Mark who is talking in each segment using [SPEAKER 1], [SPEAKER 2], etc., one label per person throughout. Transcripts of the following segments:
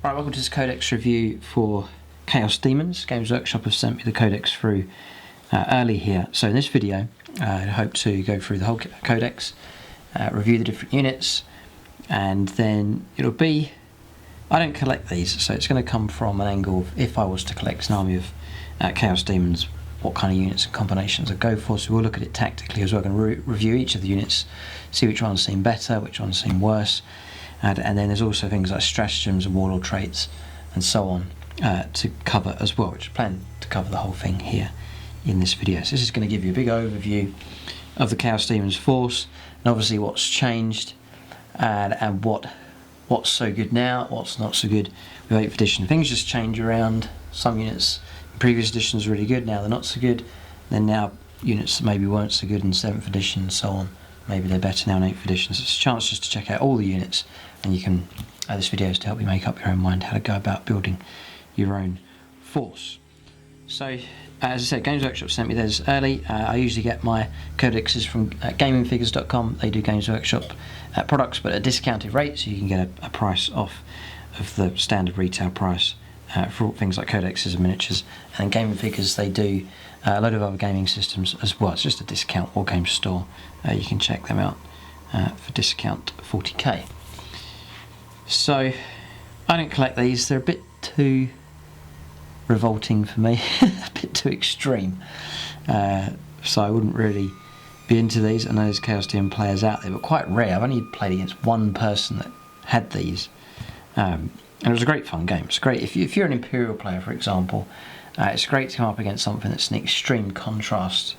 [SPEAKER 1] Right, welcome to this Codex review for Chaos Demons. Games Workshop have sent me the Codex through early here. So in this video, I hope to go through the whole Codex, review the different units, and then it'll be... I don't collect these, so it's going to come from an angle of if I was to collect an army of Chaos Demons, what kind of units and combinations I'd go for. So we'll look at it tactically as well. I'm going to review each of the units, see which ones seem better, which ones seem worse. And then there's also things like stratagems and warlord traits and so on to cover as well, which I plan to cover the whole thing here in this video. So this is going to give you a big overview of the Chaos Demons force, and obviously what's changed and what's so good now, what's not so good with 8th edition. Things just change around. Some units in previous editions are really good, now they're not so good. Then now units that maybe weren't so good in 7th edition and so on, maybe they're better now in 8th edition. So it's a chance just to check out all the units, and you can, this video is to help you make up your own mind how to go about building your own force. So as I said, Games Workshop sent me theirs early. I usually get my codexes from gamingfigures.com. They do Games Workshop products, but at a discounted rate, so you can get a price off of the standard retail price for things like codexes and miniatures. And Gaming Figures, they do a load of other gaming systems as well. It's just a discount Wargames store. You can check them out for discount 40k. So I don't collect these. They're a bit too revolting for me, a bit too extreme. So I wouldn't really be into these. I know there's Chaos Demon players out there, but quite rare. I've only played against one person that had these, and it was a great fun game. It's great if you're an Imperial player, for example. It's great to come up against something that's an extreme contrast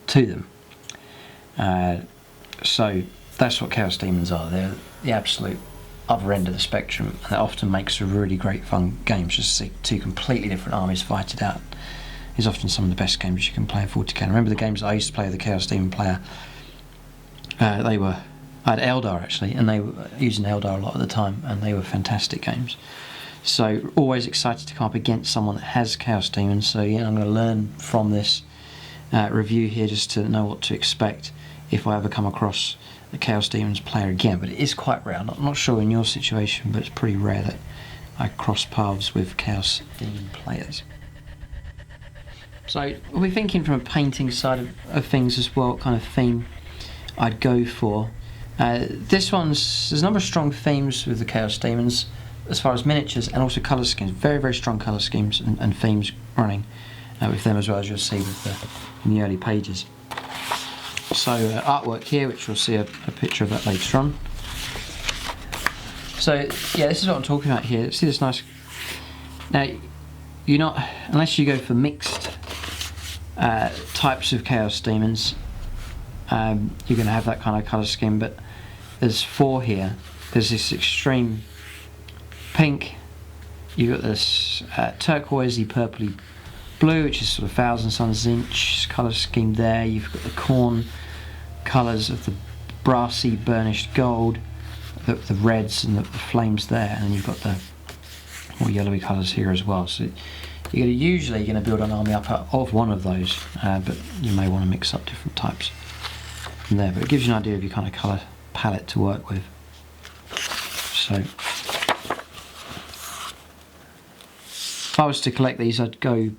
[SPEAKER 1] to them. So that's what Chaos Demons are. They're the absolute other end of the spectrum, and that often makes a really great fun game. Just to see two completely different armies fight it out is often some of the best games you can play in 40k. I remember the games that I used to play with the Chaos Demon player. I had Eldar actually, and they were using Eldar a lot of the time, and they were fantastic games. So always excited to come up against someone that has Chaos Demons. So yeah, I'm going to learn from this review here just to know what to expect if I ever come across the Chaos Demons player again. But it is quite rare. I'm not sure in your situation, but it's pretty rare that I cross paths with Chaos Demon players. So we'll be thinking from a painting side of things as well, what kind of theme I'd go for. There's a number of strong themes with the Chaos Demons as far as miniatures and also colour schemes. Very, very strong colour schemes and themes running with them as well, as you'll see in the early pages. So artwork here, which we'll see a picture of that later on. So yeah, this is what I'm talking about here. See this nice... Now, you're not, unless you go for mixed types of Chaos Demons, you're going to have that kind of colour scheme, but there's four here. There's this extreme pink, you've got this turquoisey purpley blue, which is sort of Thousand Suns Tzeentch colour scheme there. You've got the Khorne colours of the brassy burnished gold, the reds and the flames there, and then you've got the more yellowy colours here as well. So you're usually going to build an army up of one of those, but you may want to mix up different types from there. But it gives you an idea of your kind of colour palette to work with. So if I was to collect these, I'd go...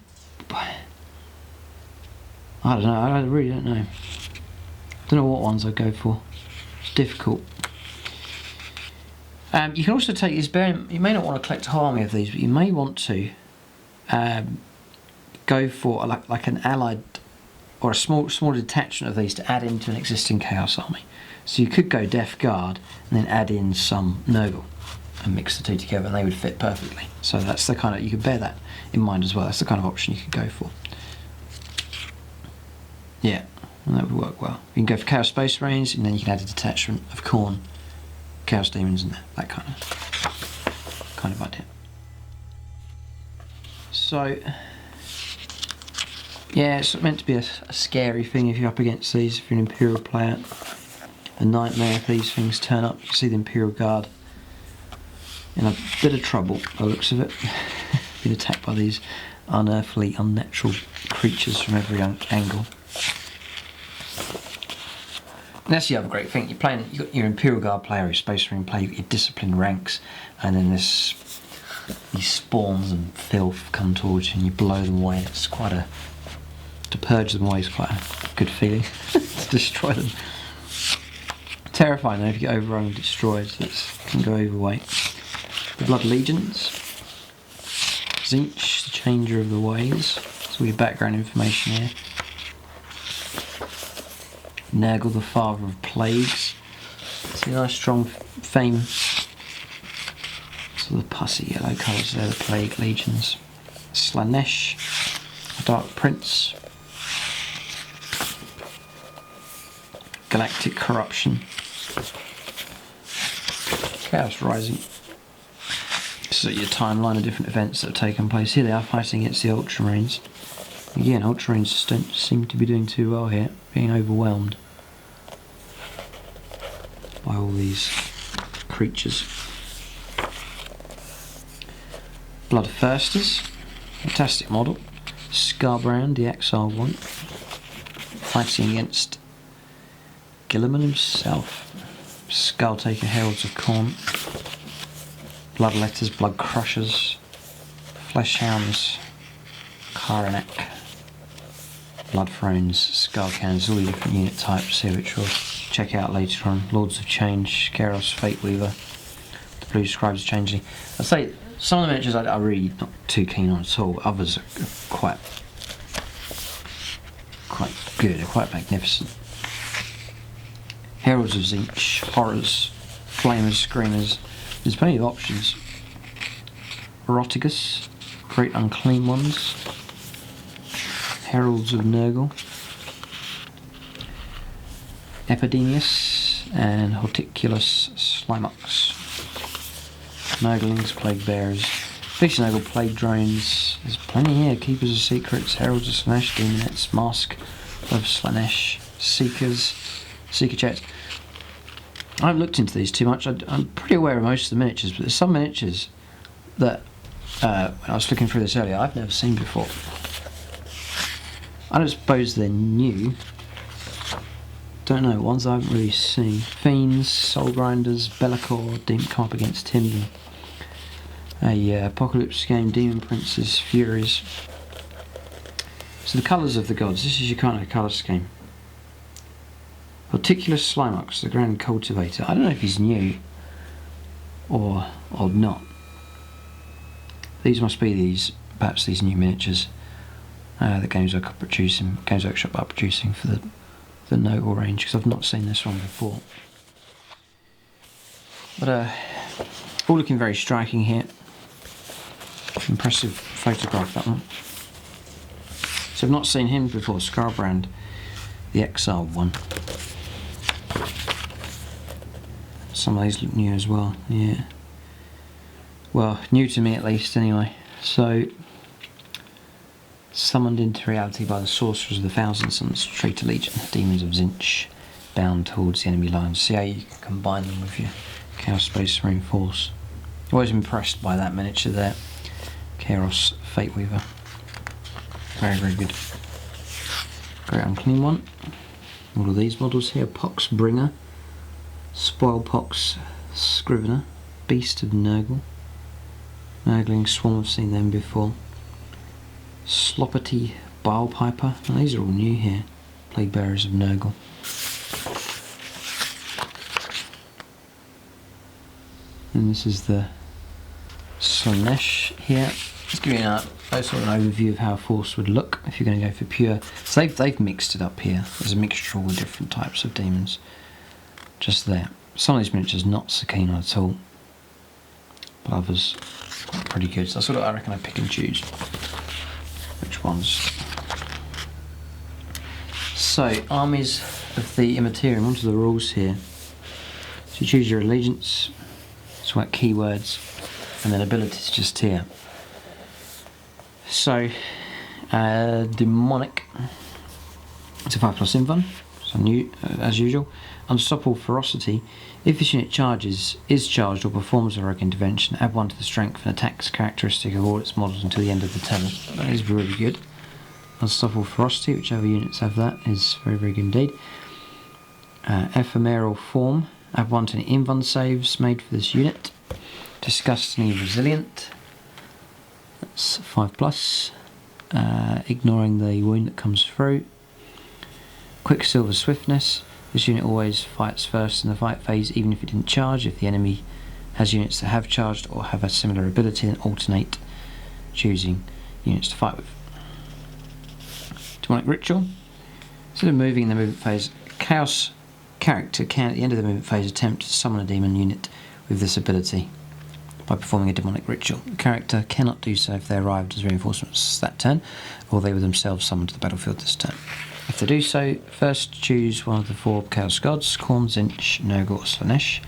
[SPEAKER 1] I don't know, I really don't know. I don't know what ones I'd go for. It's difficult. You can also take these, you may not want to collect a whole army of these, but you may want to go for like an allied or a small detachment of these to add into an existing Chaos army. So you could go Death Guard and then add in some Nurgle and mix the two together, and they would fit perfectly. So that's the kind of, you could bear that in mind as well. That's the kind of option you could go for. Yeah, and that would work well. You can go for Chaos Space Marines, and then you can add a detachment of Khorne, Chaos Demons, and that kind of idea. So yeah, it's meant to be a scary thing if you're up against these. If you're an Imperial player, a nightmare if these things turn up. You can see the Imperial Guard in a bit of trouble by the looks of it. Being attacked by these unearthly, unnatural creatures from every angle. And that's the other great thing. You've got your Imperial Guard player, your Space Marine player, you've got your disciplined ranks, and then this these spawns and filth come towards you and you blow them away. It's quite a... to purge them away is quite a good feeling. To destroy them. Terrifying though if you get overrun and destroyed, so it can go overweight. The Blood Legions. Tzeentch, the Changer of the Ways. So we have background information here. Nurgle, the Father of Plagues. See a nice strong fame. So the pussy yellow colours there, the Plague Legions. Slaanesh, the Dark Prince. Galactic Corruption. Chaos Rising. This is your timeline of different events that have taken place. Here they are fighting against the Ultramarines. Again, Ultramarines don't seem to be doing too well here, being overwhelmed by all these creatures. Bloodthirsters, fantastic model. Scarbrand, the exiled one, fighting against Guilliman himself. Skulltaker, Heralds of Khorne. Bloodletters, Blood Crushers, Fleshhounds, Karanak, Blood Thrones, Skullcans, all the different unit types here which we'll check out later on. Lords of Change, Kairos, Fate Weaver, the Blue Scribes Changeling. I'd say some of the miniatures I'm really not too keen on at all, others are quite good, they're quite magnificent. Heralds of Tzeentch, Horrors, Flamers, Screamers. There's plenty of options. Eroticus, Great Unclean Ones. Heralds of Nurgle. Epidemius and Horticulus Slimucks. Nurglings, Plague Bearers. Fish Nurgle, Plague Drones. There's plenty here. Keepers of Secrets, Heralds of Slaanesh, Demonettes, Mask of Slaanesh, Seekers, Seeker Checks. I haven't looked into these too much. I'm pretty aware of most of the miniatures, but there's some miniatures that, when I was looking through this earlier, I've never seen before. I don't suppose they're new. Don't know, ones I haven't really seen. Fiends, Soul Grinders, Be'lakor, didn't come up against him. A Apocalypse game, Demon Princes, Furies. So the colours of the gods, this is your kind of colour scheme. Horticulus Slimucks, the Grand Cultivator. I don't know if he's new or not. These must be perhaps these new miniatures that Games Workshop are producing for the Nurgle range, because I've not seen this one before. But all looking very striking here. Impressive photograph, that one. So I've not seen him before, Scarbrand, the exiled one. Some of these look new as well, yeah. Well, new to me at least anyway. So, summoned into reality by the Sorcerers of the Thousand Suns, Traitor Legion, Demons of Tzeentch, bound towards the enemy lines. See how you can combine them with your Chaos Space Marine Force. Always impressed by that miniature there. Kairos, Fate Weaver. Very, very good. Great Unclean One. All of these models here. Pox Bringer, Spoilpox Scrivener, Beast of Nurgle, Nurgling Swarm, I've seen them before. Sloppity Bilepiper, and these are all new here. Plague Bearers of Nurgle. And this is the Slaanesh here. Just giving you a sort of an overview of how a force would look if you're going to go for pure. So they've mixed it up here. There's a mixture of all the different types of demons. Just there. Some of these miniatures not so keen on at all, but others are pretty good. So I reckon I pick and choose which ones. So armies of the Immaterium. Onto the rules here. So you choose your allegiance. Select keywords, and then abilities just here. So Daemonic. It's a 5+ invuln. So new as usual. Unstoppable Ferocity. If this unit is charged or performs a rogue intervention, add 1 to the strength and attacks characteristic of all its models until the end of the turn. That is really good. Unstoppable Ferocity, whichever units have that, is very, very good indeed. Ephemeral Form. Add 1 to any invuln saves made for this unit. Disgustingly Resilient. It's 5+, ignoring the wound that comes through. Quicksilver Swiftness. This unit always fights first in the fight phase, even if it didn't charge. If the enemy has units that have charged or have a similar ability, then alternate choosing units to fight with. Demonic Ritual. Instead of moving in the movement phase, Chaos character can, at the end of the movement phase, attempt to summon a demon unit with this ability by performing a demonic ritual. The character cannot do so if they arrived as reinforcements that turn, or they were themselves summoned to the battlefield this turn. If they do so, first choose one of the 4 Chaos Gods, Khorne, Tzeentch, Nurgle or Slaanesh.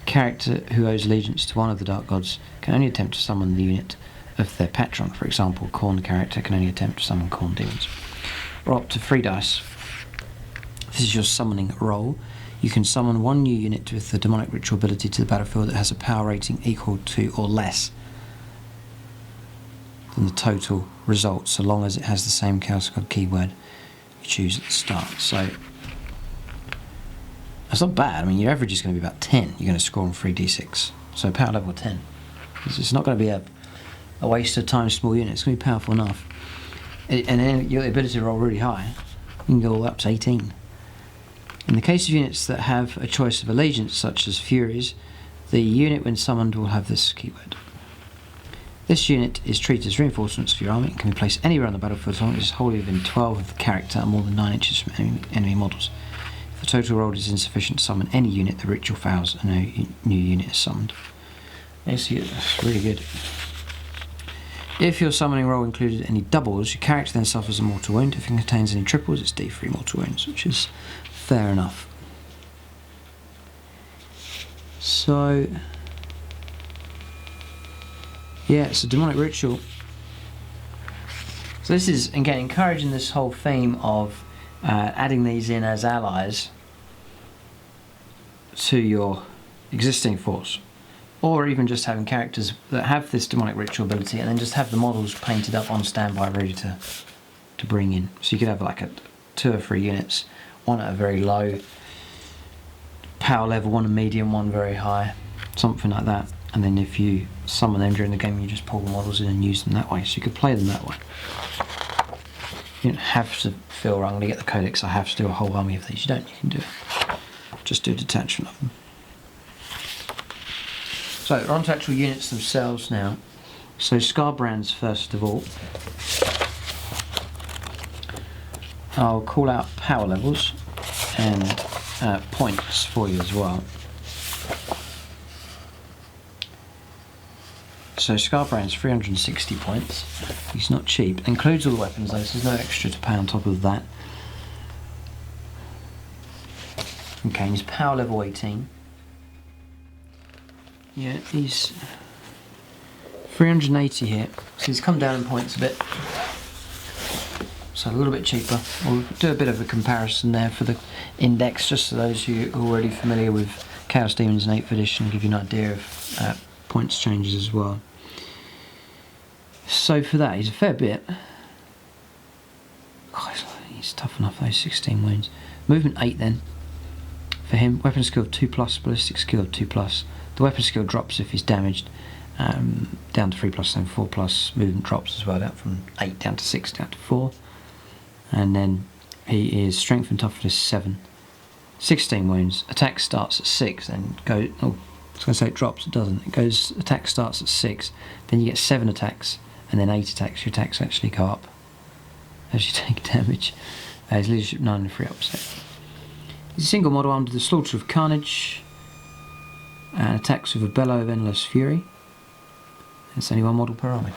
[SPEAKER 1] A character who owes allegiance to one of the Dark Gods can only attempt to summon the unit of their patron. For example, Khorne character can only attempt to summon Khorne demons. Roll up to 3 dice. This is your summoning roll. You can summon 1 new unit with the demonic ritual ability to the battlefield that has a power rating equal to or less than the total result, so long as it has the same Chaos God keyword you choose at the start. So that's not bad. I mean, your average is going to be about 10. You're going to score on 3d6. So power level 10. It's not going to be a waste of time, small unit. It's going to be powerful enough. And then your ability to roll really high. You can go all up to 18. In the case of units that have a choice of allegiance, such as Furies, the unit when summoned will have this keyword. This unit is treated as reinforcements for your army and can be placed anywhere on the battlefield as long as it is wholly within 12 of the character and more than 9 inches from enemy models. If the total roll is insufficient to summon any unit, the ritual fails and no new unit is summoned. That's really good. If your summoning roll included any doubles, your character then suffers a mortal wound. If it contains any triples, it's D3 mortal wounds, which is fair enough. So, yeah, it's a demonic ritual. So this is, again, encouraging this whole theme of adding these in as allies to your existing force. Or even just having characters that have this demonic ritual ability and then just have the models painted up on standby ready to bring in. So you could have like 2 or 3 units, one at a very low power level, one a medium, one very high, something like that. And then if you summon them during the game, you just pull the models in and use them that way. So you could play them that way. You don't have to feel, I'm going to get the codex, I have to do a whole army of these. You don't, you can do it. Just do a detachment of them. So we're on to actual units themselves now. So Scarbrands first of all. I'll call out power levels and points for you as well. So Scarbrands 360 points. He's not cheap. Includes all the weapons though, so there's no extra to pay on top of that. Okay, and he's power level 18. Yeah, he's 380 here, so he's come down in points a bit, so a little bit cheaper. We'll do a bit of a comparison there for the index, just so those who are already familiar with Chaos Demons in 8th edition, give you an idea of points changes as well. So for that, he's a fair bit. God, he's tough enough though, 16 wounds. Movement 8 then, for him. Weapon skill 2+, ballistic skill 2+. The weapon skill drops if he's damaged, down to 3+, then 4+. Movement drops as well, down from 8 down to 6, down to 4. And then he is strength and toughness 7. 16 wounds. Attack starts at 6, then go. Oh, I was going to say it drops, it doesn't. It goes, attack starts at 6, then you get 7 attacks, and then 8 attacks. Your attacks actually go up as you take damage. His leadership 9 and 3 upset. He's a single model under the Slaughter of Carnage. And attacks with a Bellow of Endless Fury. It's only 1 model per army.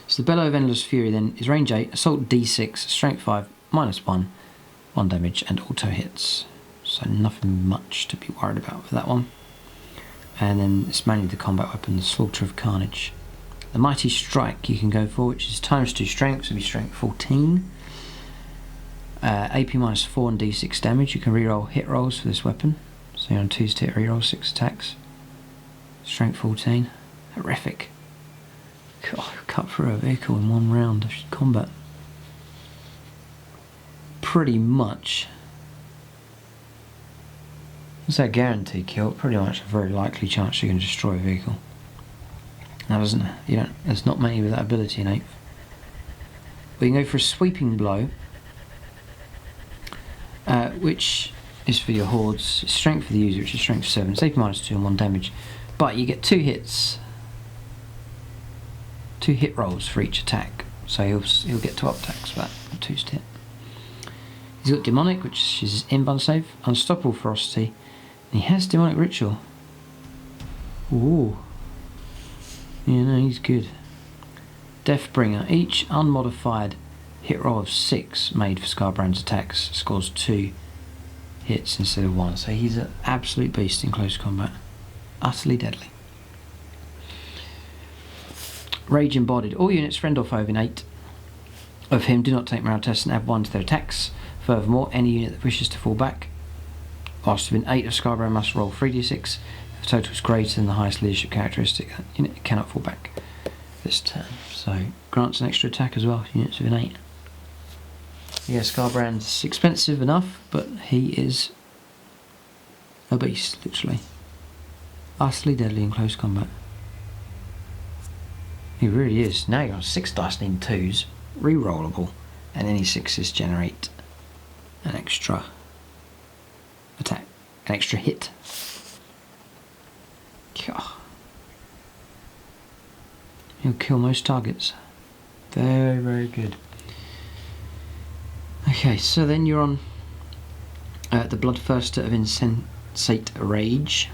[SPEAKER 1] So the Bellow of Endless Fury then is range 8, assault d6, strength 5, -1, 1 damage, and auto hits. So nothing much to be worried about for that one. And then it's mainly the combat weapon, the Slaughter of Carnage. The Mighty Strike you can go for, which is ×2 strength, so it'll be strength 14. AP -4 and d6 damage. You can reroll hit rolls for this weapon. So you're on 2s to hit reroll, 6 attacks. Strength 14. Horrific. God, cut through a vehicle in 1 round of combat. Pretty much. Is that guaranteed kill? Pretty much a very likely chance you're going to destroy a vehicle. That doesn't, there's not many with that ability in 8th. We can go for a sweeping blow, which is for your hordes. It's strength for the user, which is strength 7. It's AP -2 and 1 damage, but you get 2 hits, 2 hit rolls for each attack. So he'll get 12 attacks for that, 2 to hit. He's got Daemonic, which is his inbun save, Unstoppable Ferocity, and he has Demonic Ritual. Ooh. Yeah, no, he's good. Deathbringer. Each unmodified hit roll of 6 made for Scarbrand's attacks scores 2 hits instead of 1. So he's an absolute beast in close combat. Utterly deadly. Rage Embodied. All units friend or foe within 8 of him do not take morale tests and add 1 to their attacks. Furthermore, any unit that wishes to fall back whilst within 8 of Scarbrand must roll 3d6. If the total is greater than the highest leadership characteristic, that unit cannot fall back this turn. So grants an extra attack as well, units within 8. Yeah, Scarbrand's expensive enough, but he is a beast, literally. Utterly deadly in close combat. He really is. Now you've got 6 dice needing 2s, re-rollable, and any 6s generate an extra attack, an extra hit. He'll kill most targets. Very, very good. Okay, so then you're on the Bloodthirster of Insensate Rage.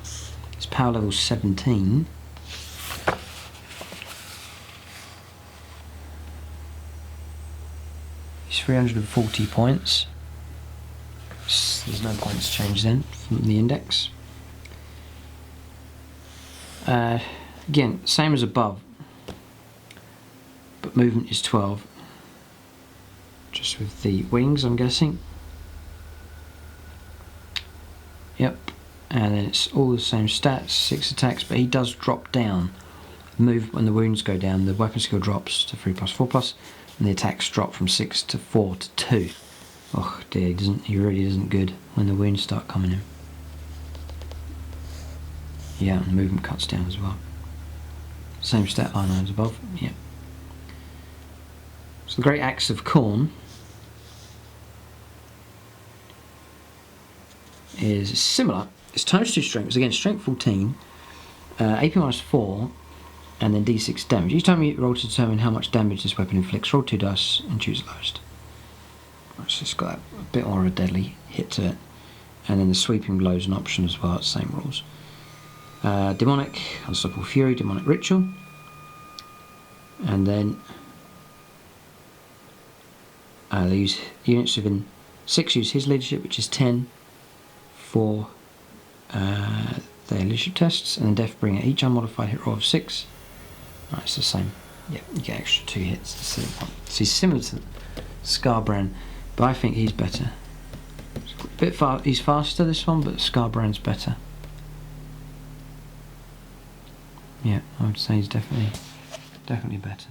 [SPEAKER 1] It's power level 17. It's 340 points. There's no points change then from the index. Again, same as above, but movement is 12. Just with the wings, I'm guessing. Yep, and then it's all the same stats, 6 attacks, but he does drop down. Move when the wounds go down, the weapon skill drops to 3+4+, and the attacks drop from 6 to 4 to 2. Oh dear, he really isn't good when the wounds start coming in. Yeah, and movement cuts down as well. Same stat line as above, yeah. So the Great Axe of Khorne is similar. It's times 2 strength. It's again strength 14, AP -4, and then d6 damage. Each time you roll to determine how much damage this weapon inflicts, roll 2 dice and choose the lowest. So it's got a bit more of a deadly hit to it. And then the sweeping blow is an option as well, it's the same rules. Demonic, Unstoppable Fury, Demonic Ritual. And then they use units within 6 use his leadership, which is 10 for their leadership tests, and then Deathbringer. Each unmodified hit roll of 6. Right, it's the same. Yeah, you get extra 2 hits instead of 1. So he's similar to Scarbrand, but I think he's better. He's faster this one, but Scarbrand's better. Yeah, I would say he's definitely better.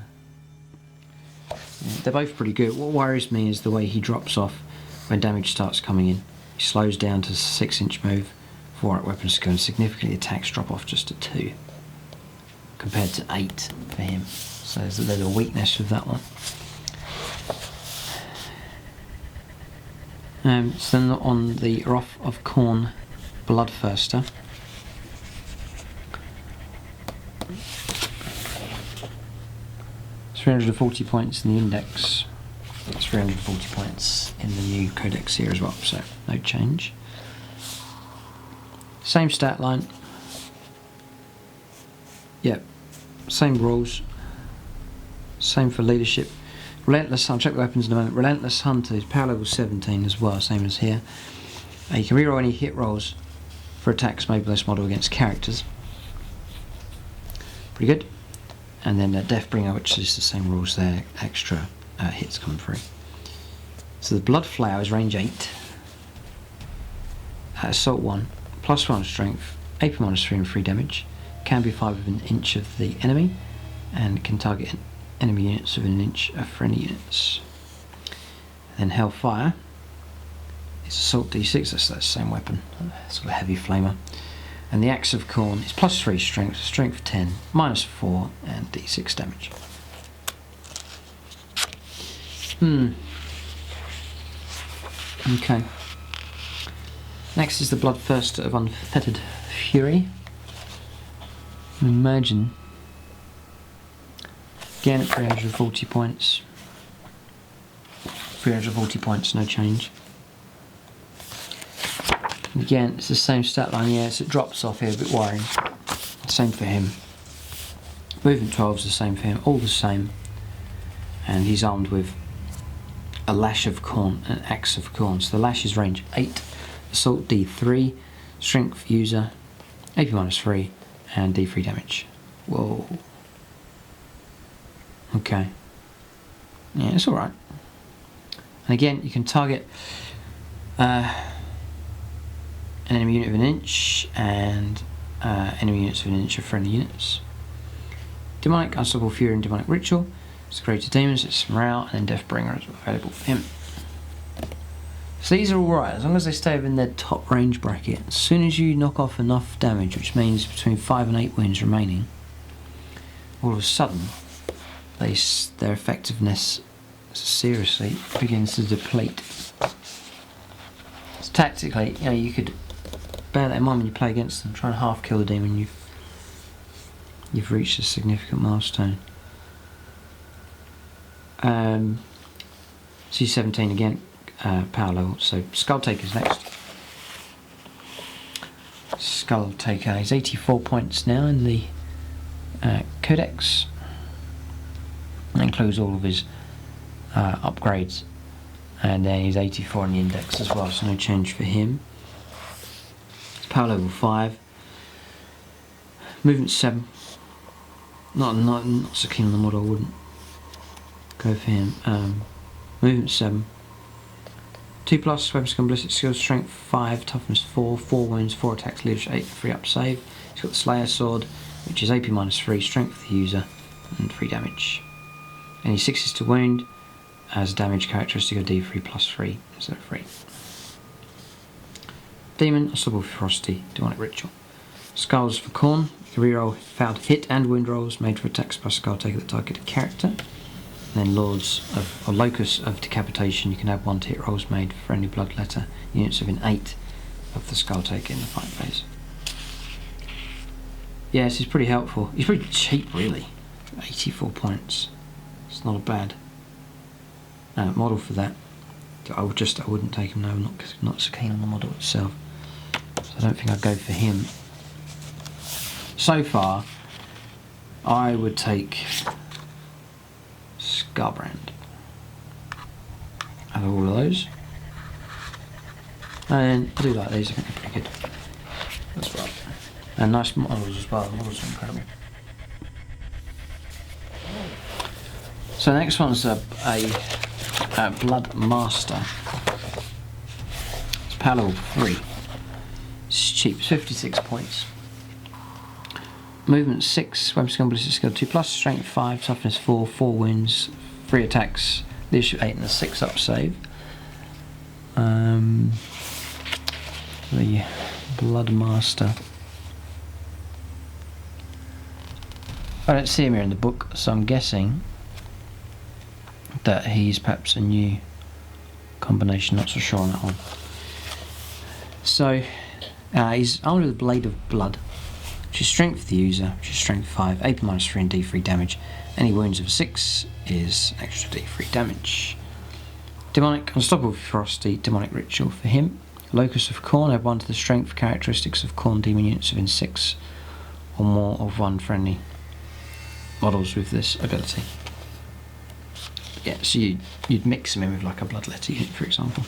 [SPEAKER 1] Yeah, they're both pretty good. What worries me is the way he drops off when damage starts coming in. He slows down to 6-inch move, 4 weapon skill, and significantly attacks drop off just to 2 compared to 8 for him. So there's a weakness with that one. So then on the Wrath of Khorne Bloodthirster. It's 340 points in the index. It's 340 points in the new codex here as well, so no change. Same stat line. Yep, same rules. Same for leadership. Relentless, I'll check the weapons in a moment. Relentless Hunter is power level 17 as well, same as here. You can reroll any hit rolls for attacks made by this model against characters. Pretty good. And then Deathbringer, which is the same rules there, extra hits come through. So the Blood Flower is range 8. Assault 1, +1 strength, AP -3 and 3 damage. Can be 5 within an inch of the enemy, and can target enemy units within an inch of friendly units. Then Hellfire is Assault D6, that's that same weapon, sort of heavy flamer. And the Axe of Khorne is +3 strength, strength 10, -4, and d6 damage. Okay. Next is the Bloodthirster of Unfettered Fury. Imagine. Again at 340 points. 340 points, no change. And again, it's the same stat line, yes, it drops off here, a bit worrying. Same for him. Movement 12 is the same for him, all the same. And he's armed with a Lash of Khorne and an Axe of Khorne. So the Lash is range 8, Assault D3, Strength user, AP -3, and D3 damage. Whoa. Okay. Yeah, it's alright. And again, you can target an enemy unit of 1 inch and enemy units of 1 inch of friendly units. Demonic, Unstoppable Fury, and Demonic Ritual. It's created demons, it's morale, and then Deathbringer is available for him. So these are alright, as long as they stay within their top range bracket. As soon as you knock off enough damage, which means between 5 and 8 wounds remaining, all of a sudden, their effectiveness seriously begins to deplete. So tactically, you know, you could bear that in mind when you play against them. Try and half kill the demon. You've reached a significant milestone. C17 again, power level. So Skull Taker's next. Skull Taker is 84 points now in the Codex. That includes all of his upgrades, and then he's 84 in the index as well, so no change for him. It's power level 5, movement 7. Not so keen on the model, I wouldn't go for him. Movement 7, 2+, weapon skill, ballistic skill, strength 5, toughness 4, 4 wounds, 4 attacks, leadership 8, 3 up save. He's got the Slayer sword, which is AP -3, strength for the user, and 3 damage. Any 6s to wound has a damage characteristic of D3 +3 instead of 3. Demon, Unstoppable Ferocity, Demonic Ritual. Skulls for Khorne. You can reroll failed hit and wound rolls made for attacks by Skull Taker that target a character. And then Lords of, or Locus of Decapitation. You can have 1 to hit rolls made for any Bloodletter units within 8 of the Skull Taker in the fight phase. Yes, he's pretty helpful. He's pretty cheap, really. 84 points. It's not a bad model for that. I wouldn't take him now. I'm not so keen on the model itself, so I don't think I'd go for him. So far, I would take Scarbrand out of all of those, and I do like these. I think they're pretty good. That's right. And nice models as well. The models are incredible. So the next one's a Blood Master. It's power level 3. It's cheap, it's 56 points. Movement 6, weapon skill, ballistic skill 2+, strength 5, toughness 4, 4 wounds, 3 attacks, leadership 8 and a 6 up save. The Blood Master. I don't see him here in the book, so I'm guessing that he's perhaps a new combination, not so sure on that one. So he's armed with a Blade of Blood, which is strength for the user, which is strength 5, AP -3 and D3 damage. Any wounds of 6 is extra D3 damage. Demonic, Unstoppable Ferocity, Demonic Ritual for him. Locus of Khorne, add 1 to the strength characteristics of Khorne demon units within 6 or more of 1 friendly models with this ability. Yeah, so you'd mix them in with like a Bloodletter unit, for example.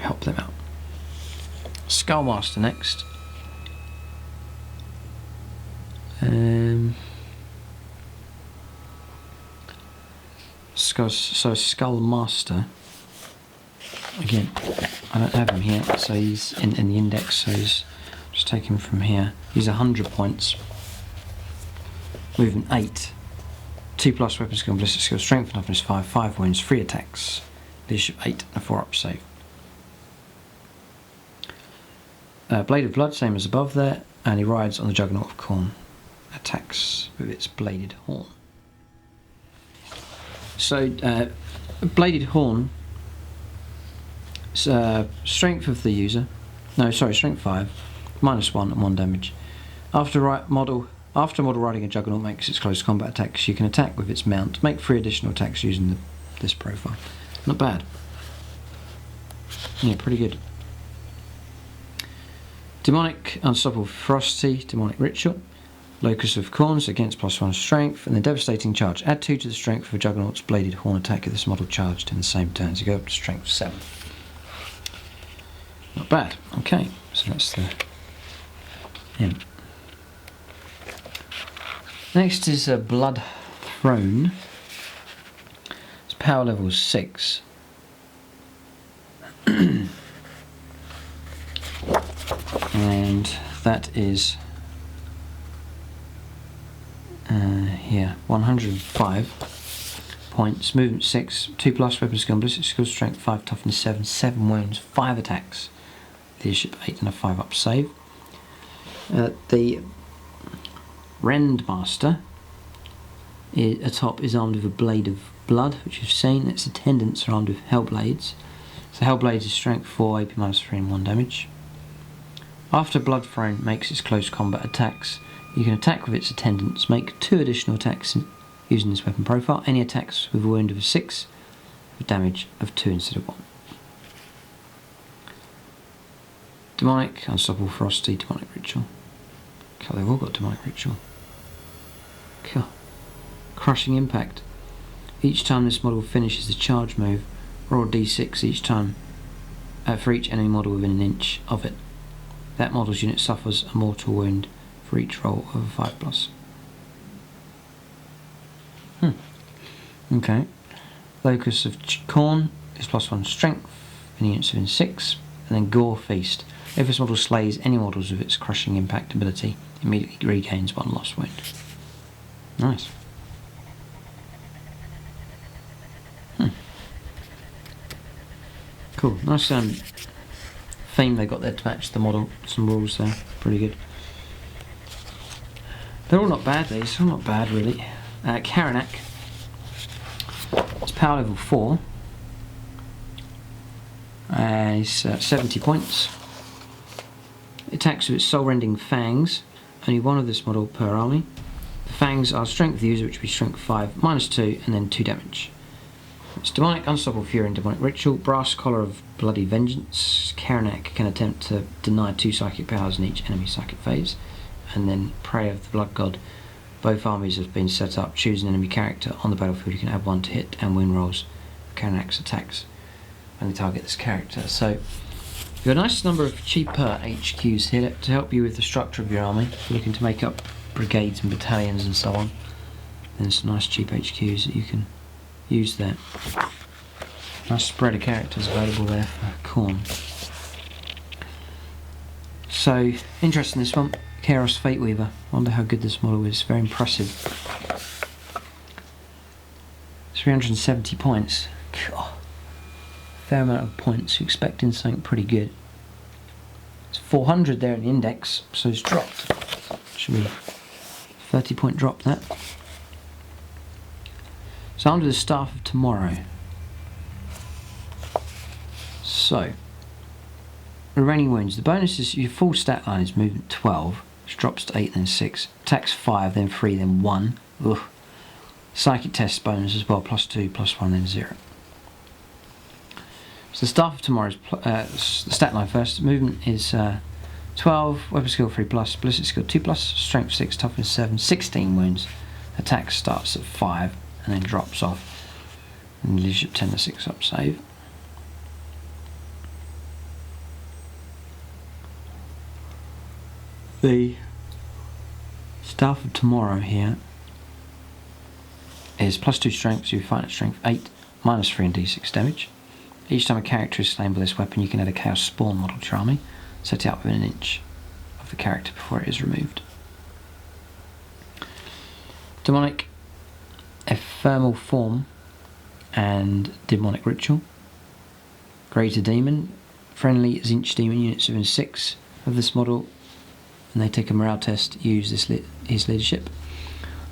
[SPEAKER 1] Help them out. Skullmaster next. So Skullmaster. Again, I don't have him here, so he's in the index, so he's just take him from here. He's 100 points. Movement 8. 2+ weapon skill, ballistic skill, strength and toughness 5, 5 wounds, 3 attacks, leadership 8 and a 4 up save. Blade of Blood, same as above there. and he rides on the Juggernaut of Khorne. Attacks with its bladed horn. So, bladed horn. Strength of the user. No, sorry, strength 5, -1 and 1 damage. After model riding a Juggernaut makes its close combat attacks, you can attack with its mount. Make 3 additional attacks using this profile. Not bad. Yeah, pretty good. Demonic, Unstoppable Ferocity, Demonic Ritual. Locus of Khorne against +1 strength, and then Devastating Charge. Add 2 to the strength of a Juggernaut's bladed horn attack if this model charged in the same turn. So you go up to strength 7. Not bad. Okay, so that's the imp. Next is a Blood Throne. It's power level 6. And that is here 105 points, movement 6, 2+, weapon skill, ballistic skill, strength 5, toughness 7, 7 wounds, 5 attacks, leadership 8 and a 5-up save. The Rendmaster atop is armed with a blade of blood, which you've seen. Its attendants are armed with Hellblades. So Hellblades is strength 4, AP -3 and 1 damage. After Blood Throne makes its close combat attacks, you can attack with its attendants, make 2 additional attacks using this weapon profile. Any attacks with a wound of 6 with damage of 2 instead of 1. Demonic, Unstoppable Ferocity, Demonic Ritual. God, they've all got Demonic Ritual. God. Crushing Impact. Each time this model finishes a charge move, roll a d6 each time for each enemy model within an inch of it. That model's unit suffers a mortal wound for each roll of a 5+. Okay. Locus of Khorne is +1 strength in units within 6, and then Gore Feast. If this model slays any models with its Crushing Impact ability, immediately regains 1 lost wound. Nice. Cool. Nice theme they got there to match the model. Some rules there. Pretty good. They're all not bad, these. All not bad, really. Karanak. It's power level 4. It's 70 points. It attacks with its soul-rending fangs. Only one of this model per army. The fangs are strength of the user, which would be strength 5, -2, and then 2 damage. It's Demonic, Unstoppable Fury and Demonic Ritual. Brass Collar of Bloody Vengeance. Karanak can attempt to deny 2 psychic powers in each enemy psychic phase. And then Prey of the Blood God. Both armies have been set up. Choose an enemy character on the battlefield. You can add 1 to hit and win rolls for Karanak's attacks when they target this character. So you've got a nice number of cheaper HQs here to help you with the structure of your army. If you're looking to make up brigades and battalions and so on, then some nice cheap HQs that you can use there. Nice spread of characters available there for Khorne. So, interesting this one. Chaos Fate Weaver. Wonder how good this model is. Very impressive. 370 points. God. Fair amount of points. You're expecting something pretty good. It's 400 there in the index, so it's dropped. Should be 30-point drop that. So under the Staff of Tomorrow. So, remaining wounds. The bonus is your full stat line is movement 12, which drops to 8, then 6. Attacks 5, then 3, then 1. Ugh. Psychic test bonus as well, +2, +1, then 0. So the Staff of Tomorrow's the stat line first. Movement is 12, weapon skill 3+, ballistic skill 2+, strength 6, toughness 7, 16 wounds. Attack starts at 5 and then drops off. And leadership 10 to 6-up save. The Staff of Tomorrow here is +2 strength, so you fight at strength 8, -3 and d6 damage. Each time a character is slain by this weapon, you can add a Chaos Spawn model to your army, set it up within an inch of the character before it is removed. Demonic, Ephemeral Form and Demonic Ritual. Greater Demon, friendly Tzeentch demon units within 6 of this model When they take a morale test, use his leadership.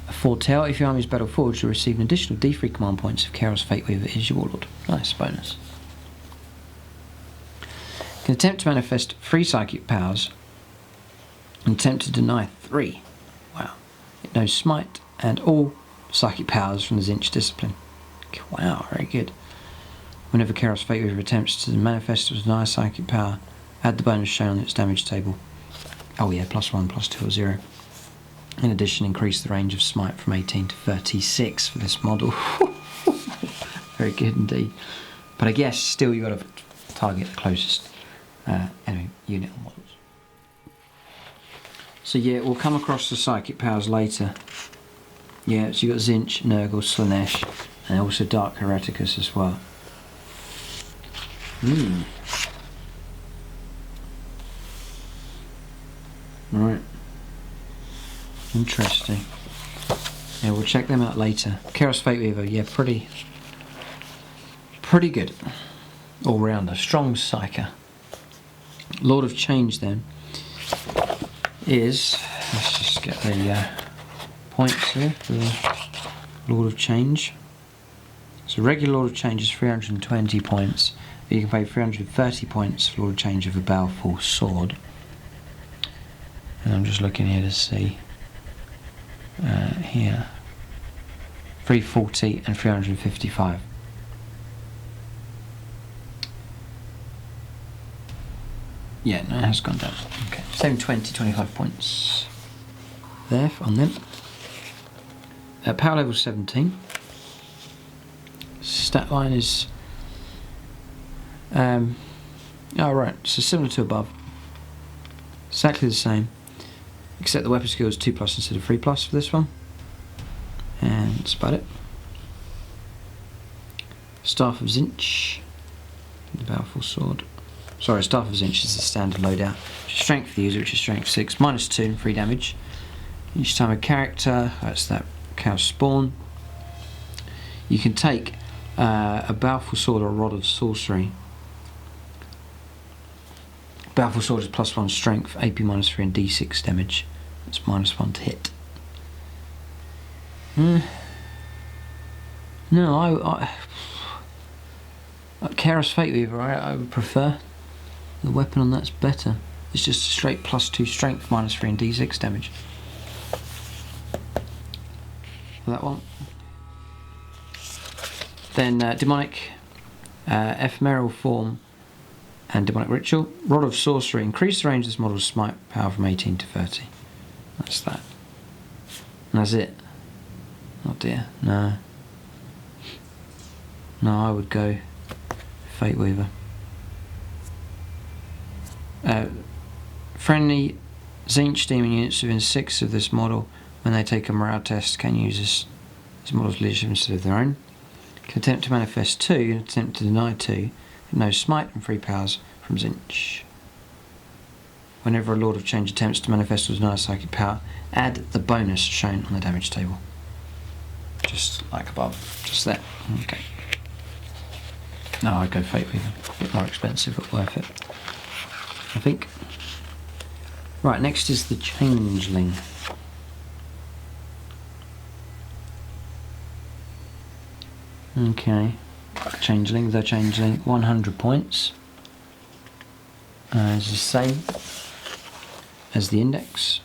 [SPEAKER 1] A foretell, if your army is battle forged, you'll receive an additional D3 command points if Chaos Fate Weaver is your warlord. Nice bonus. Can attempt to manifest 3 psychic powers and attempt to deny 3. Wow. It knows smite and all psychic powers from the Tzeentch discipline. Wow, very good. Whenever Chaos Fate Weaver attempts to manifest or deny a psychic power, add the bonus shown on its damage table. Oh yeah, +1, +2 or 0. In addition, increase the range of smite from 18 to 36 for this model. Very good indeed. But I guess still you've got to target the closest enemy unit or models. So yeah, we'll come across the psychic powers later. Yeah, so you've got Tzeentch, Nurgle, Slaanesh, and also Dark Hereticus as well. Right. Interesting. Yeah, we'll check them out later. Chaos Fate Weaver, yeah, pretty good. All-rounder. Strong Psyker. Lord of Change then is, let's just get the points here for the Lord of Change. So regular Lord of Change is 320 points. You can pay 330 points for Lord of Change of a Baleful Sword. And I'm just looking here to see here 340 and 355. Yeah, no, it has gone down. Okay, same 25 points there on them. Power level 17. Stat line is oh right, so similar to above. Exactly the same, except the weapon skill is 2+ instead of 3+ for this one. And that's about it. Staff of Tzeentch, the Baleful Sword. Sorry, Staff of Tzeentch is the standard loadout. Strength for the user, which is strength 6, -2 and 3 damage. Each time a character, that's that Chaos Spawn, you can take a Baleful Sword or a Rod of Sorcery. Baleful Sword is +1 strength, AP -3 and D6 damage. It's -1 to hit. No, Chaos Fate Weaver, I would prefer. The weapon on that's better. It's just a straight +2 strength, -3 and D6 damage. For that one. Then Demonic, Ephemeral Form, and Demonic Ritual. Rod of Sorcery. Increase the range of this model's smite power from 18 to 30. That's that. And that's it. Oh dear, no. No, I would go Fate Weaver. Friendly Tzeentch demon units within 6 of this model, when they take a morale test, can use this model's leadership instead of their own. Can attempt to manifest 2 and attempt to deny 2. No smite and 3 powers from Tzeentch. Whenever a Lord of Change attempts to manifest or deny a psychic power, add the bonus shown on the damage table. Just like above, just there. Okay. No, I'd go Fate Weaver. A bit more expensive, but worth it, I think. Right, next is the Changeling. Okay, Changeling, 100 points. It's the same as the Index.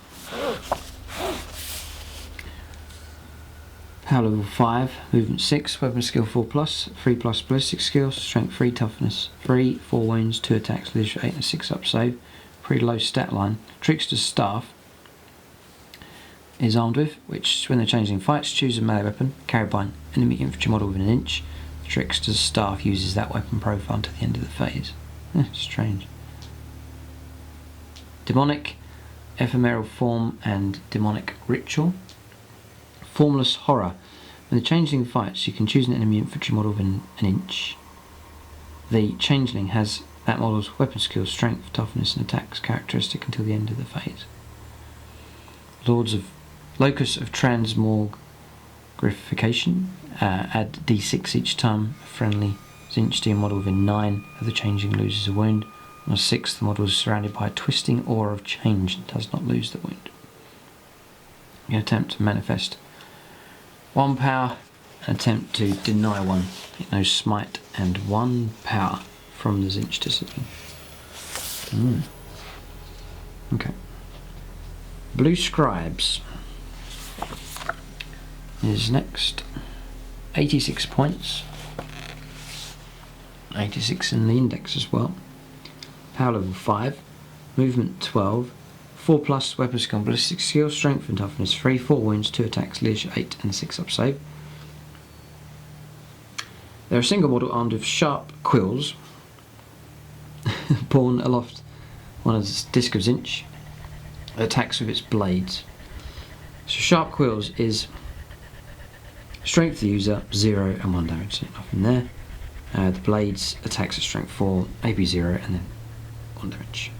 [SPEAKER 1] Power level 5, movement 6, weapon skill 4+, 3+ ballistic skill, strength 3, toughness 3, 4 wounds, 2 attacks, leadership 8 and 6 up save. Pretty low stat line. Trickster's Staff is armed with, which when the Changeling fights, choose a melee weapon carried by an enemy infantry model within an inch. The Trickster's Staff uses that weapon profile until the end of the phase. Strange. Demonic, Ephemeral Form and Demonic Ritual. Formless Horror. When the Changeling fights, you can choose an enemy infantry model within an inch. The Changeling has that model's weapon skills, strength, toughness and attacks characteristic until the end of the phase. Locus of Transmogrification. Add D6 each time a friendly Tzeentch demon model within 9 of the Changeling loses a wound. On 6, the model is surrounded by a twisting aura of change and does not lose the wound. You attempt to manifest 1 power and attempt to deny 1. It knows smite and 1 power from the Tzeentch discipline. Okay. Blue Scribes is next. 86 points. 86 in the index as well. Power level 5. Movement 12. 4+ weapon skill, ballistic skill, strength and toughness 3, 4 wounds, 2 attacks, leadership 8 and 6 up save. They're a single model armed with sharp quills, borne aloft on a disc of Tzeentch, attacks with its blades. So sharp quills is strength of the user 0 and 1 damage, so nothing there. The blades attacks at strength 4, AP 0 and then 1 damage.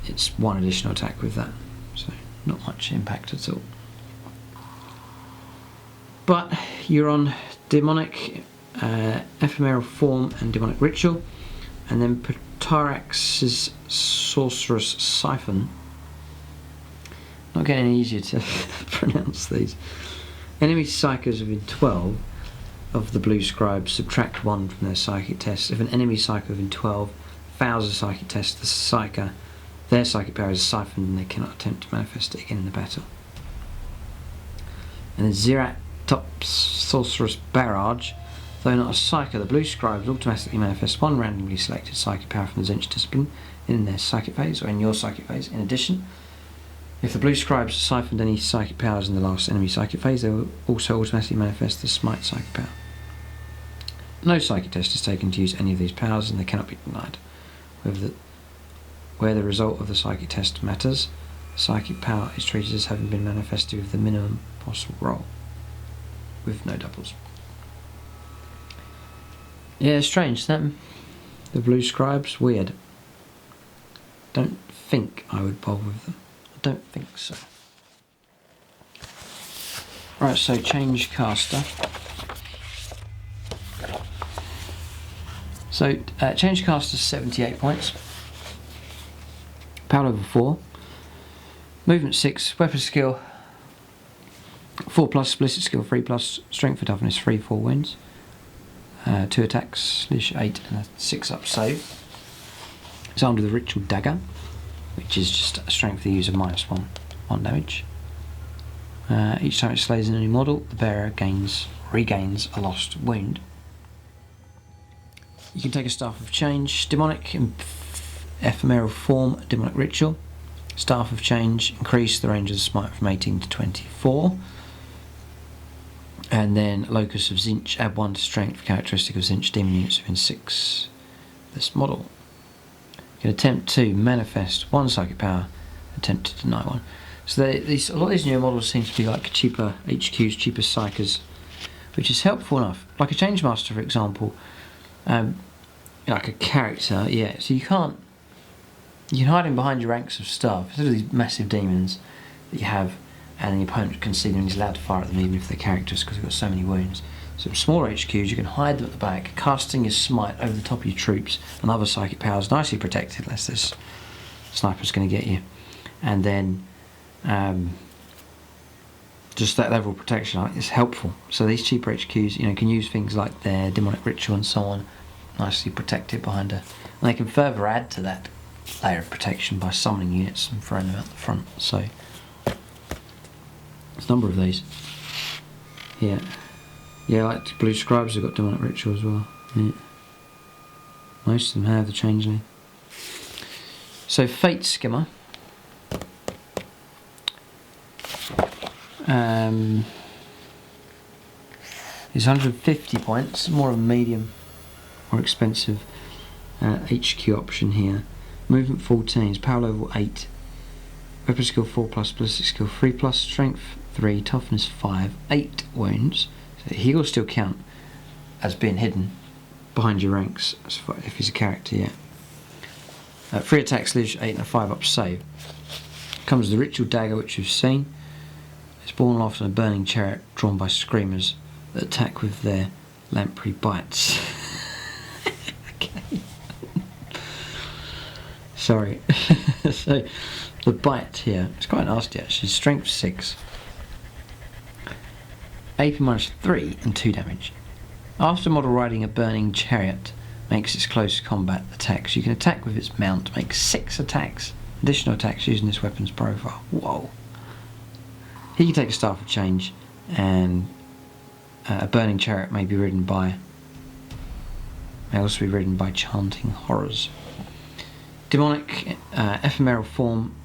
[SPEAKER 1] It's 1 additional attack with that, so not much impact at all. But you're on Daemonic, Ephemeral Form and Demonic Ritual, and then Patarax's Sorcerous Siphon. Not getting any easier to pronounce these. Enemy psychers within 12 of the Blue Scribes subtract 1 from their psychic test. If an enemy psyker within 12 fails a psychic test, their psychic power is siphoned and they cannot attempt to manifest it again in the battle. And then Zeratop's Sorcerous Barrage. Though not a psyker, the Blue Scribes automatically manifest 1 randomly selected psychic power from the Tzeentch discipline in their psychic phase, or in your psychic phase. In addition, if the Blue Scribes siphoned any psychic powers in the last enemy psychic phase, they will also automatically manifest the Smite psychic power. No psychic test is taken to use any of these powers and they cannot be denied. Where the result of the psychic test matters, the psychic power is treated as having been manifested with the minimum possible roll, with no doubles. Yeah, strange, them. The Blue Scribes, weird. Don't think I would bowl with them. I don't think so. Right, so change caster. So change caster 78 points. Power level 4. Movement 6. Weapon skill 4+, ballistic skill 3+, strength for toughness 3, 4 wins. 2 attacks, leadership 8 and a 6 up save. It's armed with a ritual dagger, which is just a strength of the user -1 damage. Each time it slays an enemy model, the bearer regains a lost wound. You can take a Staff of Change, Demonic, Ephemeral Form, Demonic Ritual. Staff of Change, increase the range of the smite from 18 to 24. And then Locus of Tzeentch, add 1 to strength, characteristic of Tzeentch demon units within 6. This model. You can attempt to manifest 1 psychic power, attempt to deny 1. So a lot of these new models seem to be like cheaper HQs, cheaper psychers, which is helpful enough. Like a Change Master, for example, like a character, yeah. So you can hide him behind your ranks of staff. Instead of these massive demons that you have, and the opponent can see them and he's allowed to fire at them even if they're characters because they've got so many wounds. So smaller HQs, you can hide them at the back, casting your smite over the top of your troops and other psychic powers, nicely protected unless this sniper's going to get you. And then just that level of protection is helpful. So these cheaper HQs, can use things like their Demonic Ritual and so on, nicely protected behind and they can further add to that layer of protection by summoning units and throwing them out the front. So there's a number of these. Yeah, like Blue Scribes have got Demonic Ritual as well. Yeah. Most of them have the Changeling. So Fate Skimmer. Is 150 points, more of a medium, more expensive HQ option here. Movement 14 is power level 8. Weapon skill 4+, ballistic skill 3+, strength 3, toughness 5, 8 wounds. So he will still count as being hidden behind your ranks if he's a character, yeah. 3 attacks, leadership 8 and a 5 up save. Comes the Ritual Dagger, which you've seen. It's borne aloft on a burning chariot drawn by screamers that attack with their lamprey bites. Sorry. So the bite here, it's quite nasty actually. Strength 6, AP -3 and 2 damage. After model riding a burning chariot makes its close combat attacks, you can attack with its mount, make 6 attacks, additional attacks using this weapon's profile. Whoa. He can take a Staff of Change, and a burning chariot may also be ridden by chanting horrors. Demonic, ephemeral form,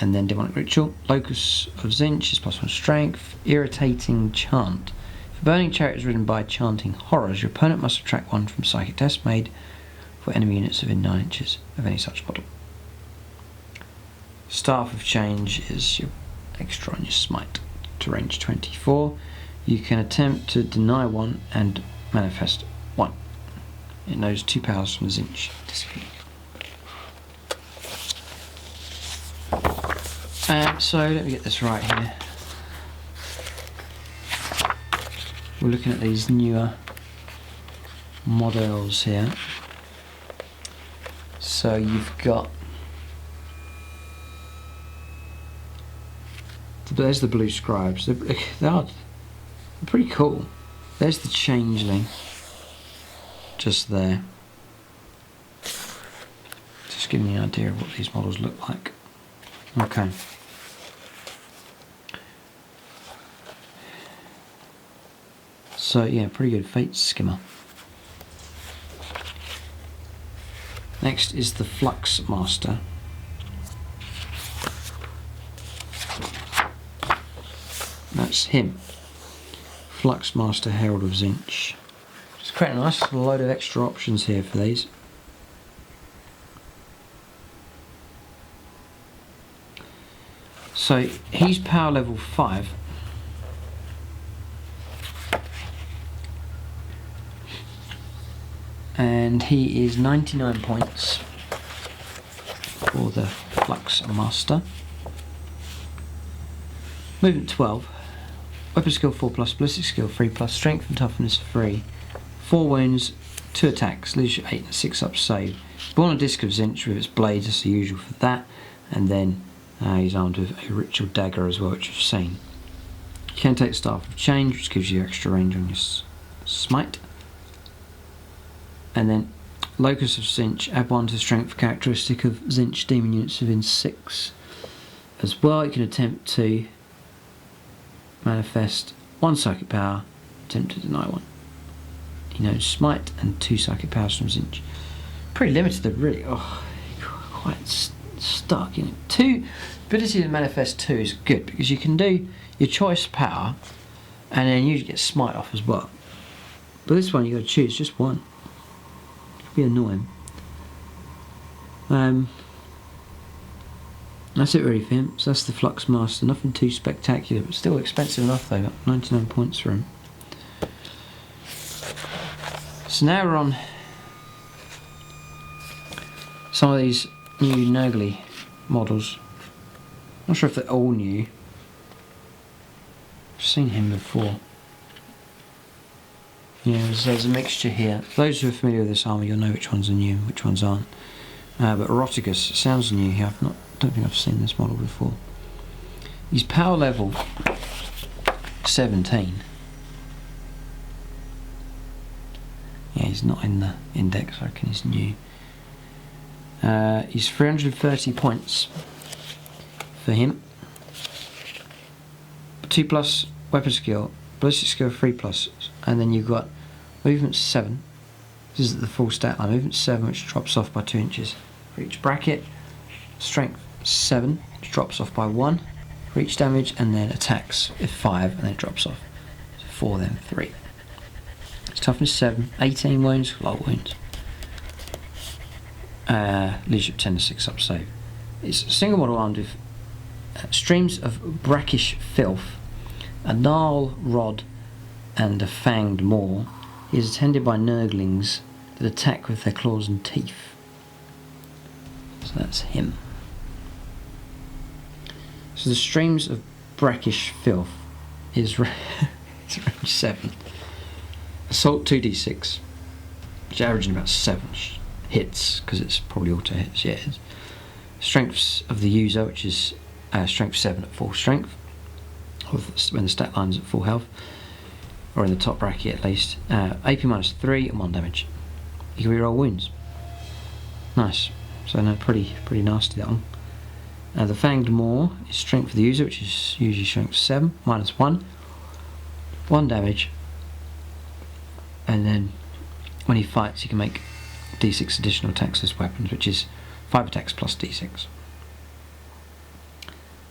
[SPEAKER 1] and then demonic ritual. Locus of Tzeentch is +1 strength. Irritating chant. If a burning chariot is ridden by chanting horrors, your opponent must subtract 1 from psychic test made for enemy units within 9 inches of any such model. Staff of Change is your extra on your smite to range 24. You can attempt to deny 1 and manifest 1. It knows 2 powers from Tzeentch. So let me get this right here. We're looking at these newer models here. So you've got, there's the blue scribes. They're pretty cool. There's the changeling, just there. Just giving you an idea of what these models look like. Okay. So yeah, pretty good. Fate Skimmer. Next is the Flux Master. That's him. Flux Master, Herald of Tzeentch. It's quite a nice load of extra options here for these. So he's power level 5. And he is 99 points for the Flux Master. Movement 12. Weapon skill 4+, ballistic skill 3+, strength and toughness 3. 4 wounds, 2 attacks, leadership 8 and 6 up save. Born on Disc of Tzeentch with its blades as the usual for that. And then he's armed with a ritual dagger as well, which you've seen. You can take Staff of Change, which gives you extra range on your smite. And then Locus of Tzeentch, add 1 to strength characteristic of Tzeentch demon units within 6. As well, you can attempt to manifest 1 psychic power, attempt to deny 1. He knows smite and 2 psychic powers from Tzeentch. Pretty limited though, really. Oh, quite stuck in it. 2 ability to manifest 2 is good because you can do your choice power and then you get smite off as well. But this one you got to choose just 1. Be annoying. That's it really for him. So that's the Flux Master. Nothing too spectacular, but still expensive enough though. Got 99 points for him. So now we're on some of these new Nurgle models. Not sure if they're all new. I've seen him before. Yeah, there's a mixture here. For those who are familiar with this army, you'll know which ones are new and which ones aren't. But Eroticus sounds new here. Don't think I've seen this model before. He's power level 17. Yeah, he's not in the index. I reckon he's new. He's 330 points for him. 2+ weapon skill, ballistic skill 3+, and then you've got movement 7. This is the full stat line. Movement 7, which drops off by 2 inches for each bracket. Strength 7, which drops off by 1 for each damage, and then attacks with 5, and then it drops off. So 4, then 3. It's toughness 7, 18 wounds, a lot of wounds. Leadership 10 to 6 up save. It's a single model armed with streams of brackish filth, a gnarl rod, and a fanged maw. He is attended by Nurglings that attack with their claws and teeth. So that's him. So the streams of brackish filth is it's range 7. Assault 2d6, which is averaging about 7. hits, because it's probably auto hits. Yeah, it's strengths of the user, which is strength 7 at full strength, when the stat line's at full health, or in the top bracket at least. AP minus 3 and 1 damage. You can reroll wounds. Nice. So no, pretty nasty that one. The Fanged Maw is strength for the user, which is usually strength 7, minus 1. 1 damage. And then when he fights, he can make d6 additional attacks as weapons, which is 5 attacks plus d6.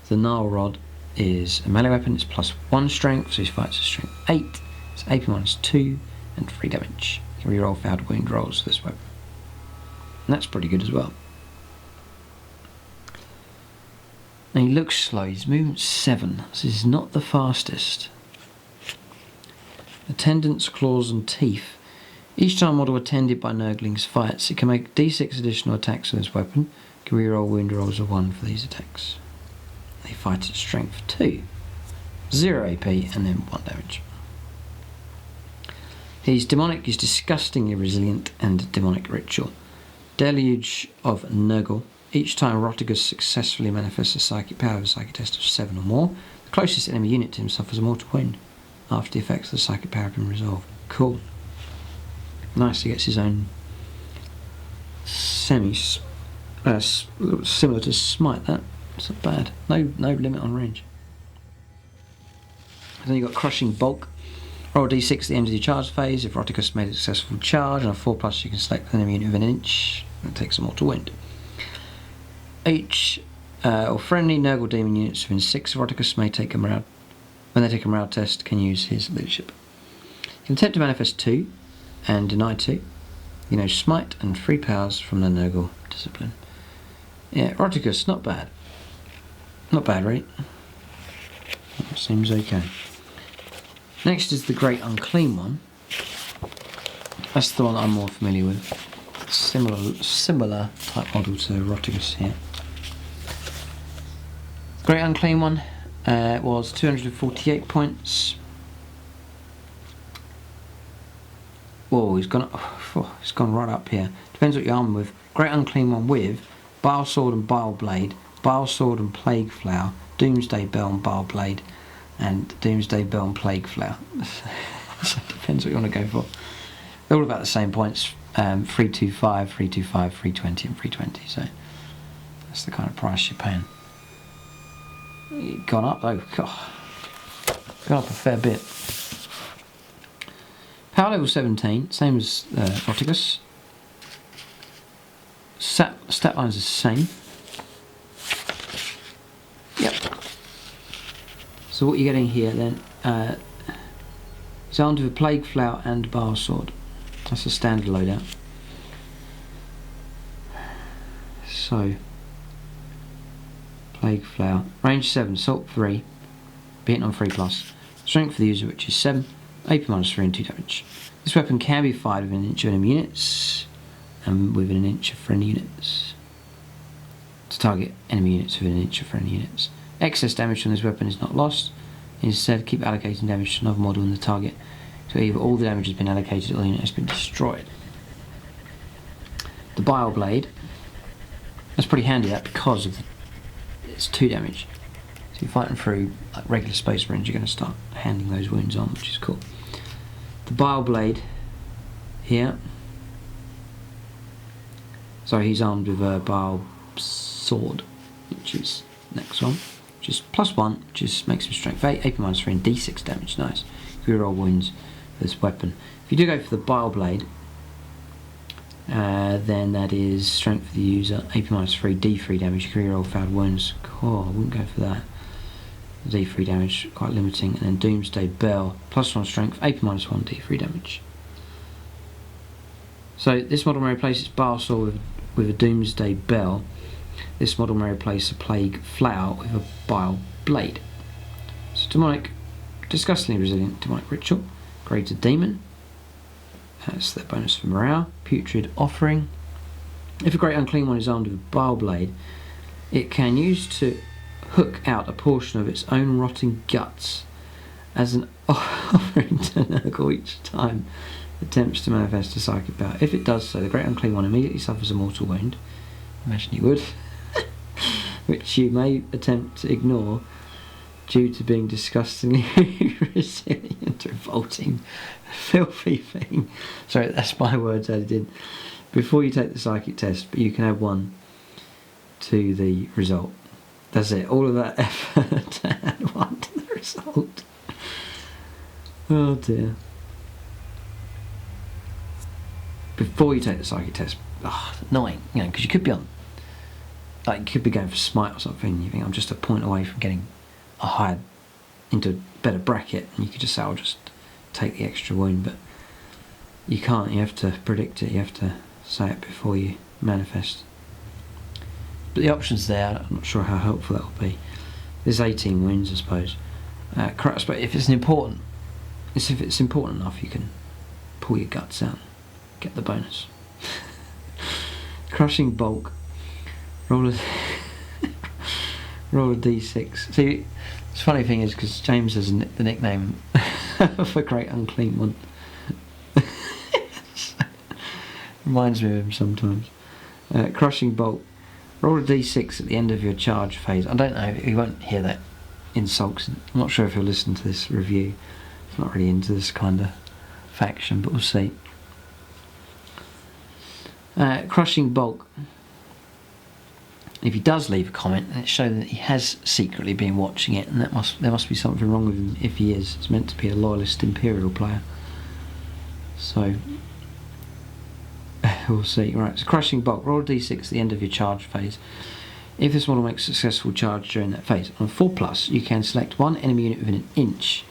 [SPEAKER 1] The Gnarl Rod is a melee weapon, it's plus 1 strength, so he fights at strength 8. It's AP minus 2 and 3 damage. You can reroll failed wound rolls for this weapon. And that's pretty good as well. Now he looks slow, he's movement 7, so he's not the fastest. Attendants, Claws and Teeth. Each time a model attended by Nurglings fights, it can make d6 additional attacks with this weapon. It can reroll wound rolls of 1 for these attacks. They fight at strength 2. 0 AP and then 1 damage. He's demonic, he's disgustingly resilient and demonic ritual. Deluge of Nurgle. Each time Rotigus successfully manifests a psychic power with a psychic test of 7 or more, the closest enemy unit to him suffers a mortal wound after the effects of the psychic power have been resolved. Cool. Nice, he gets his own similar to Smite. That it's not bad. No limit on range. Then you've got Crushing Bulk. Roll d6 at the end of your charge phase. If Rotigus made a successful charge and a 4+, you can select an enemy unit within an inch and takes a mortal wound. Each or friendly Nurgle demon units within 6 of Rotigus may take a morale. When they take a morale test, can use his leadership. You can attempt to manifest 2 and deny 2. You know, Smite and 3 powers from the Nurgle discipline. Yeah, Rotigus, not bad. Not bad, right? That seems okay. Next is the Great Unclean One. That's the one I'm more familiar with. Similar type model to Rotigus here. Great Unclean One was 248 points. Whoa, he's gone right up here. Depends what you arm with. Great Unclean One with Bile Sword and Bile Blade, Bile Sword and Plague Flower, Doomsday Bell and Bile Blade, and Doomsday Bell and Plague Flower. So it depends what you want to go for. They're all about the same points. 325, 325, 320 and 320, so that's the kind of price you're paying. Gone up though, gone up a fair bit. Power level 17, same as Rotigus. Stat lines are the same. Yep. So what you're getting here then, is armed with a Plague Flower and Bile Sword. That's a standard loadout. So, Plague Flower. Range 7, Assault 3, beaten on 3+. Strength for the user, which is 7, AP minus 3 and 2 damage. This weapon can be fired within an inch of enemy units and within an inch of friendly units. To target enemy units within an inch of friendly units. Excess damage from this weapon is not lost. Instead, keep allocating damage to another model in the target. So either all the damage has been allocated or the unit has been destroyed. The Bile Blade, that's pretty handy that because of it's 2 damage. So you're fighting through like regular Space Marines, you're going to start handing those wounds on, which is cool. The Bile Blade here. So he's armed with a Bile Sword, which is next one, which is +1, which is makes him strength 8, AP minus 3 and d6 damage. Nice. Reroll wounds. This weapon. If you do go for the Bile Blade, then that is strength for the user, AP minus 3, D3 damage. You can reroll failed wounds. Cool, I wouldn't go for that. D3 damage, quite limiting. And then Doomsday Bell, +1 strength, AP minus 1, D3 damage. So this model may replace its Bile Sword with a Doomsday Bell. This model may replace a Plague Flower with a Bile Blade. So demonic, disgustingly resilient demonic ritual. Created Demon, that's their bonus for morale. Putrid Offering. If a Great Unclean One is armed with a Bile Blade, it can use to hook out a portion of its own rotting guts as an offering to Nurgle each time attempts to manifest a psychic power. If it does so, the Great Unclean One immediately suffers a mortal wound. Imagine you would. Which you may attempt to ignore due to being disgustingly resilient, revolting, filthy thing. Sorry, that's my words added in. Before you take the psychic test, but you can add 1 to the result. That's it. All of that effort to add 1 to the result. Oh dear. Before you take the psychic test. Annoying, you know, because you could be on, like, you could be going for smite or something. You think I'm just a point away from getting a higher, into a better bracket, and you could just say I'll just take the extra wound, but you can't. You have to predict it. You have to say it before you manifest. But the option's there. I'm not sure how helpful that will be. There's 18 wounds, I suppose. But if it's important enough, you can pull your guts out, get the bonus. Crushing bulk. Roll a d6. See, the funny thing is, because James has the nickname for Great Unclean One. Reminds me of him sometimes. Crushing bulk. Roll a d6 at the end of your charge phase. I don't know, he won't hear that in sulks. I'm not sure if he'll listen to this review. He's not really into this kind of faction, but we'll see. Crushing bulk. If he does leave a comment, then it shows that he has secretly been watching it, and there must be something wrong with him if he is. It's meant to be a loyalist Imperial player. So we'll see. Right, so crushing bulk. Roll a d6 at the end of your charge phase. If this model makes a successful charge during that phase, on a 4+, you can select 1 enemy unit within an inch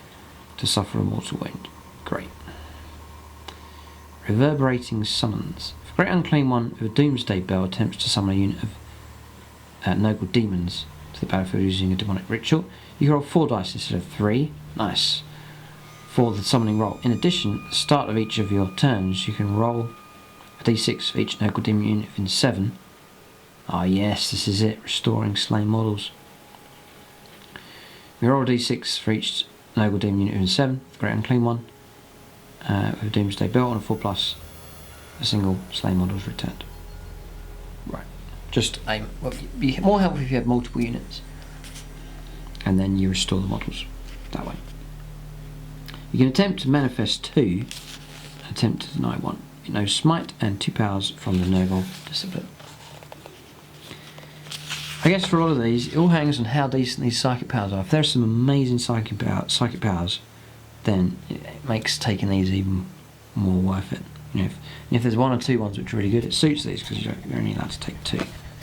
[SPEAKER 1] to suffer a mortal wound. Great. Reverberating summons. If a Great Unclean One with a Doomsday Bell attempts to summon a unit of Nurgle demons to the battlefield using a demonic ritual, you can roll 4 dice instead of 3. Nice. For the summoning roll. In addition, at the start of each of your turns, you can roll a d6 for each Nurgle demon unit within 7. Ah yes, this is it, restoring slain models. We roll a d6 for each Nurgle demon unit within 7, the Great Unclean One, with a Doomsday Belt on a 4+, a single slain model is returned. Right, just aim. Well, it'd be more helpful if you had multiple units, and then you restore the models that way. You can attempt to manifest 2, and attempt to deny 1. You know, smite and 2 powers from the Nurgle discipline. I guess for all of these, it all hangs on how decent these psychic powers are. If there's some amazing psychic powers, then it makes taking these even more worth it. You know, if there's 1 or 2 ones which are really good, it suits these because you're only allowed to take 2,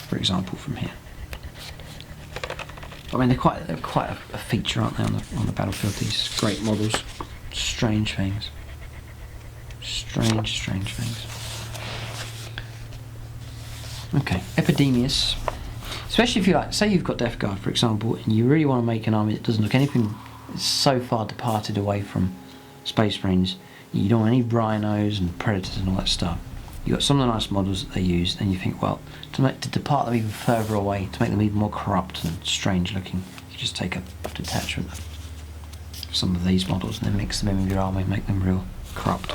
[SPEAKER 1] for example, from here. I mean, they're quite a feature, aren't they, on the battlefield? These great models, strange things, strange things. Okay, Epidemius. Especially if you like, say you've got Death Guard, for example, and you really want to make an army that doesn't look anything, it's so far departed away from Space Marines. You don't want any rhinos and predators and all that stuff. You've got some of the nice models that they use, and you think, well, to depart them even further away, to make them even more corrupt and strange looking, you just take a detachment of some of these models and then mix them in with your army and make them real corrupt.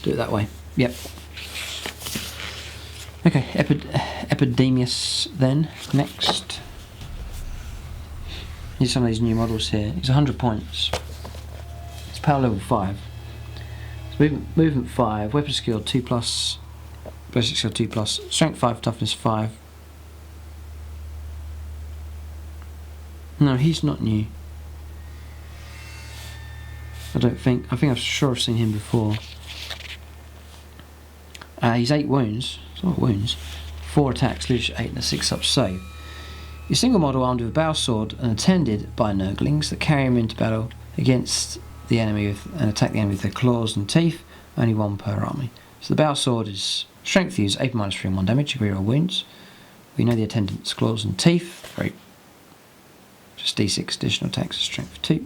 [SPEAKER 1] Do it that way. Yep. Okay, Epidemius then, next. Here's some of these new models here. He's 100 points. It's power level 5. It's movement 5, weapon skill 2+, basic skill 2+, strength 5, toughness 5. No, he's not new. I think I'm sure I've seen him before. He's 8 wounds. It's a lot of wounds. 4 attacks, leadership 8 and a 6-up save. Your single model armed with a bow sword and attended by Nurglings that carry him into battle against the enemy and attack the enemy with their claws and teeth, only 1 per army. So the bow sword is strength use, 8 -3 and 1 damage, you reroll wounds. We know the attendant's claws and teeth, great. Just d6 additional attacks, strength 2.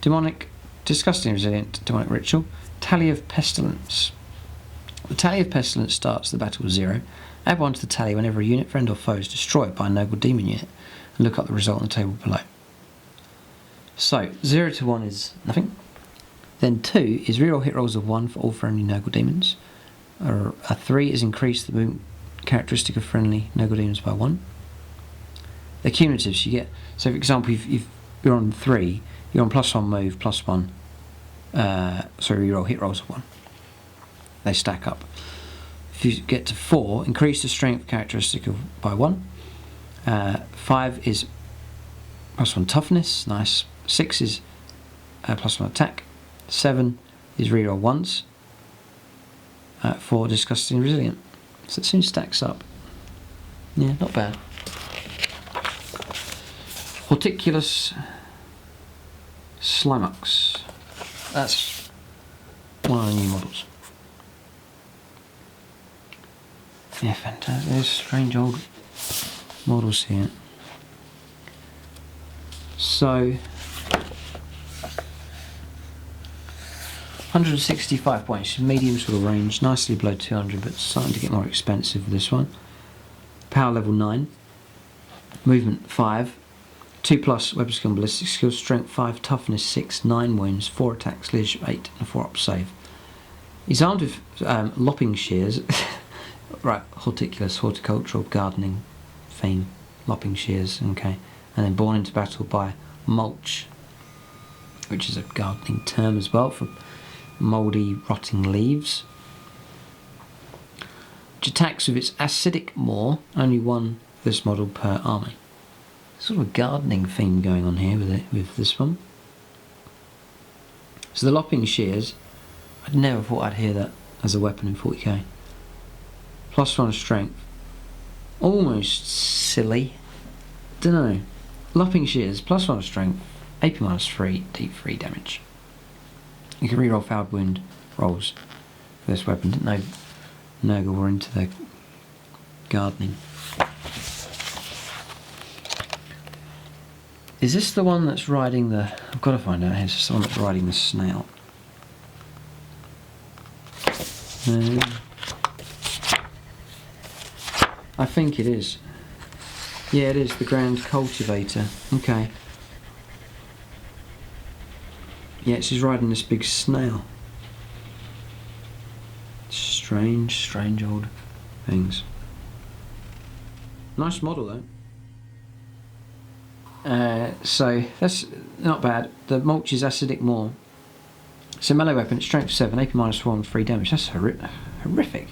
[SPEAKER 1] Demonic, disgusting resilient, demonic ritual, tally of pestilence. The tally of pestilence starts the battle with 0. Add 1 to the tally whenever a unit, friend or foe is destroyed by a Nurgle demon unit, and look up the result on the table below. So 0 to 1 is nothing. Then 2 is reroll hit rolls of 1 for all friendly Nurgle demons. A 3 is increase the movement characteristic of friendly Nurgle demons by 1. The cumulatives you get, so for example, you're on 3, you're on +1 move, +1, reroll hit rolls of 1. They stack up. If you get to 4, increase the strength characteristic by 1. 5 is +1 toughness, nice. 6 is +1 attack. 7 is reroll once. 4 disgusting resilient. So it soon stacks up. Yeah, not bad. Horticulus Slaanesh. That's one of the new models. Yeah, fantastic. There's strange old models here. So 165 points, medium sort of range, nicely below 200, but starting to get more expensive with this one. Power level 9, movement 5, 2+ weapon skill and ballistic skill, strength 5, toughness 6, 9 wounds, 4 attacks, leadership 8, and a 4-up save. He's armed with lopping shears. Right, horticulous, horticultural, gardening theme, lopping shears, okay. And then born into battle by mulch, which is a gardening term as well for mouldy, rotting leaves. Which attacks with its acidic maw, only one this model per army. Sort of a gardening theme going on here with this one. So the lopping shears, I'd never thought I'd hear that as a weapon in 40k. +1 strength. Almost silly. Dunno. Lopping shears, +1 strength, AP -3, deep 3 damage. You can reroll fouled wound rolls for this weapon. Didn't know Nurgle were into their gardening. Is this the one that's riding the... I've got to find out. Is this the one that's riding the snail? I think it is. Yeah, it is, the Grand Cultivator. Okay. Yeah, she's riding this big snail. Strange old things. Nice model though. So, that's not bad. The mulch is acidic maw. It's a melee weapon, it's strength 7, AP -4 and 3 damage. That's horrific.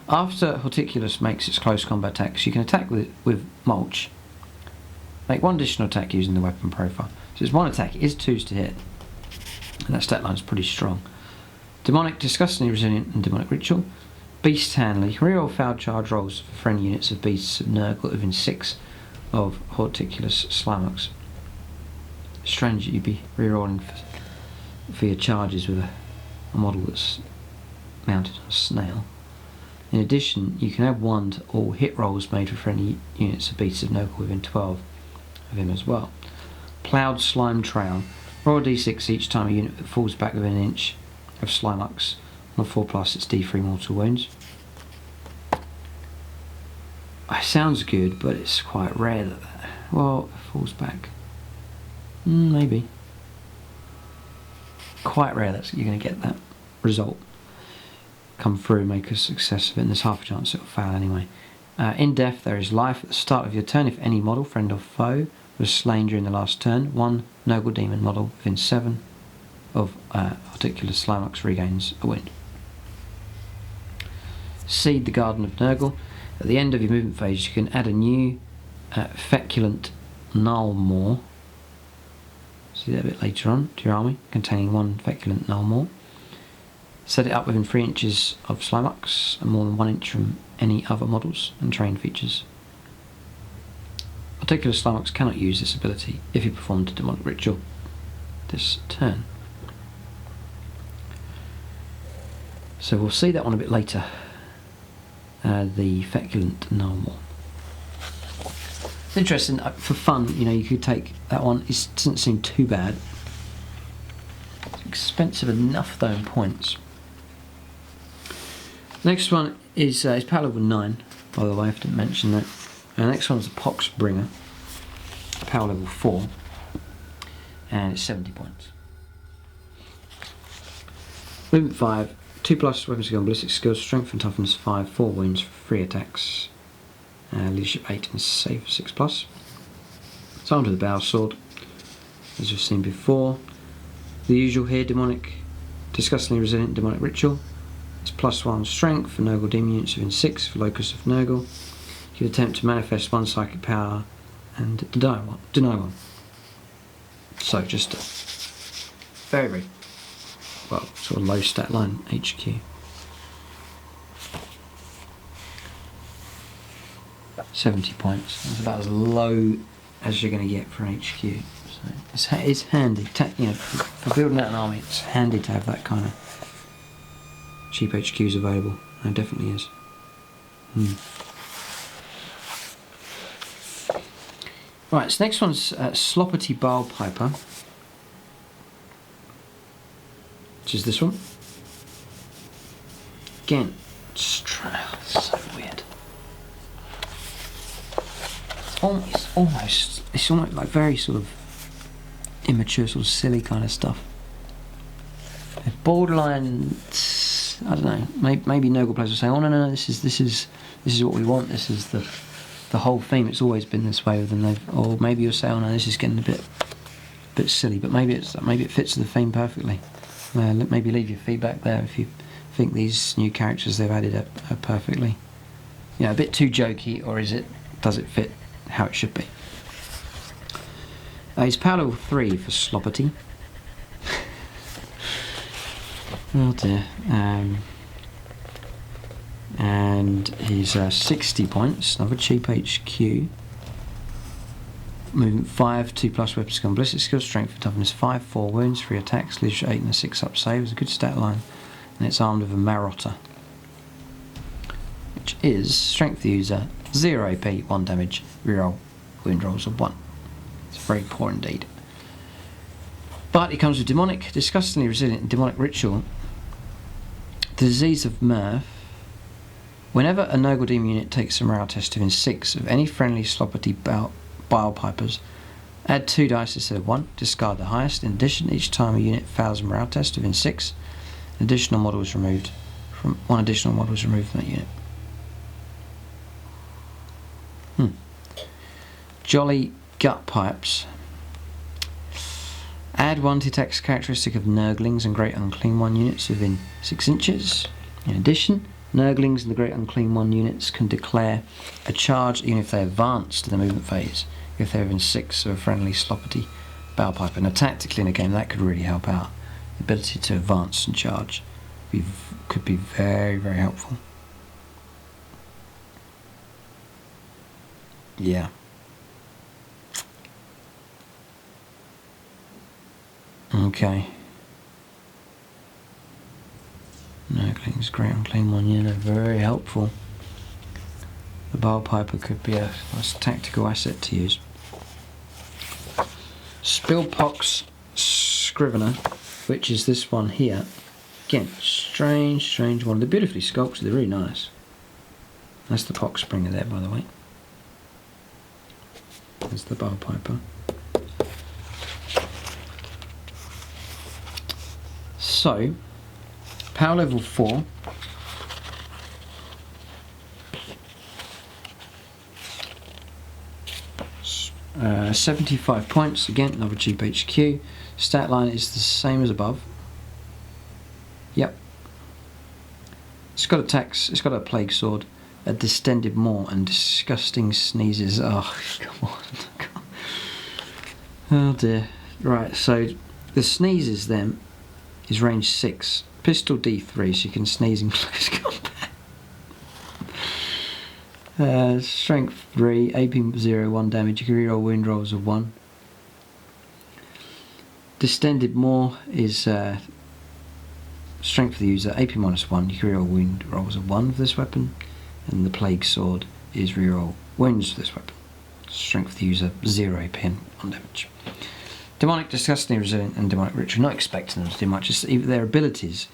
[SPEAKER 1] After Horticulus makes its close combat attacks, you can attack with mulch. Make one additional attack using the weapon profile. So it's one attack, it is 2s to hit. And that stat line is pretty strong. Demonic, disgustingly resilient, and demonic ritual. Beast handler. You can reroll foul charge rolls for friendly units of beasts of Nurgle within 6 of Horticulus Slaanesh. Strange that you'd be rerolling for your charges with a model that's mounted on a snail. In addition, you can add 1 to all hit rolls made for friendly units of beasts of Nurgle within 12 of him as well. Ploughed slime trail. Roll a d6 each time a unit that falls back within an inch of Slaanesh. On a 4+, it's d3 mortal wounds. It sounds good, but it's quite rare that well, it falls back. Maybe. Quite rare that you're going to get that result come through and make a success of it, and there's half a chance it'll fail anyway. In death, there is life at the start of your turn if any model, friend or foe, was slain during the last turn. 1 Nurgle demon model within 7 of Horticulus Slaanesh regains a wound. Seed the Garden of Nurgle. At the end of your movement phase, you can add a new feculent null maw. See that a bit later on to your army, containing 1 feculent null maw. Set it up within 3 inches of Slaanesh and more than 1 inch from any other models and terrain features. Horticulus Slaanesh cannot use this ability if you performed a demonic ritual this turn. So we'll see that one a bit later. The feculent null maw. It's interesting, for fun, you know, you could take that one. It doesn't seem too bad. It's expensive enough though in points. Next one is power level 9, by the way, I didn't mention that. And the next one's the Poxbringer, power level 4, and it's 70 points. Movement 5, 2+ weapon skill and ballistic skills, strength and toughness 5, 4 wounds, 3 attacks, leadership 8 and save 6+. It's armed with a bow sword, as we've seen before. The usual here, demonic, disgustingly resilient demonic ritual. It's +1 strength for Nurgle demon units within 6 for Locus of Nurgle. You can attempt to manifest 1 psychic power and deny one. So just a very, very, well, sort of low stat line HQ. £70 points. That's about as low as you're going to get for an HQ. So it's handy, you know, for building out an army. It's handy to have that kind of cheap HQs available. It definitely is. Right, so next one's Sloppity Bile Piper, which is this one. Again, so weird. It's almost like very sort of immature, sort of silly kind of stuff. Borderline, I don't know. Maybe Nurgle players will say, "Oh no, this is what we want. This is the whole theme. It's always been this way." Or maybe you'll say, "Oh no, this is getting a bit silly." But maybe it fits the theme perfectly. Maybe leave your feedback there if you think these new characters they've added are perfectly, you know, a bit too jokey, or does it fit how it should be? He's power level 3 for Sloppity. Oh dear. And he's 60 points, another cheap HQ. Movement 5, 2+ weapon skill and ballistic skill, strength and toughness 5, 4 wounds, 3 attacks, leadership 8 and a 6+ save. It's a good stat line. And it's armed with a Marotta, which is strength of the user, 0 AP, 1 damage, reroll wound rolls of 1. It's very poor indeed. But it comes with demonic, disgustingly resilient and demonic ritual. The disease of mirth. Whenever a Nurgle demon unit takes a morale test within 6 of any friendly Sloppity Bile Pipers, add 2 dice instead of 1, discard the highest. In addition, each time a unit fails a morale test within 6, one additional model is removed from that unit. Jolly Gut Pipes. Add 1 to attack's characteristic of Nurglings and Great Unclean One units within 6 inches. In addition, Nurglings and the Great Unclean One units can declare a charge even if they advance to the movement phase, if they're within 6 of a friendly Sloppity Bile Piper. Now tactically in a game that could really help out. The ability to advance and charge could be very, very helpful. Yeah. Okay. Nurglings, Great Unclean One, yeah, very helpful. The Bile Piper could be a nice tactical asset to use. Spillpox Scrivener, which is this one here. Again, strange one. They're beautifully sculpted, they're really nice. That's the pox springer there, by the way. There's the Bile Piper. So, power level 4. Uh, 75 points, again another cheap HQ. Stat line is the same as above. Yep. It's got attacks, it's got a plague sword, a distended maw and disgusting sneezes. Oh, come on. Oh dear. Right, so the sneezes then is range 6. Pistol D3, so you can sneeze in close combat. Strength 3, AP 0, 1 damage. You can reroll wound rolls of 1. Distended maw is strength of the user, AP -1. You can reroll wound rolls of 1 for this weapon. And the plague sword is reroll wounds for this weapon. Strength of the user, 0 AP and 1 damage. Demonic, disgustingly resilient, and demonic ritual. Not expecting them to do much. It's, their abilities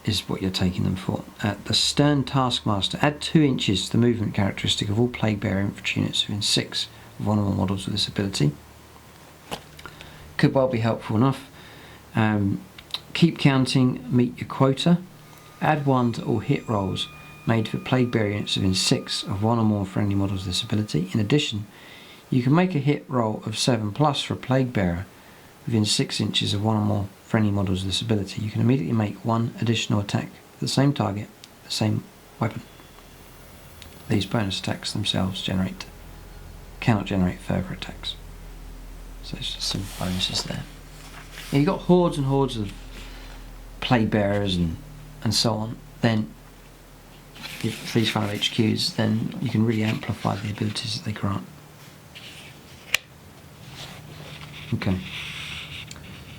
[SPEAKER 1] is what you're taking them for. The Stern Taskmaster. Add 2 inches to the movement characteristic of all plague bearer infantry units within 6 of one or more models with this ability. Could well be helpful enough. keep counting, meet your quota. Add 1 to all hit rolls made for Plague Bearer units within 6 of one or more friendly models with this ability. In addition, you can make a hit roll of 7+ for a Plague Bearer within 6 inches of one or more friendly models with this ability. You can immediately make 1 additional attack for the same target, the same weapon. These bonus attacks themselves cannot generate further attacks. So it's just some bonuses there. Now you've got hordes and hordes of Plague Bearers and so on. Then if these kind of HQs, then you can really amplify the abilities that they grant. Okay.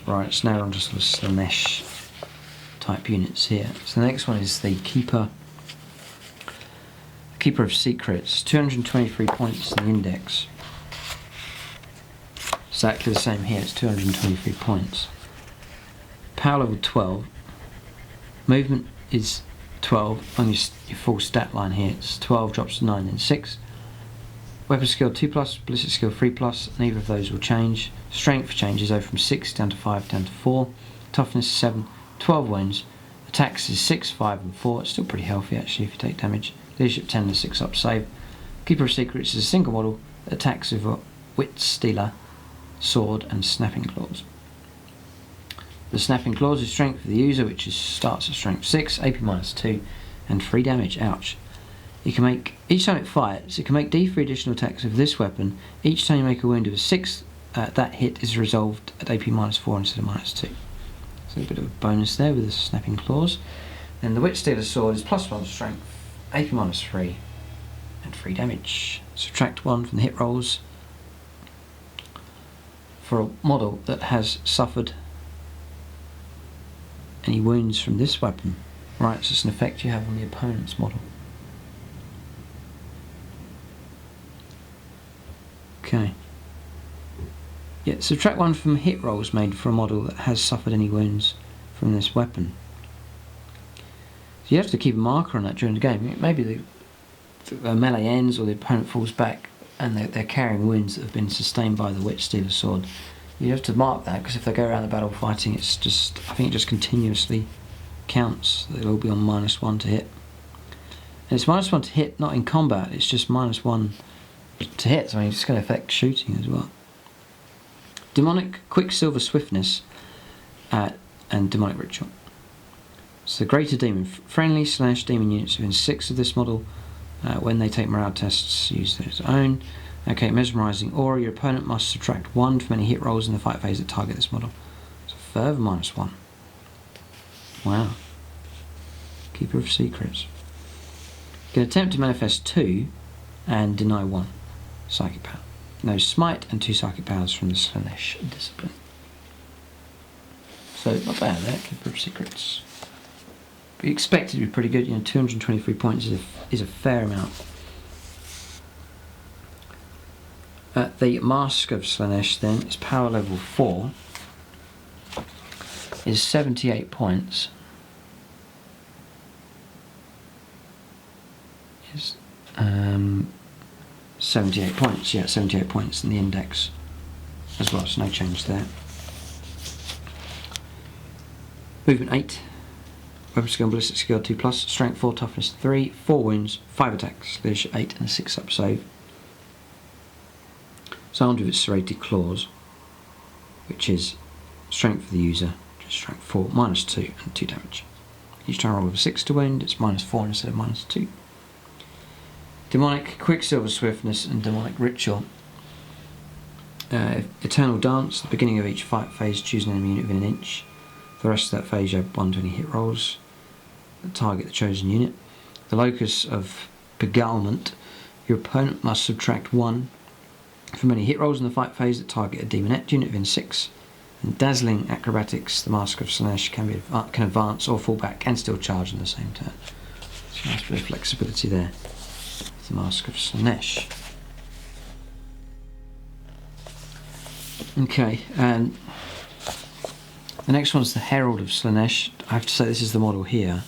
[SPEAKER 1] Right, so now we're on to sort of Slaanesh type units here. So the next one is the Keeper of Secrets. 223 points in the index. Exactly the same here, it's 223 points. Power level 12. Movement is 12 on your full stat line here. It's 12 drops to 9 then 6. Weapon skill 2+, ballistic skill 3+, neither of those will change. Strength changes over from 6 down to 5 down to 4. Toughness is 7, 12 wounds. Attacks is 6, 5 and 4. It's still pretty healthy actually if you take damage. Leadership 10 and 6 up save. Keeper of Secrets is a single model that attacks with a Wit Stealer, Sword and Snapping Claws. The Snapping Claws is strength for the user, which starts at strength 6, AP -2 and 3 damage. Ouch. You can make, each time it fires, it can make D3 additional attacks with this weapon. Each time you make a wound of a 6, that hit is resolved at AP -4 instead of -2. So a bit of a bonus there with the Snapping Claws. Then the Wit Stealer Sword is +1 strength, AP -3 and 3 damage. Subtract 1 from the hit rolls for a model that has suffered any wounds from this weapon. Right, so it's an effect you have on the opponent's model. Okay. Yeah, subtract 1 from hit rolls made for a model that has suffered any wounds from this weapon. So you have to keep a marker on that during the game. Maybe the melee ends or the opponent falls back and they're carrying wounds that have been sustained by the Wit Stealer Sword. You have to mark that because if they go around the battle fighting, it's just, I think it just continuously counts. They'll all be on -1 to hit. And it's -1 to hit, not in combat, it's just -1 to hit, so I mean, it's going to affect shooting as well. Demonic, Quicksilver Swiftness, and Demonic Ritual. So Greater Demon, friendly / demon units within 6 of this model, when they take morale tests, use their own. Okay, Mesmerizing Aura, your opponent must subtract 1 from any hit rolls in the fight phase that target this model. So further -1. Wow. Keeper of Secrets. You can attempt to manifest 2 and deny 1 psychic power. No Smite and 2 psychic powers from the Slaanesh discipline. So not bad there, Keeper of Secrets. But you expect it to be pretty good, 223 points is a fair amount. The Mask of Slaanesh then is power level 4, is 78 points. Is 78 points, yeah, 78 points in the index as well, so no change there. Movement 8, weapon skill and ballistic skill 2+, strength 4, toughness 3, 4 wounds, 5 attacks, leadership 8 and a 6 up save. It's armed with its serrated claws, which is strength for the user, just strength 4, -2 and 2 damage. Each time I roll with a 6 to wound, it's -4 instead of -2. Demonic, Quicksilver Swiftness and Demonic Ritual. Eternal Dance, the beginning of each fight phase, choose an enemy unit within an inch. For the rest of that phase you have 1 to any hit rolls that target the chosen unit. The Locus of Beguilement, your opponent must subtract 1 from any hit rolls in the fight phase that target a Demonette unit within 6. And Dazzling Acrobatics, the Mask of Slaanesh can advance or fall back and still charge in the same turn. So nice bit of flexibility there. The Mask of Slaanesh. Okay, and the next one's the Herald of Slaanesh. I have to say this is the model here,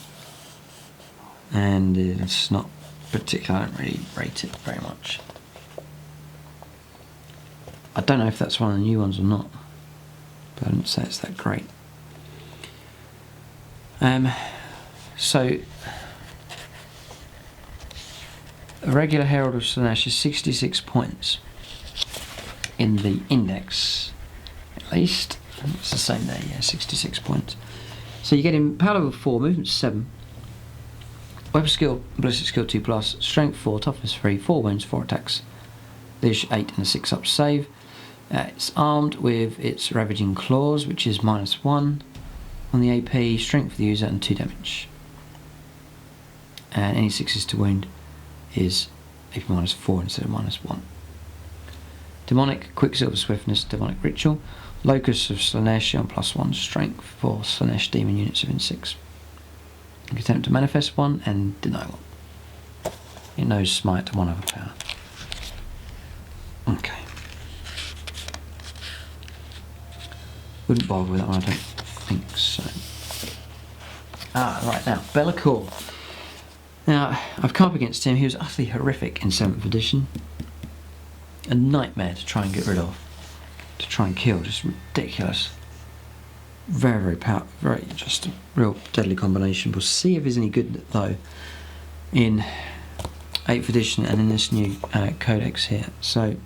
[SPEAKER 1] and it's not particular. I don't really rate it very much. I don't know if that's one of the new ones or not, but I didn't say it's that great. So a regular Herald of Slaanesh is 66 points in the index, at least. It's the same there, yeah, 66 points. So you get him power level 4, movement 7, weapon skill, ballistic skill 2+, strength 4, toughness 3, 4 wounds, 4 attacks, leadership 8 and a 6-up save. It's armed with its ravaging claws, which is -1 on the AP, strength for the user and 2 damage. And any 6s to wound is AP -4 instead of -1. Demonic, Quicksilver Swiftness, Demonic Ritual, Locus of Slaanesh on +1 strength for Slaanesh demon units within 6. You can attempt to manifest 1 and deny 1. It knows smite to 1 overpower. Okay. Wouldn't bother with that one, I don't think so. Right now, Be'lakor. Now, I've come up against him. He was utterly horrific in 7th edition. A nightmare to try and get rid of. To try and kill. Just ridiculous. Very, very powerful. Very, just a real deadly combination. We'll see if he's any good, though, in 8th edition and in this new codex here. So,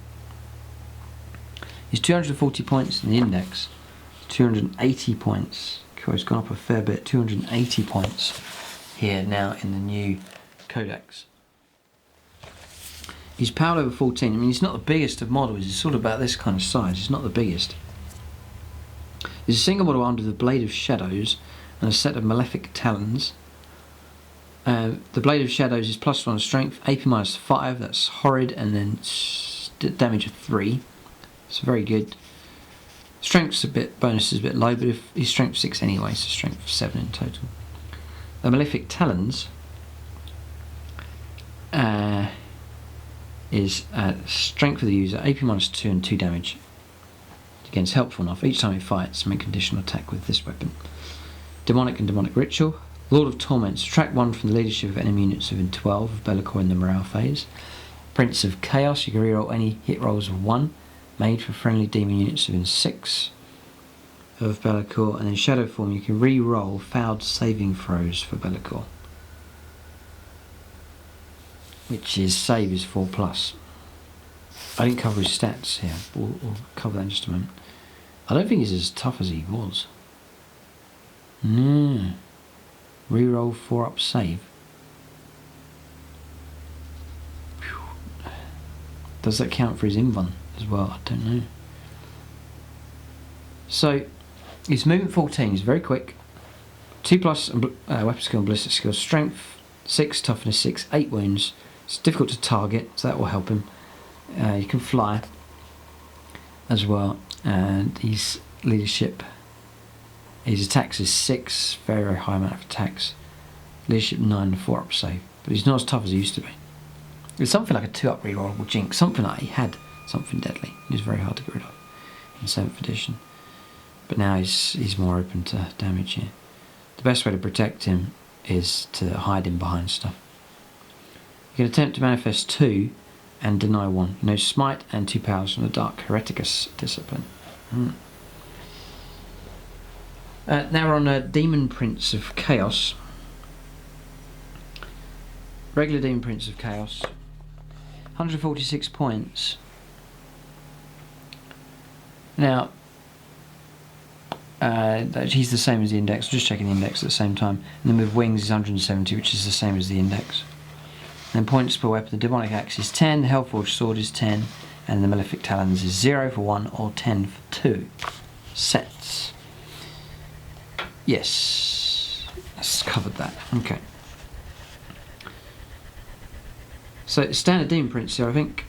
[SPEAKER 1] he's 240 points in the index. 280 points. Cool, he's gone up a fair bit. 280 points here now in the new codex. He's power level 14. I mean, he's not the biggest of models. He's sort of about this kind of size. He's not the biggest. He's a single model armed with a Blade of Shadows and a set of Malefic Talons. The Blade of Shadows is +1 strength, AP -5. That's horrid, and then damage of 3. It's very good. Strength's a bit, bonus is a bit low, but if he's strength 6 anyway, so strength 7 in total. The Malefic Talons is strength for the user, AP -2 and 2 damage. Again, it's helpful enough. Each time he fights, make conditional attack with this weapon. Demonic and Demonic Ritual. Lord of Torment, subtract 1 from the leadership of enemy units within 12 of Be'lakor in the morale phase. Prince of Chaos, you can reroll any hit rolls of 1 made for friendly demon units within 6 of Be'lakor, and in Shadow form you can re-roll fouled saving throws for Be'lakor, which is save is 4+. I didn't cover his stats here, but we'll cover that in just a moment. I don't think he's as tough as he was. No. Re-roll 4-up save. Whew. Does that count for his invuln as well? I don't know. So, his movement 14 is very quick. 2+ weapon skill and ballistic skill. Strength 6, toughness 6, 8 wounds. It's difficult to target, so that will help him. You can fly as well, and his leadership, his attacks is 6, very, very high amount of attacks. Leadership 9 and 4-up save, but he's not as tough as he used to be. It's something like a 2-up rerollable jinx, something like he had something deadly. He was very hard to get rid of in 7th edition, but now he's more open to damage here. The best way to protect him is to hide him behind stuff. You can attempt to manifest 2 and deny 1. You know, smite and 2 powers from the Dark Hereticus discipline. Now we're on Demon Prince of Chaos. Regular Demon Prince of Chaos. 146 points. Now, he's the same as the index. Just checking the index at the same time. And then with wings is 170, which is the same as the index. And then points per weapon, the Demonic Axe is 10, the Hellforged Sword is 10, and the Malefic Talons is 0 for 1 or 10 for 2 sets. Yes, let's covered that. Okay. So standard Demon Prince here, I think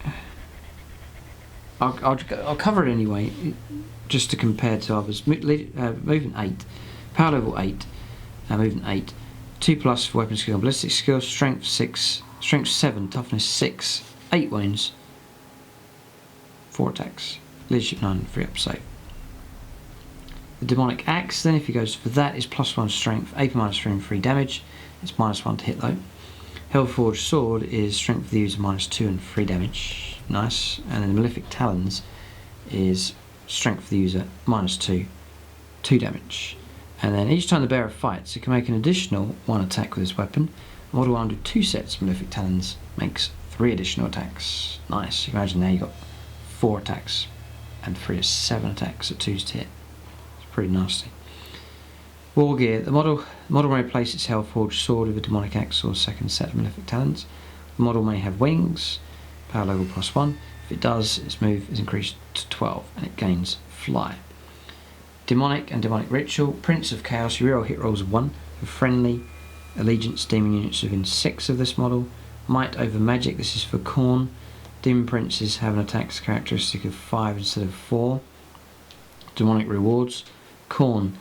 [SPEAKER 1] I'll cover it anyway, just to compare to others. Movement 8, power level 8, movement 8, 2+ for weapon skill and ballistic skill, strength 6. Strength 7, toughness 6, 8 wounds, 4 attacks, leadership 9, 3-up save. The Demonic Axe, then, if he goes for that, is +1 strength, AP -3 and 3 damage. It's -1 to hit though. Hellforged Sword is strength for the user -2 and 3 damage. Nice. And then the Malefic Talons is strength for the user -2, 2 damage. And then each time the bearer fights, it can make an additional 1 attack with this weapon. The model armed with 2 sets of malefic talons makes 3 additional attacks. Nice. You can imagine now you've got 4 attacks and 3 to 7 attacks at 2's to hit. It's pretty nasty. War gear. The model may replace its Hellforged sword with a demonic axe or second set of malefic talons. The model may have wings, power level +1. If it does, its move is increased to 12 and it gains fly. Demonic and demonic ritual. Prince of Chaos. You reroll hit rolls of 1 for friendly allegiance demon units within 6 of this model. Might over magic. This is for Khorne. Demon princes have an attack characteristic of 5 instead of 4. Demonic rewards. Khorne.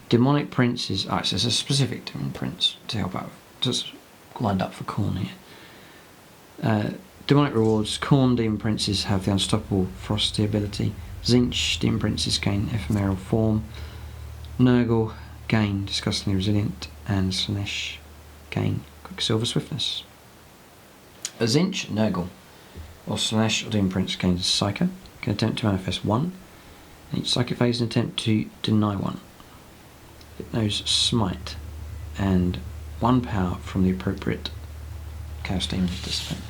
[SPEAKER 1] Demonic princes. Alright, so it's a specific demon prince to help out. Just lined up for Khorne here. Demonic rewards. Khorne demon princes have the unstoppable frosty ability. Tzeentch demon princes gain ephemeral form. Nurgle gain disgustingly resilient, and Slaanesh gain quicksilver swiftness. A Tzeentch, Nurgle, or Slaanesh or demon prince gains Psycho. Can attempt to manifest 1. And each psychic phase an attempt to deny 1. It knows smite and 1 power from the appropriate Chaos Demon's discipline.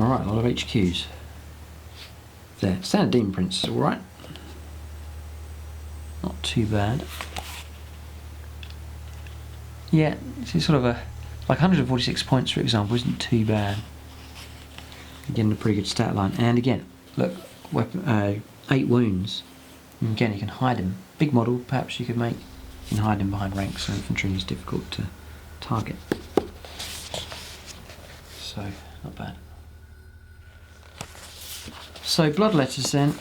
[SPEAKER 1] Alright, a lot of HQs. There. Standard demon prince is alright. Not too bad. Yeah, it's sort of a like 146 points for example isn't too bad. Getting a pretty good stat line. And again, look, weapon 8 wounds. And again, you can hide him. Big model, perhaps you could make. You can hide him behind ranks, so infantry is difficult to target. So, not bad. So bloodletters then.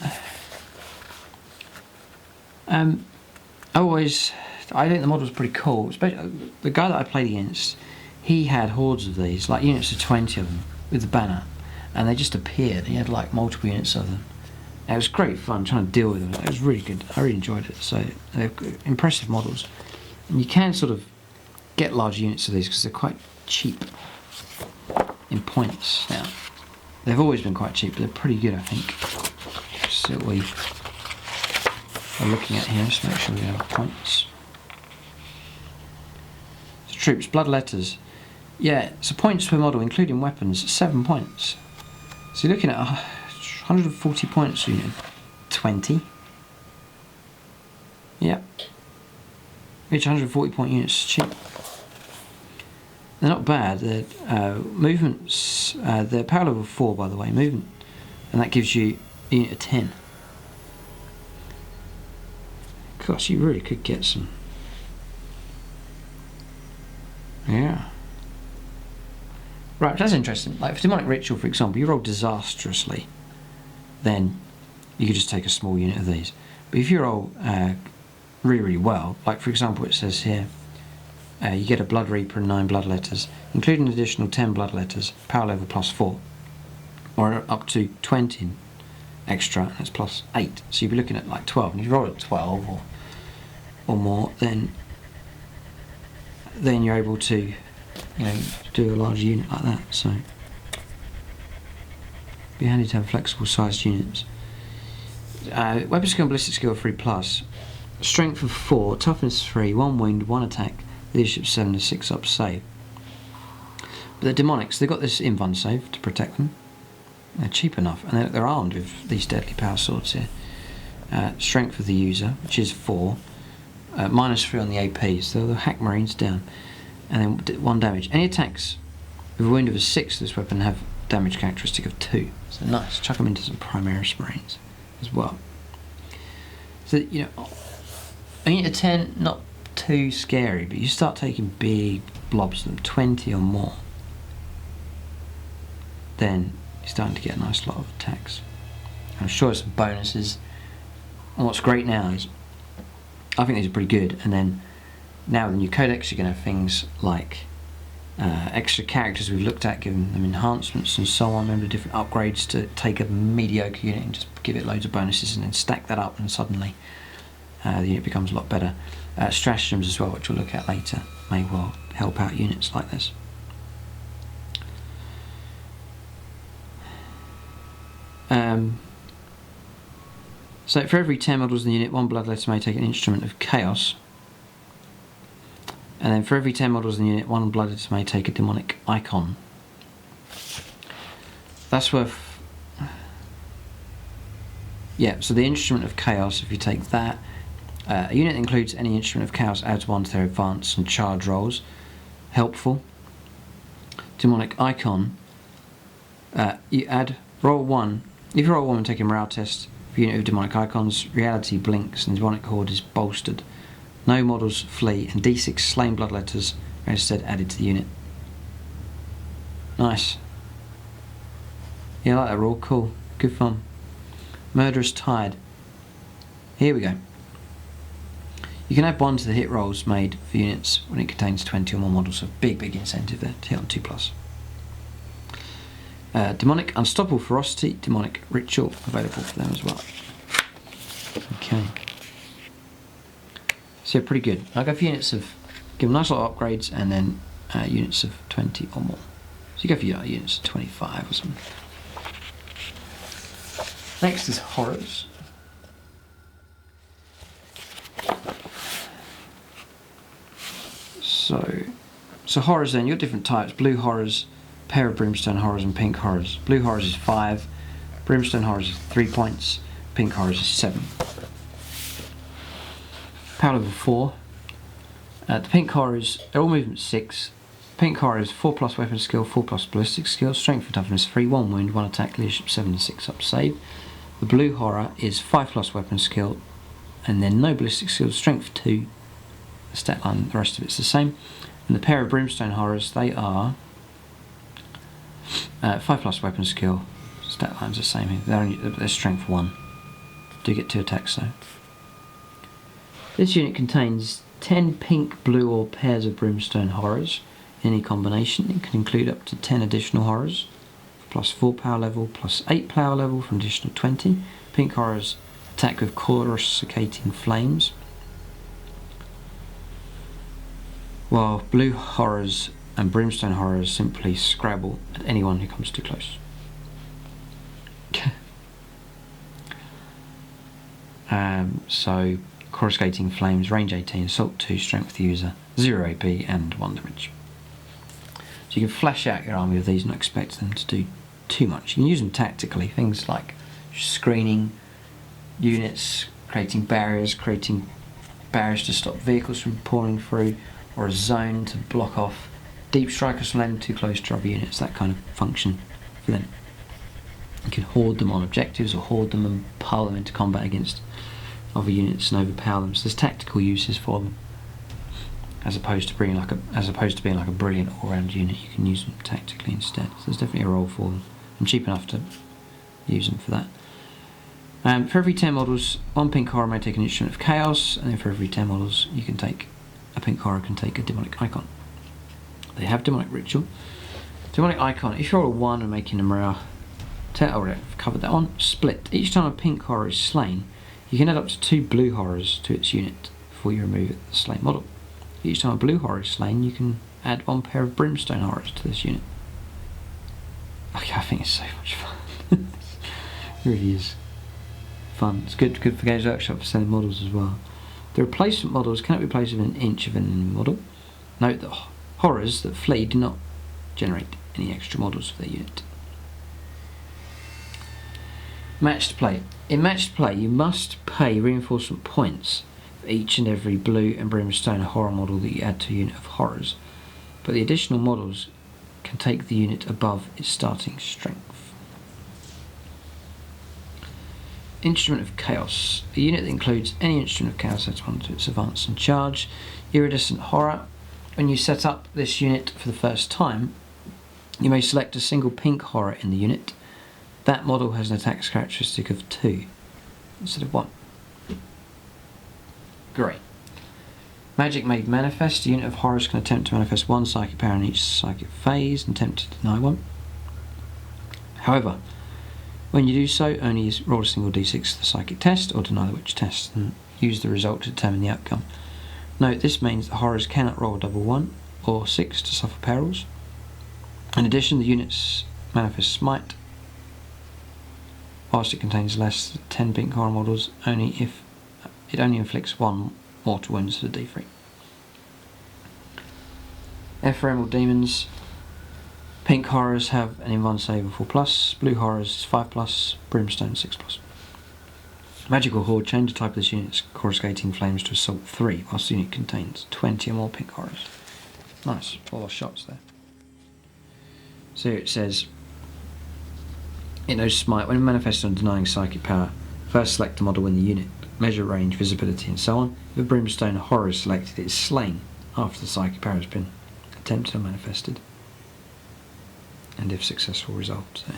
[SPEAKER 1] I think the model was pretty cool. Especially the guy that I played against, he had hordes of these, like units of 20 of them with the banner, and they just appeared. He had like multiple units of them. And it was great fun trying to deal with them. It was really good. I really enjoyed it. So they're impressive models, and you can sort of get large units of these because they're quite cheap in points now. They've always been quite cheap, but they're pretty good, I think. So we are looking at here, just make sure we have points. So troops, bloodletters. Yeah, so points per model, including weapons, 7 points. So you're looking at 140 points for unit 20. Yep. Each 140 point units cheap. They're not bad. They're movements. They're power level 4, by the way, movement, and that gives you a unit of 10. Gosh, you really could get some. Yeah. Right, that's interesting. Like for demonic ritual, for example, you roll disastrously, then you could just take a small unit of these. But if you roll really, really well, like for example, it says here. You get a Blood Reaper and 9 bloodletters, including an additional 10 bloodletters, power level +4, or up to 20 extra, and it's +8. So you'd be looking at like 12. And if you roll at 12 or more, then you're able to, do a large unit like that. So it'd be handy to have flexible sized units. Weapon skill and ballistic skill 3+, strength of 4, toughness 3, 1 wound, 1 attack. Leadership 7 to 6 up save. But the demonics, they've got this invuln save to protect them. They're cheap enough, and they're armed with these deadly power swords here. Strength of the user, which is 4, -3 on the AP, so they'll hack marines down, and then 1 damage. Any attacks with a wound of a 6 this weapon have damage characteristic of 2. So nice, chuck them into some Primaris marines as well. So a unit of 10, not too scary, but you start taking big blobs of them, 20 or more, then you're starting to get a nice lot of attacks. I'm sure there's some bonuses, and what's great now is I think these are pretty good, and then now with the new codex you're going to have things like extra characters we've looked at, giving them enhancements and so on, remember different upgrades to take a mediocre unit and just give it loads of bonuses and then stack that up, and suddenly the unit becomes a lot better. Stratagems as well, which we'll look at later, may well help out units like this. So for every 10 models in the unit, one bloodletter may take an instrument of chaos. And then for every 10 models in the unit, one bloodletter may take a demonic icon. That's worth... Yeah, so the instrument of chaos, if you take that, a unit that includes any instrument of chaos adds 1 to their advance and charge rolls. Helpful. Demonic icon, you add roll 1. If you roll 1 and take a morale test for a unit of demonic icons, reality blinks and the demonic horde is bolstered. No models flee and D6 slain bloodletters are instead added to the unit. Nice. Yeah, I like that rule. Cool. Good fun. Murderous Tide. Here we go. You can add 1 to the hit rolls made for units when it contains 20 or more models, so big incentive there to hit on 2+. Demonic Unstoppable Ferocity, Demonic Ritual, available for them as well. Okay. So yeah, pretty good. I'll go for units of, give them nice lot of upgrades, and then units of 20 or more. So you go for your units of 25 or something. Next is Horrors. So horrors then, you've got different types. Blue horrors, pair of brimstone horrors and pink horrors. Blue horrors is 5, brimstone horrors is 3 points, pink horrors is 7. Power level 4. The pink horrors, they're all movement 6. Pink horrors 4+ weapon skill, 4+ ballistic skill, strength and toughness 3, 1 wound, 1 attack, leadership 7 and 6 up save. The blue horror is 5+ weapon skill, and then no ballistic skill, strength 2. The stat line, the rest of it's the same. And the pair of brimstone horrors, they are 5+ weapon skill. Stat line's the same. They're strength 1. Do get 2 attacks though. This unit contains 10 pink, blue, or pairs of brimstone horrors. In any combination, it can include up to 10 additional horrors. +4 power level, +8 power level from additional 20. Pink horrors attack with coruscating flames, while blue horrors and brimstone horrors simply scrabble at anyone who comes too close. So coruscating flames, range 18, assault 2, strength user, 0 AP and 1 damage. So you can flash out your army with these and not expect them to do too much. You can use them tactically, things like screening units, creating barriers to stop vehicles from pouring through, or a zone to block off deep strikers from landing too close to other units, that kind of function for them. You can hoard them on objectives, or hoard them and pile them into combat against other units and overpower them. So there's tactical uses for them, as opposed to being like a brilliant all-round unit. You can use them tactically instead. So there's definitely a role for them, and cheap enough to use them for that. For every 10 models, one pink horror may take an instrument of chaos, and then for every 10 models, you can take a pink horror can take a demonic icon. They have demonic ritual. Demonic icon. If you roll a 1 and making a morale, I've covered that one. Split. Each time a pink horror is slain, you can add up to 2 blue horrors to its unit before you remove the slain model. Each time a blue horror is slain, you can add 1 pair of brimstone horrors to this unit. Okay, I think it's so much fun. It really is fun. It's good for Games Workshop for selling models as well. The replacement models cannot be replaced with an inch of an enemy model. Note that horrors that flee do not generate any extra models for their unit. Matched play. In matched play, you must pay reinforcement points for each and every blue and brimstone horror model that you add to a unit of horrors, but the additional models can take the unit above its starting strength. Instrument of Chaos. A unit that includes any instrument of chaos adds 1 to its advance and charge. Iridescent Horror. When you set up this unit for the first time, you may select a single pink horror in the unit. That model has an attack characteristic of 2 instead of 1. Great. Magic Made Manifest. A unit of horrors can attempt to manifest 1 psychic power in each psychic phase and attempt to deny 1. However, when you do so, only roll a single d6 for the psychic test or deny the witch test and use the result to determine the outcome. Note, this means that horrors cannot roll a double 1 or 6 to suffer perils. In addition, the unit's manifest smite whilst it contains less than 10 pink horror models, it only inflicts 1 mortal wounds to the D3. Ephemeral demons. Pink horrors have an invuln save of 4+, blue horrors 5+, brimstone 6+. Magical horde. Change the type of this unit's coruscating flames to assault 3, whilst the unit contains 20 or more pink horrors. Nice, 4 shots there. So here it says, it knows smite. When manifested on denying psychic power, first select a model in the unit, measure range, visibility and so on. If a brimstone horror is selected, it is slain after the psychic power has been attempted or manifested. And if successful, resolved. So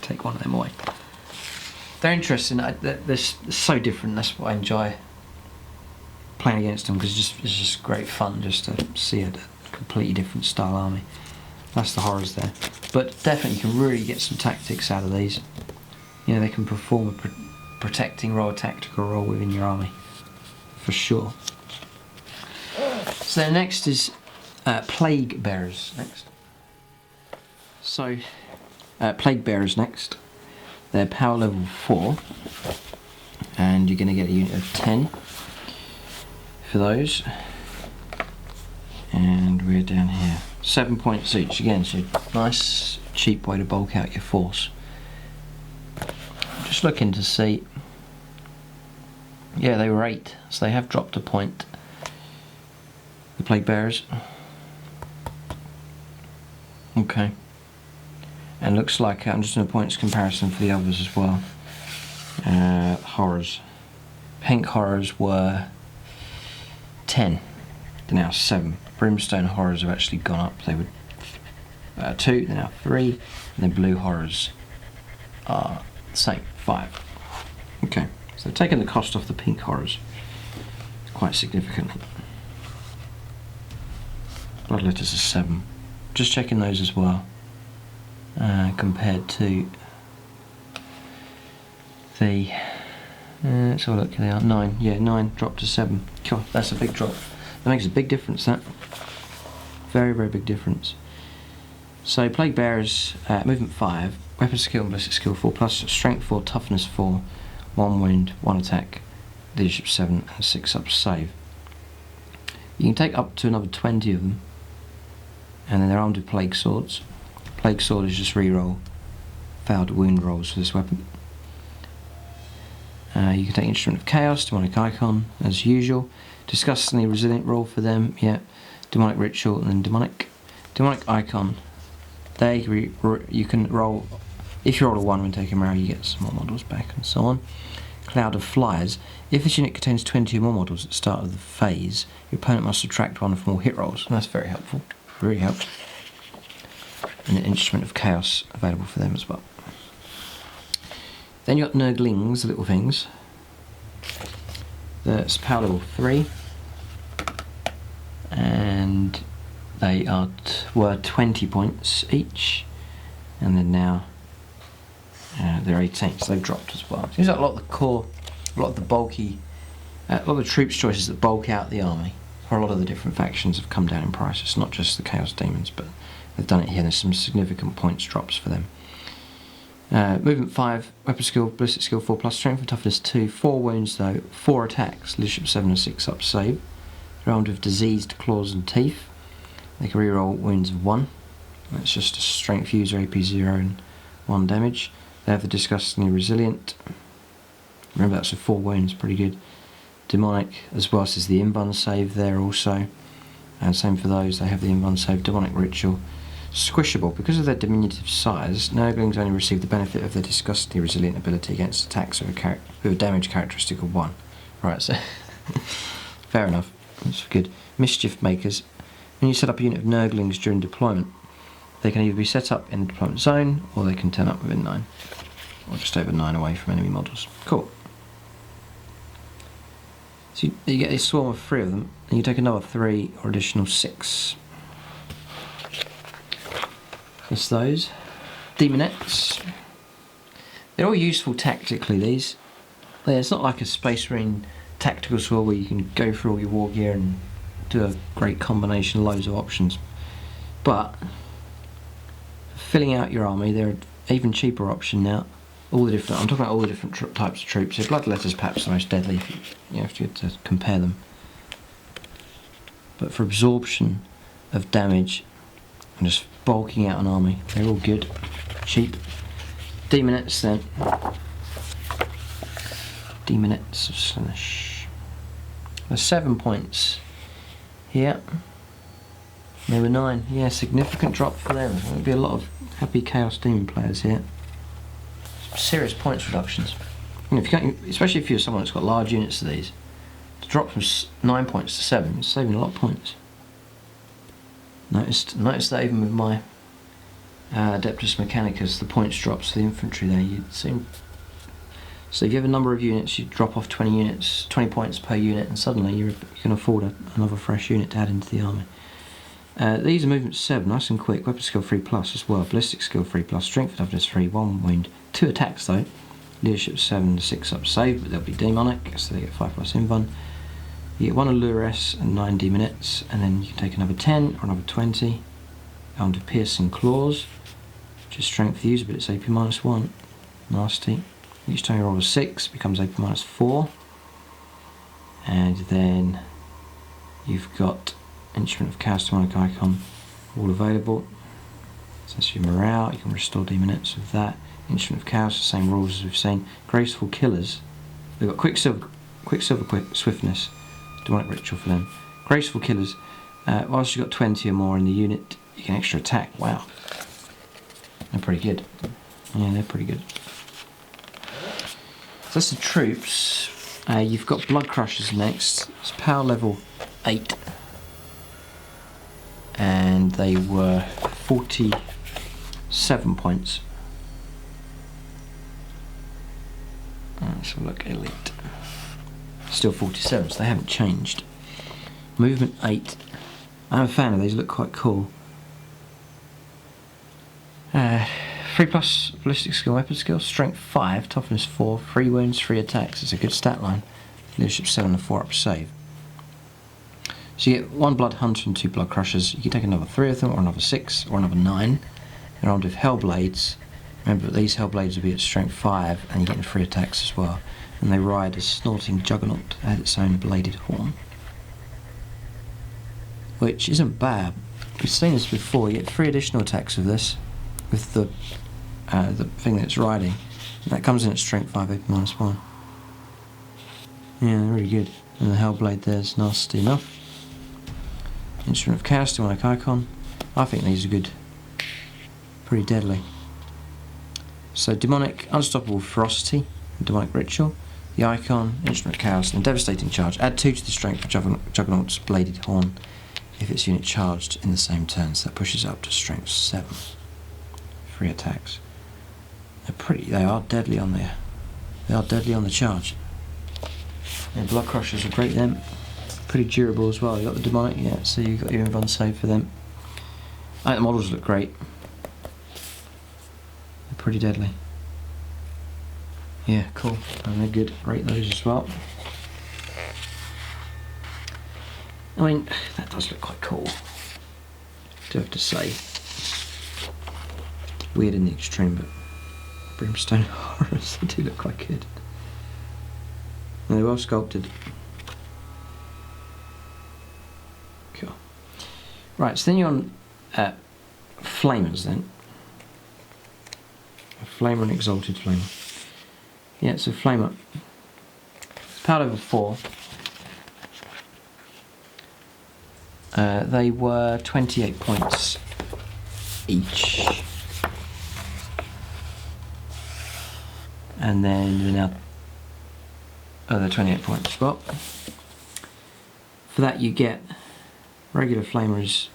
[SPEAKER 1] take one of them away. They're interesting. They're so different. That's what I enjoy playing against them, because it's just great fun just to see a completely different style army. That's the horrors there. But definitely you can really get some tactics out of these. You know, they can perform a protecting role, a tactical role within your army, for sure. So next is Plague Bearers next. So, Plague Bearers next. They're power level 4, and you're going to get a unit of 10 for those. And we're down here. 7 points each again, so nice cheap way to bulk out your force. Just looking to see. Yeah, they were 8, so they have dropped a point. The Plague Bearers. Okay. And looks like I'm just doing a points comparison for the others as well. Horrors. Pink horrors were 10. They're now 7. Brimstone horrors have actually gone up. They were 2, they're now 3. And then blue horrors are the same, 5. Okay, so they've taken the cost off the pink horrors quite significantly. Bloodletters are 7. Just checking those as well. Compared to the let's have a look. They are 9. Yeah, 9 dropped to 7. God, that's a big drop. That makes a big difference. That very, very big difference. So Plague Bearers, movement 5, weapon skill and ballistic skill 4+, strength 4, toughness 4, 1 wound, 1 attack, leadership 7, and 6 up save. You can take up to another 20 of them, and then they're armed with plague swords. Plague sword is just reroll failed wound rolls for this weapon. You can take Instrument of Chaos, Demonic Icon, as usual. Disgustingly Resilient roll for them, yeah. Demonic Ritual and then Demonic. Demonic Icon, you can roll, if you roll a 1 when taking arrow, you get some more models back and so on. Cloud of Flyers. If this unit contains 20 or more models at the start of the phase, your opponent must subtract 1 from all hit rolls. And that's very helpful, really helps. And an Instrument of Chaos available for them as well. Then you got Nurglings, the little things. That's power level 3, and they were 20 points each, and then now they're 18, so they've dropped as well. Seems like a lot of the core, a lot of the bulky, a lot of the troops choices that bulk out the army for a lot of the different factions have come down in price. It's not just the Chaos Demons, but they've done it here. There's some significant points drops for them. Movement 5, weapon skill, ballistic skill 4+, strength and toughness 2, 4 wounds though, 4 attacks, leadership 7 and 6 up save. They're armed with diseased claws and teeth. They can reroll wounds of 1. That's just a strength user, AP 0 and 1 damage. They have the disgustingly resilient. Remember that's with 4 wounds, pretty good. Demonic as well as the invuln save there also. And same for those, they have the invuln save, demonic ritual. Squishable. Because of their diminutive size, Nurglings only receive the benefit of their disgustingly resilient ability against attacks with a damage characteristic of 1. Right, so fair enough. That's good. Mischief Makers. When you set up a unit of Nurglings during deployment, they can either be set up in the deployment zone, or they can turn up within 9. Or just over 9 away from enemy models. Cool. So you get a swarm of 3 of them, and you take another 3 or additional 6. That's those. Demonettes. They're all useful tactically, these. It's not like a Space Marine tactical sword where you can go through all your war gear and do a great combination, loads of options. But filling out your army, they're an even cheaper option now. all the different. I'm talking about all the different types of troops. So Bloodletter's perhaps the most deadly. If you have to compare them. But for absorption of damage and just bulking out an army, they're all good, cheap. Daemonics then. Daemonics of Slaanesh. There's 7 points here. There were 9. Yeah, significant drop for them. There'll be a lot of happy Chaos Demon players here. Some serious points reductions. You know, if you can't, especially if you're someone that's got large units of these, to drop from 9 points to 7, it's saving a lot of points. Noticed that even with my Adeptus Mechanicus, the points drops for the infantry there. You'd seem. So if you have a number of units, you drop off 20 units, 20 points per unit, and suddenly you can afford another fresh unit to add into the army. These are movement 7, nice and quick. Weapon skill 3+ as well. Ballistic skill 3+. Strength toughness 3. 1 wound. 2 attacks though. Leadership 7, 6 up save, but they'll be demonic, so they get 5+ invuln. You get 1 allures and 9 demonics, and then you can take another 10 or another 20. Armed with piercing claws, which is strength for the user, but it's AP -1. Nasty. Each time you roll a 6, becomes AP -4. And then you've got Instrument of Chaos, Demonic Icon, all available. So that's your morale, you can restore demonics with that. Instrument of Chaos, the same rules as we've seen. Graceful Killers, they've got Quicksilver Swiftness, Demonic Ritual for them. Graceful Killers, whilst you've got 20 or more in the unit, you can extra attack. Wow. They're pretty good. Yeah, they're pretty good. So that's the troops. You've got Blood Crushers next. It's power level 8. And they were 47 points. Let's have a look, elite. Still 47, so they haven't changed. Movement 8. I'm a fan of these, look quite cool. 3+ ballistic skill, weapon skill, strength 5, toughness 4, 3 wounds, 3 attacks. It's a good stat line. Leadership 7 and 4 up save. So you get 1 Blood Hunter and 2 Blood Crushers. You can take another 3 of them, or another 6, or another 9. You're armed with Hellblades. Remember, these Hellblades will be at strength 5, and you get 3 attacks as well. And they ride a snorting juggernaut that has its own bladed horn, which isn't bad. We've seen this before. You get 3 additional attacks with this, with the thing that's riding. And that comes in at strength 5, AP -1. Yeah, they're really good. And the Hellblade there's nasty enough. Instrument of Chaos, Demonic Icon. I think these are good. Pretty deadly. So Demonic, Unstoppable Ferocity, Demonic Ritual. The Icon, Instrument of Chaos, and Devastating Charge. Add 2 to the strength of Juggernaut's Bladed Horn if its unit charged in the same turn. So that pushes it up to strength 7. 3 attacks. They are deadly on there. They are deadly on the charge. And Blood Crushers are great then. Pretty durable as well. You got the Demonic, yeah, so you got your invuln save for them. I think the models look great. They're pretty deadly. Yeah, cool. And they're good. Rate those as well. I mean, that does look quite cool. Do have to say. Weird in the extreme, but Brimstone Horrors, they do look quite good. And they're well sculpted. Cool. Right, so then you're on Flamers then. A Flamer and Exalted Flamer. Yeah, it's a Flamer. It's power level 4. They were 28 points each. And then they're now... Oh, they're 28 points. Well, for that you get regular Flamers.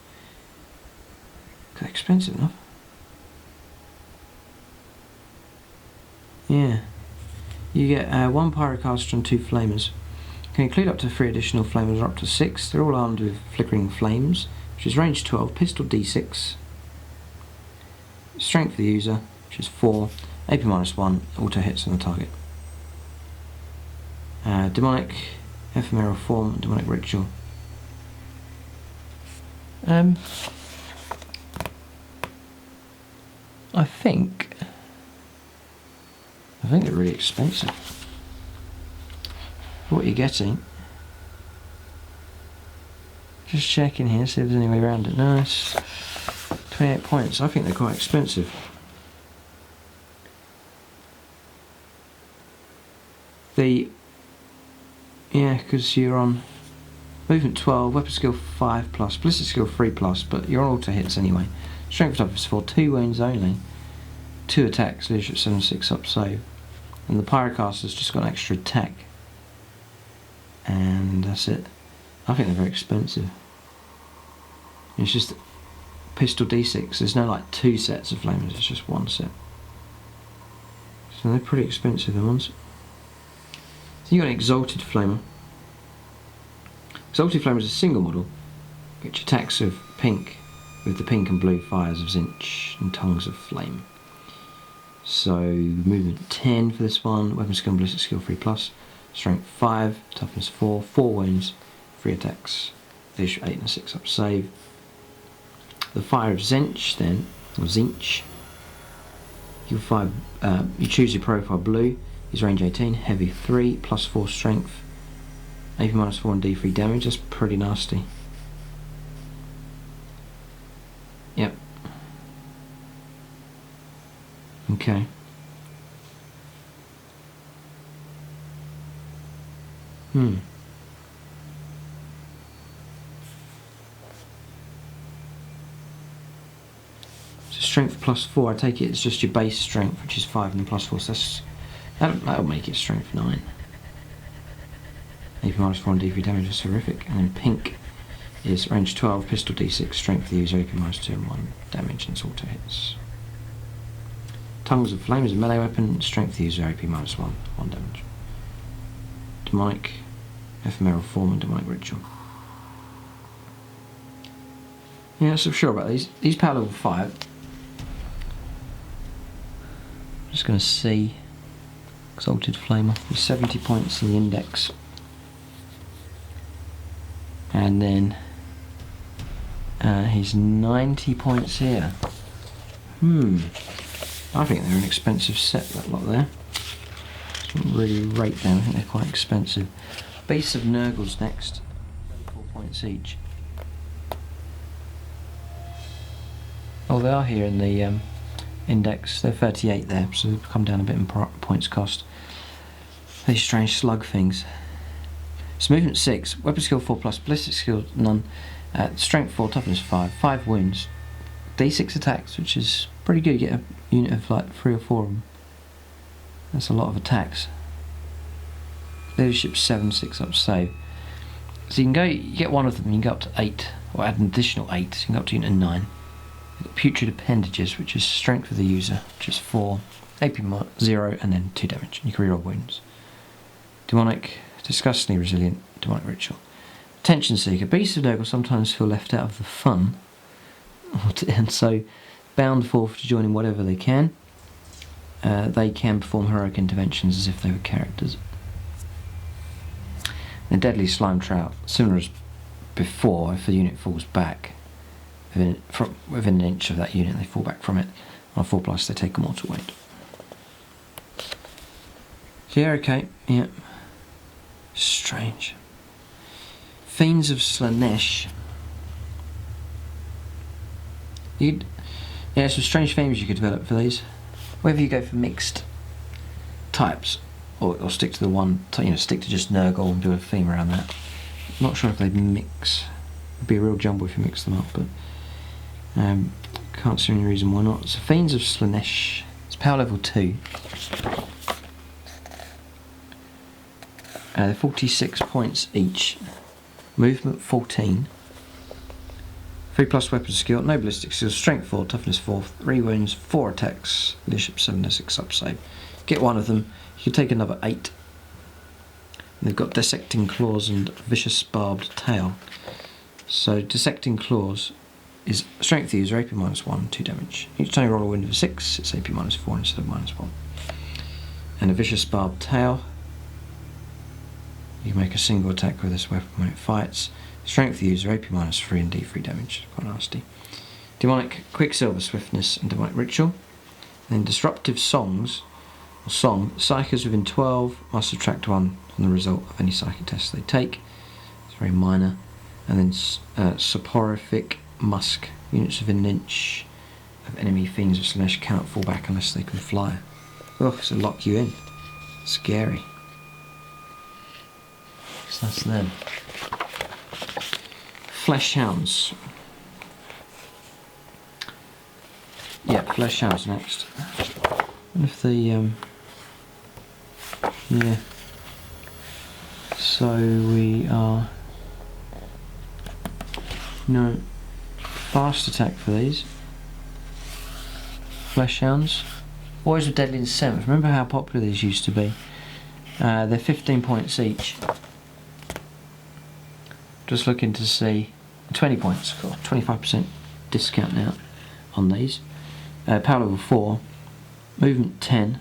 [SPEAKER 1] They're expensive enough. Yeah. You get 1 Pyrocaster and 2 Flamers. You can include up to 3 additional Flamers or up to 6. They're all armed with Flickering Flames, which is range 12, pistol D6. Strength for the user, which is 4. AP -1, auto hits on the target. Demonic, Ephemeral Form, and Demonic Ritual. I think I think they're really expensive. What you're getting. Just checking here, see if there's any way around it. No, it's 28 points. I think they're quite expensive. Yeah, because you're on movement 12, weapon skill 5+, ballistic skill 3+, but you're on auto hits anyway. Strength toughness 4, 2 wounds only, 2 attacks, leadership 7, 6 up save. And the pyrocaster's just got an extra attack. And that's it. I think they're very expensive. It's just pistol D6. There's no like 2 sets of flamers, it's just 1 set. So they're pretty expensive, the ones. So you got an Exalted Flamer. Exalted Flamer is a single model which attacks with pink, with the pink and blue fires of Tzeentch and tongues of flame. So movement 10 for this one, weapon skill and ballistic skill 3+, strength 5, toughness 4, 4 wounds, 3 attacks, leadership 8 and 6 up save. The fire of Tzeentch then, or Tzeentch, you choose your profile blue, is range 18, heavy 3, +4 strength, AP -4 and D3 damage. That's pretty nasty. Yep. Okay. So strength +4, I take it it's just your base strength, which is 5 and +4, so that'll make it strength 9. AP -4 and D3 damage is horrific. And then pink is range 12, pistol D6, strength for the user, AP -2 and 1 damage, and it's auto hits. Tongues of Flame is a melee weapon, strength for the user, AP -1, 1 damage. Demonic, ephemeral form, and demonic ritual. Yeah, so I'm sure about these. These power level 5. I'm just going to see. Exalted Flamer, he's 70 points in the index. And then he's 90 points here. I think they're an expensive set, that lot there. Don't really rate them, I think they're quite expensive. Base of Nurgle's next, 34 points each. Oh, they are here in the index, they're 38 there, so they've come down a bit in points cost. These strange slug things. So movement 6, weapon skill 4+, ballistic skill none, strength 4, toughness 5, 5 wounds, D6 attacks, which is pretty good. You get a unit of like 3 or 4 of them. That's a lot of attacks. Leadership 7, 6 up save. So you get one of them, you can go up to 8, or add an additional 8, so you can go up to unit 9. You've got putrid appendages, which is strength of the user, which is 4, AP 0, and then 2 damage. You can reroll wounds. Demonic, disgustingly resilient, demonic ritual. Attention seeker, beasts of Nurgle sometimes feel left out of the fun, and so bound forth to join in whatever they can. They can perform heroic interventions as if they were characters. The deadly slime trout, similar as before, if the unit falls back within an inch of that unit, they fall back from it. On 4+, they take a mortal wound. So yeah, okay, yeah. Strange. Fiends of Slaanesh. Yeah, some strange themes you could develop for these. Whether you go for mixed types or stick to the one, stick to just Nurgle and do a theme around that. I'm not sure if they'd mix. It'd be a real jumble if you mix them up, but can't see any reason why not. So Fiends of Slaanesh. It's power level 2. They're 46 points each. Movement 14. 3+ weapon skill, no ballistic skill, strength 4, toughness 4, 3 wounds, 4 attacks, leadership 7 and 6 up save. Get one of them, you can take another 8. And they've got dissecting claws and vicious barbed tail. So dissecting claws is strength user, AP -1, 2 damage. Each time you roll a wound of 6, it's AP -4 instead of -1. And a vicious barbed tail. You can make a single attack with this weapon when it fights. Strength user, AP -3 and D3 damage. Quite nasty. Demonic, Quicksilver, Swiftness and Demonic Ritual. And then Disruptive Songs, song. Psychers within 12 must subtract 1 from the result of any psychic test they take. It's very minor. And then soporific musk. Units within an inch of enemy fiends of Slaanesh cannot fall back unless they can fly. Oh, so lock you in. Scary. So that's them. Flesh hounds. Yeah, flesh hounds next. And if the yeah. So we are fast attack for these. Flesh hounds. Always with deadly in 7th. Remember how popular these used to be. They're 15 points each. Just looking to see 20 points. Cool. 25% discount now on these. Power level 4. Movement 10.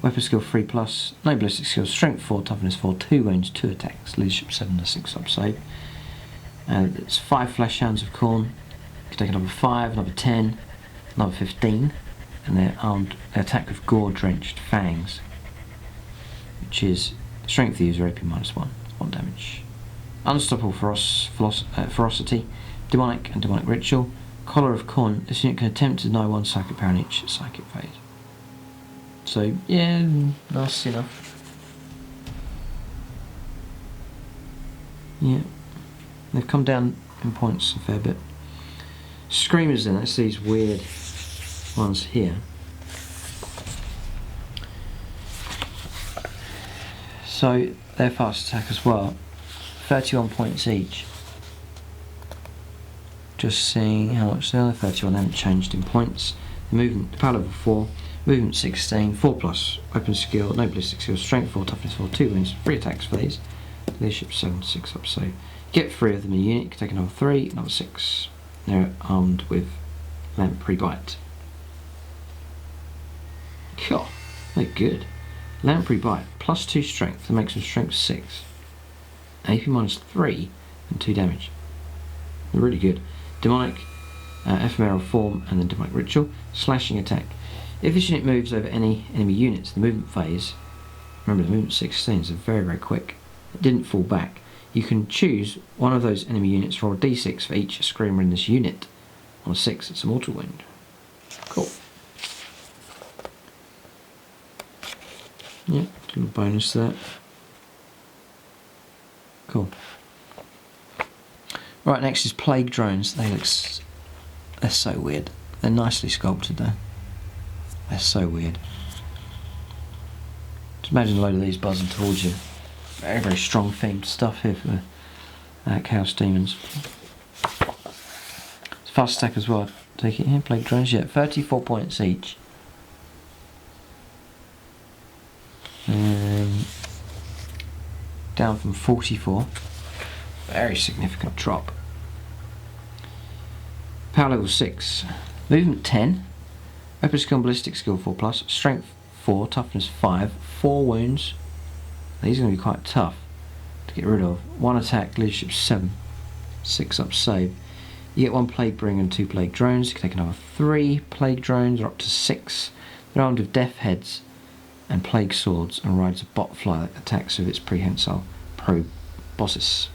[SPEAKER 1] Weapon skill 3+. No ballistic skill. Strength 4. Toughness 4. 2 wounds. 2 attacks. Leadership 7 to 6 up save. It's 5 flesh hounds of Khorne. You can take another 5, another 10, another 15. And they're armed. They attack with gore-drenched fangs, which is strength user AP -1, 1 damage. Unstoppable ferocity, demonic and demonic ritual. Collar of Khorne. This unit can attempt to deny 1 psychic power in each psychic phase. So yeah, nice enough. Yeah, they've come down in points a fair bit. Screamers then. That's these weird ones here. So they're fast attack as well. 31 points each. Just seeing how much they are. 31, they haven't changed in points. The movement, power level 4, movement 16, 4+, weapon skill, no ballistic skill, strength 4, toughness 4, 2 wounds, 3 attacks for these. Leadership 7 to 6 up, so get 3 of them in a unit. You can take another 3, another 6. They're armed with lamprey bite. Cool, they're good. Lamprey bite, +2 strength, that makes them strength 6. AP -3 and 2 damage. They're really good. Demonic, ephemeral form, and then demonic ritual. Slashing attack. If this unit moves over any enemy units, the movement phase, remember the movement 16 is very, very quick. It didn't fall back. You can choose one of those enemy units, roll a d6 for each screamer in this unit. On a 6, it's a mortal wound. Cool. Yeah, little bonus there. Cool. Right, next is plague drones. They're so weird. They're nicely sculpted though. They're so weird. Just imagine a load of these buzzing towards you. Very, very strong themed stuff here for Chaos Demons. It's fast attack as well. Take it here, plague drones. Yeah, 34 points each. Down from 44. Very significant drop. Power level 6. Movement 10. Weapon skill and ballistic skill 4+. Strength 4. Toughness 5. 4 wounds. These are going to be quite tough to get rid of. 1 attack. Leadership 7. 6 up save. You get 1 plague bringer and 2 plague drones. You can take another 3 plague drones, or up to 6. They're armed with death heads and plague swords, and rides a botfly that attacks with its prehensile proboscis.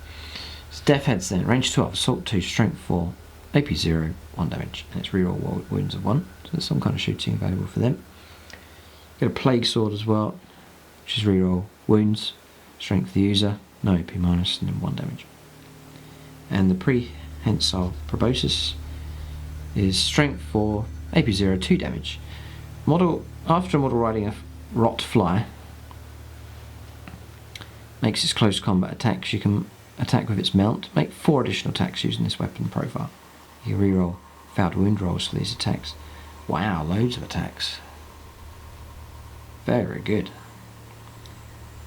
[SPEAKER 1] It's death heads then. Range 12, assault 2, strength 4, AP 0, 1 damage, and it's reroll wounds of 1. So there's some kind of shooting available for them. Get a plague sword as well, which is reroll wounds, strength the user, no AP minus, and then 1 damage. And the prehensile proboscis is strength 4, AP 0, 2 damage. After a model riding a rot fly makes its close combat attacks, you can attack with its mount. Make 4 additional attacks using this weapon profile. You reroll failed wound rolls for these attacks. Wow, loads of attacks. Very good.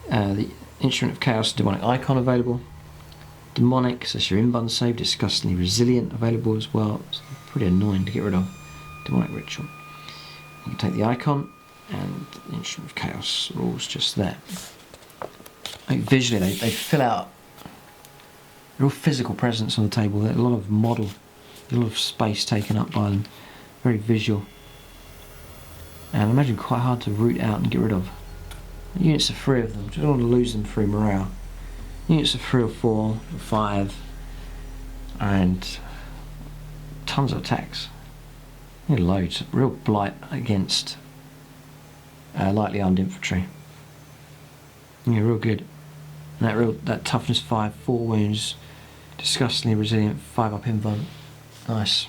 [SPEAKER 1] The Instrument of Chaos Demonic icon available. Demonic, so your inbun save, disgustingly resilient available as well. It's pretty annoying to get rid of. Demonic ritual. You can take the icon, and the Instrument of Chaos rules just there. Like visually, they fill out a real physical presence on the table. There's a lot of model, a lot of space taken up by them. Very visual. and I imagine quite hard to root out and get rid of. Units of 3 of them, just don't want to lose them through morale. Units of 3 or 4 or 5, and tons of attacks. Loads, real blight against lightly armed infantry. Yeah, real good. And that toughness 5, 4 wounds, disgustingly resilient, 5 up invuln. Nice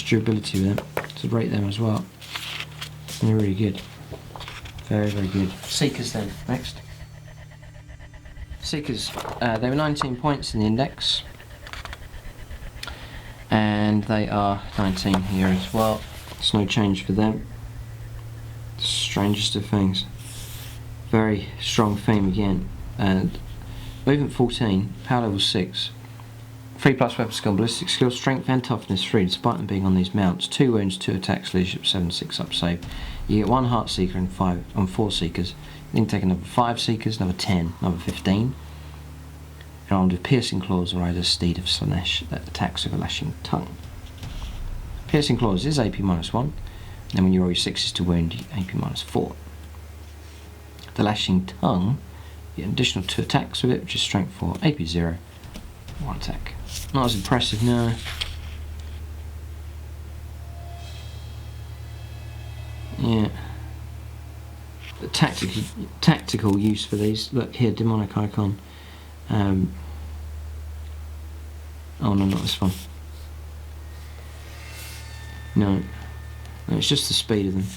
[SPEAKER 1] durability with them. To rate them as well. They're really good. Very, very good. Seekers then, next. Seekers, they were 19 points in the index. And they are 19 here as well. There's no change for them. Strangest of things. Very strong theme again. And movement 14, power level 6. 3+ weapon skill, ballistic skill, strength and toughness 3, despite them being on these mounts. 2 wounds, 2 attacks, leadership 7, 6 up save. You get 1 heart seeker and 4 seekers. You can take another 5 seekers, another 10, another 15. And armed with piercing claws, or rides a steed of Slaanesh that attacks with a lashing tongue. Piercing claws is AP -1, and then when you roll your 6s to wound, you AP -4. The lashing tongue, you get an additional 2 attacks with it, which is strength 4, AP 0, 1 attack. Not as impressive, no. Yeah. The tactical use for these. Look here, demonic icon. Oh no, not this one. No, it's just the speed of them.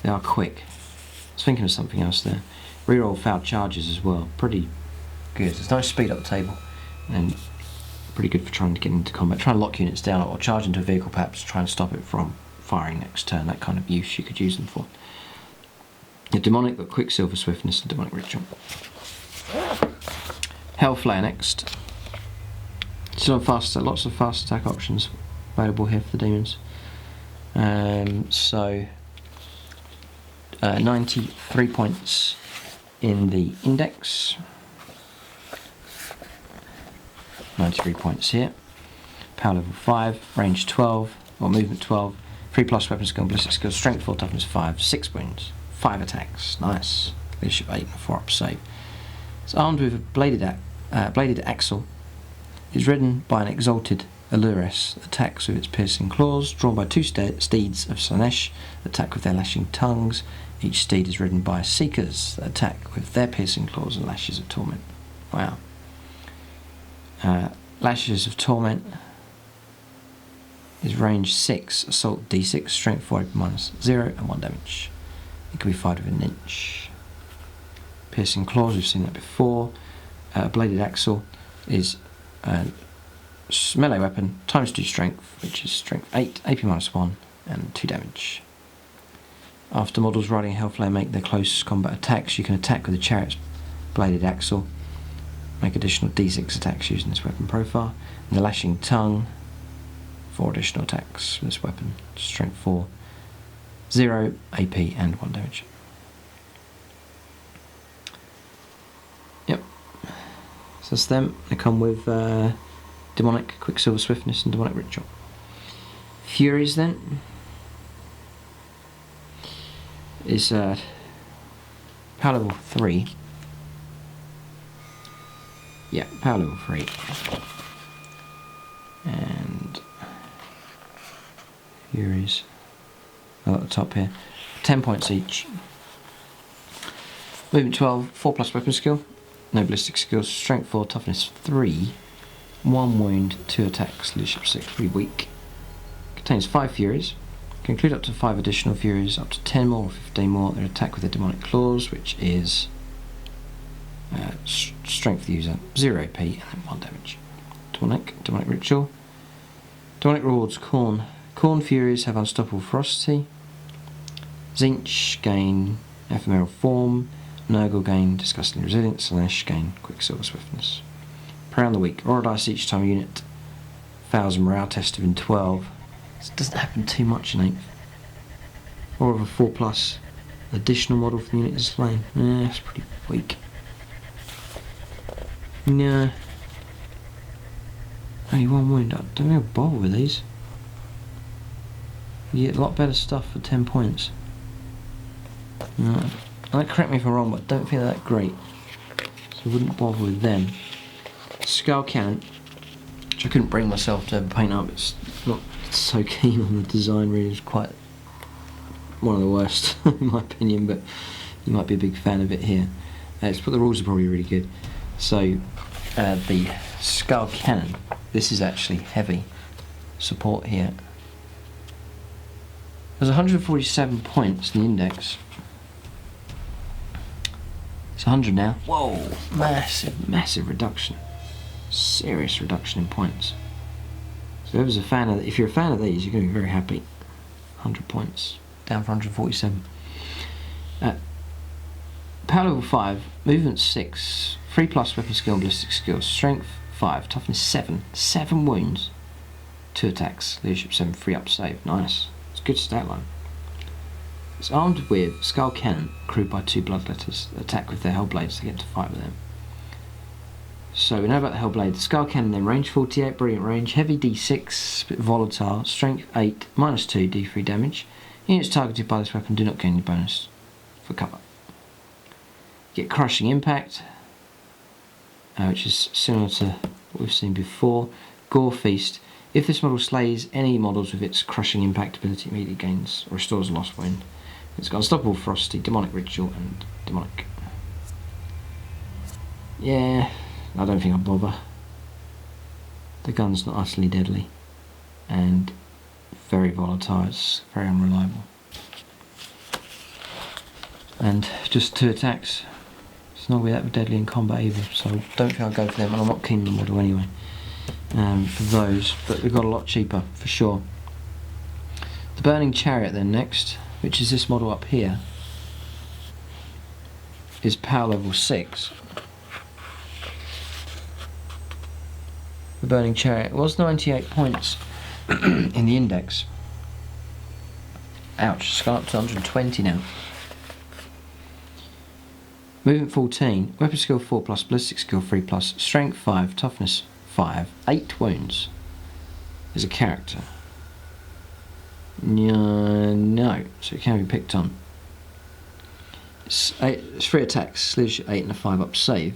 [SPEAKER 1] They are quick. I was thinking of something else there. Reroll foul charges as well. Pretty good. There's no speed up the table, and pretty good for trying to get into combat. Try and lock units down or charge into a vehicle, perhaps try and stop it from firing next turn. That kind of use you could use them for. The demonic got quicksilver swiftness and demonic ritual. Hellflare next. Still on fast attack, lots of fast attack options available here for the demons. 93 points in the index. 93 points here. Power level 5, range 12, or movement 12, 3+ weapon skill, ballistic skill, strength 4, toughness 5, 6 wounds, 5 attacks. Nice. Leadership 8 and 4 up save. It's armed with a bladed axle. Is ridden by an exalted Allures, attacks with its piercing claws, drawn by 2 steeds of Slaanesh, attack with their lashing tongues. Each steed is ridden by seekers that attack with their piercing claws and lashes of torment. Wow. Lashes of torment is range 6, assault d6, strength 4, -0 and 1 damage. It can be fired with an inch. Piercing claws, we've seen that before. Bladed axle is a melee weapon, ×2 strength, which is strength 8, AP -1 and 2 damage. After models riding Hellflare make their close combat attacks, you can attack with the chariot's bladed axle. Make additional d6 attacks using this weapon profile. And the lashing tongue, 4 additional attacks with this weapon, strength 4, 0 AP and 1 damage. Yep, so that's them. They come with demonic, quicksilver swiftness and demonic ritual. Furies then is power level 3. Yeah, power level 3. And Furies at the top here. 10 points each. Movement 12, 4+ weapon skill. No ballistic skills, strength 4, toughness 3. 1 wound, 2 attacks, leadership 6, pretty weak. Contains 5 Furies. Can include up to 5 additional Furies, up to 10 more or 15 more. They attack with their demonic claws, which is strength the user, 0 AP and then 1 damage. Demonic ritual. Demonic rewards Khorne. Khorne Furies have unstoppable ferocity. Tzeentch gain ephemeral form. Nurgle gain disgustingly resilient. Slaanesh gain quicksilver swiftness. Prey on the weak. Roll a dice each time a unit fails a morale test within 12. This doesn't happen too much in 8th. Or of a 4+ additional model for the unit is slain. That's pretty weak. No. Only 1 wound. I don't know bother with these. You get a lot better stuff for 10 points. Correct me if I'm wrong, but I don't feel that great, so I wouldn't bother with them. Skull Cannon, which I couldn't bring myself to ever paint up. It's not so keen on the design, really. It's quite one of the worst in my opinion, but you might be a big fan of it here. But the rules are probably really good. So the Skull Cannon, this is actually heavy support here. There's 147 points in the index. It's 100 now. Whoa, massive reduction. Serious reduction in points. So if you're a fan of these, you're going to be very happy. 100 points, down from 147. Power level 5, movement 6, 3+ weapon skill and ballistic skill, strength 5, toughness 7, 7 wounds, 2 attacks, leadership 7, 3 up save. Nice. It's a good stat line. It's armed with Skull Cannon, crewed by 2 Bloodletters. Attack with their Hellblades to get to fight with them. So we know about the Hellblade. The Skull Cannon then, range 48, brilliant range, heavy D6, bit volatile, strength 8, -2 D3 damage. Units targeted by this weapon do not gain any bonus for cover. Get Crushing Impact, which is similar to what we've seen before. Gore Feast. If this model slays any models with its Crushing Impact ability, immediately gains or restores a lost wound. It's got Unstoppable Ferocity, Demonic Ritual, and Demonic. Yeah, I don't think I'll bother. The gun's not utterly deadly, and very volatile. It's very unreliable. And just 2 attacks. It's not really that deadly in combat either, so I don't think I'll go for them, and I'm not keen on the model anyway. For those, but we've got a lot cheaper for sure. The Burning Chariot then next, which is this model up here, is power level 6. The Burning Chariot was 98 points in the index. Ouch, it's gone up to 120 now. Movement 14, weapon skill 4+, ballistic skill 3+, strength 5, toughness 5, 8 wounds. Is a character. No, so it can be picked on. It's 3 attacks, leadership 8 and a 5 up save.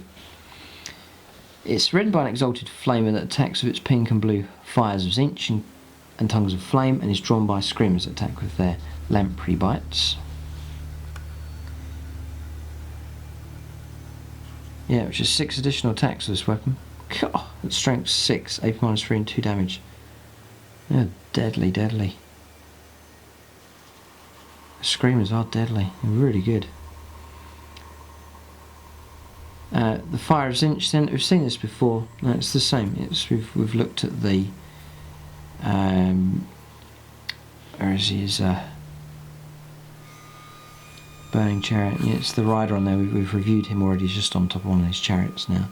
[SPEAKER 1] It's ridden by an exalted flamer that attacks with its pink and blue fires of Tzeentch and tongues of flame, and is drawn by screamers that attack with their lamprey bites. Yeah, which is 6 additional attacks with this weapon. God, it's strength 6, AP -3 and 2 damage. Yeah, deadly. The screamers are deadly. They're really good. The Fire of Tzeentch, then we've seen this before. No, it's the same. We've looked at the where is his Burning Chariot. Yeah, it's the rider on there. We've reviewed him already. He's just on top of one of these chariots now.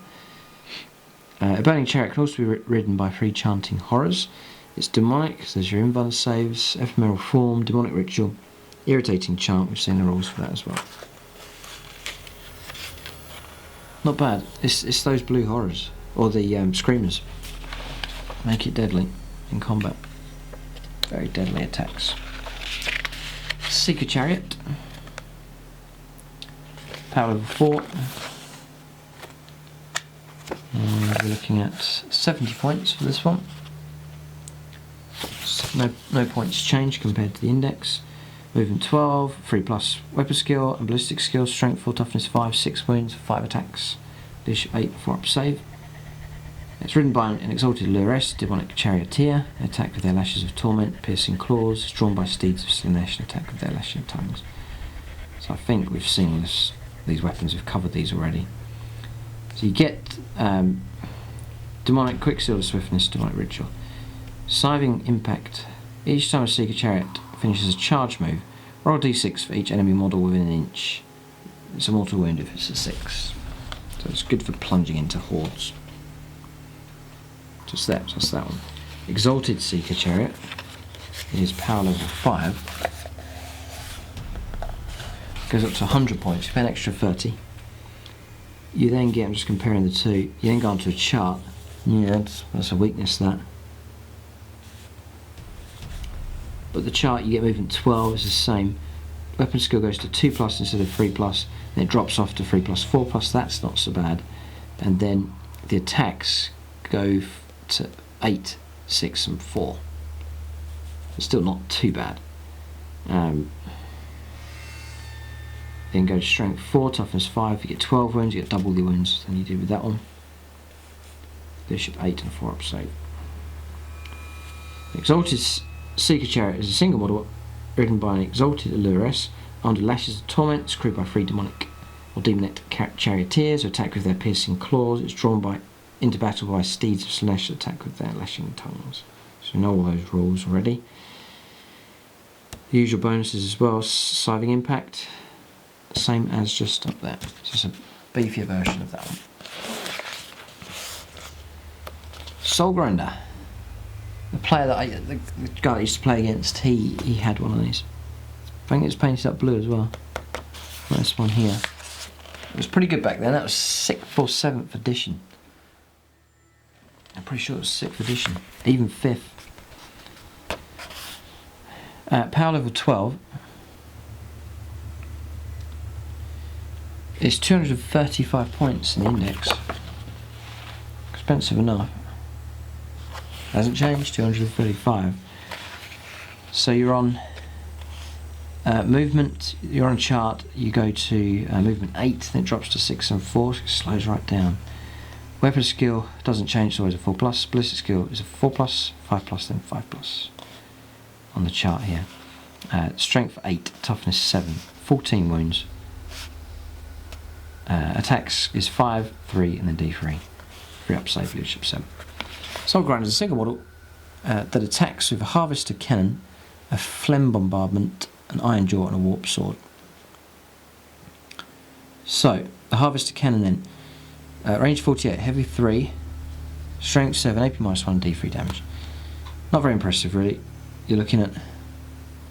[SPEAKER 1] A Burning Chariot can also be ridden by 3 chanting horrors. It's demonic, so there's your invuln saves, ephemeral form, demonic ritual, irritating chant. We've seen the rules for that as well. Not bad. It's those blue horrors, or the screamers, make it deadly in combat. Very deadly attacks. Seeker Chariot, power level 4. And we're looking at 70 points for this one. No points change compared to the index. Movement 12, 3+ weapon skill and ballistic skill, strength 4, toughness 5, 6 wounds, 5 attacks, leadership 8, 4 up save. It's ridden by an exalted Luress, demonic charioteer. They attack with their lashes of torment, piercing claws, drawn by steeds of Slaanesh, and attack with their lashing tongues. So I think we've seen these weapons, we've covered these already. So you get demonic quicksilver swiftness, demonic ritual. Scything impact. Each time a Seeker Chariot finishes a charge move, roll a d6 for each enemy model within an inch. It's a mortal wound if it's a 6. So it's good for plunging into hordes. Just that, that's that one. Exalted Seeker Chariot is power level 5. Goes up to 100 points, you pay an extra 30. You then get, I'm just comparing the two, you then go onto a chart. Yeah, that's a weakness, that. But the chart, you get movement 12, it's the same. weapon skill goes to 2+ instead of 3+, and it drops off to 3+, 4+. That's not so bad. And then the attacks go to 8, 6, and 4. It's still not too bad. Then go to strength 4, toughness 5. You get 12 wounds. You get double the wounds than you did with that one. Bishop 8 and 4 up save. Exalted Seeker Chariot is a single model ridden by an exalted Alluress under lashes of torment. It's crewed by 3 demonic or demonic charioteers who attack with their piercing claws. It's drawn into battle by steeds of Slaanesh that attack with their lashing tongues. So you know all those rules already. The usual bonuses as well: Scything Impact, same as just up there. It's just a beefier version of that one. Soul Grinder. The player that the guy I used to play against, he had one of these. I think it was painted up blue as well. This one here. It was pretty good back then. That was 6th or 7th edition. I'm pretty sure it was 6th edition, even 5th. Power level 12. It's 235 points in the index. Expensive enough. Hasn't changed, 235. So you're on movement, you're on chart, you go to movement 8, then it drops to 6 and 4, so it slows right down. Weapon skill doesn't change, it's always a 4+. Ballistic skill is a 4+, 5+, then 5+ on the chart here. Strength 8, toughness 7, 14 wounds. Attacks is 5, 3, and then D3. 3 up save, leadership 7. Soul Grinder is a single model that attacks with a Harvester Cannon, a Phlegm Bombardment, an Iron Jaw, and a Warp Sword. So, the Harvester Cannon then, range 48, heavy 3, strength 7, AP -1, D3 damage. Not very impressive really. You're looking at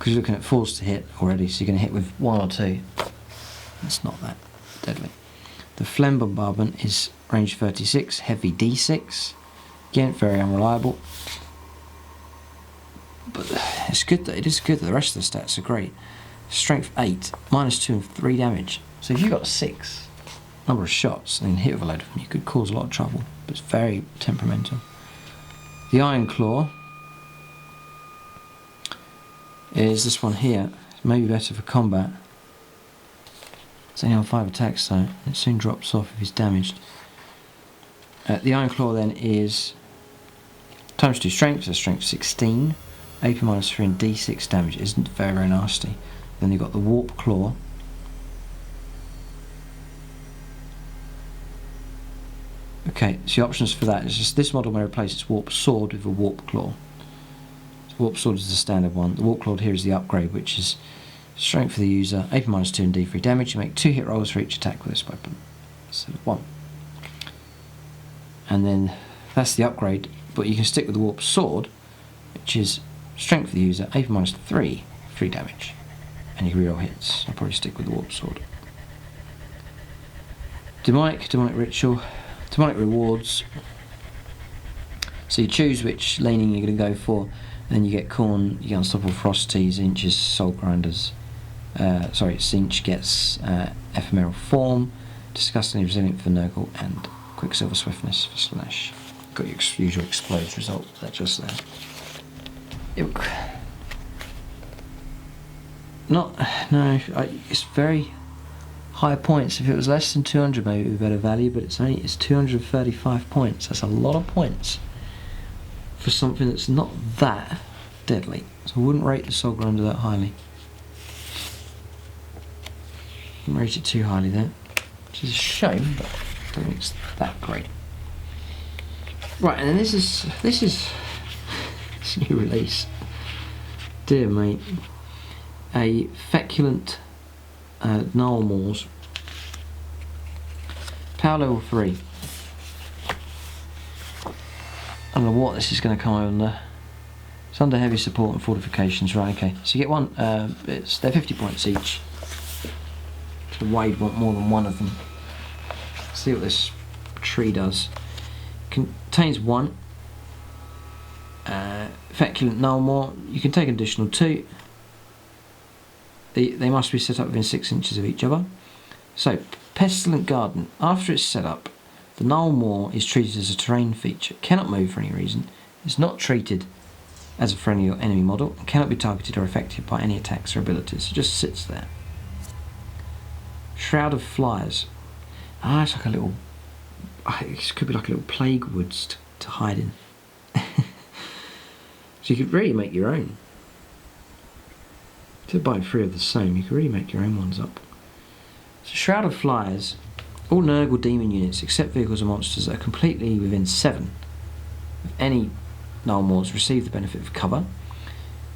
[SPEAKER 1] 4s to hit already, so you're going to hit with 1 or 2. It's not that deadly. The Phlegm Bombardment is range 36, heavy D6. Again, very unreliable, but it's good. It is good that the rest of the stats are great. Strength 8, -2 and 3 damage. So if you've got 6 number of shots and then hit with a load of them, you could cause a lot of trouble. But it's very temperamental. The Iron Claw is this one here. It's maybe better for combat. It's only on 5 attacks though. It soon drops off if he's damaged. The Iron Claw then is ×2 strength, so strength 16, AP -3 and D6 damage. It isn't very, very nasty. Then you've got the Warp Claw. Okay, so the options for that is just this model may replace its Warp Sword with a Warp Claw. So Warp Sword is the standard one. The Warp Claw here is the upgrade, which is strength for the user, AP -2 and D3 damage. You make 2 hit rolls for each attack with this weapon instead of 1. And then that's the upgrade, but you can stick with the Warp Sword, which is strength for the user, AP -3, 3 damage, and you can reroll hits. I'll probably stick with the Warp Sword. Demonic Ritual, Demonic Rewards. So you choose which leaning you're going to go for, and then you get Khorne, you get Unstoppable Ferocity, Tzeentch, Soul Grinders. Tzeentch gets Ephemeral Form, Disgustingly Resilient for Nurgle, and Quicksilver Swiftness for Slaanesh. Got your usual explodes result there just there. It's very high points. If it was less than 200 maybe it would be better value, but it's 235 points. That's a lot of points for something that's not that deadly. So I wouldn't rate the Soul Grinder that highly. Wouldn't rate it too highly there, which is a shame, but I don't think it's that great. Right, and then this is this new release. Dear mate, a Feculent Gnarl Maws. Power level 3. I don't know what this is going to come under. It's under heavy support and fortifications, right? Okay, so you get one. They're 50 points each. So Wade want more than one of them. Let's see what this tree does. Contains 1 Feculent Gnarl Maw. You can take an additional 2. they must be set up within 6 inches of each other. So, Pestilent Garden. After it's set up, the Gnarl Moor is treated as a terrain feature. It cannot move for any reason. It's not treated as a friendly or enemy model. It cannot be targeted or affected by any attacks or abilities. It just sits there. Shroud of Flies. Ah, it's like a little... It could be like a little plague woods to hide in. So you could really make your own. To buy 3 of the same, you could really make your own ones up. So Shroud of Flies, all Nurgle demon units except vehicles and monsters that are completely within 7 of any Gnarl Moors receive the benefit of cover.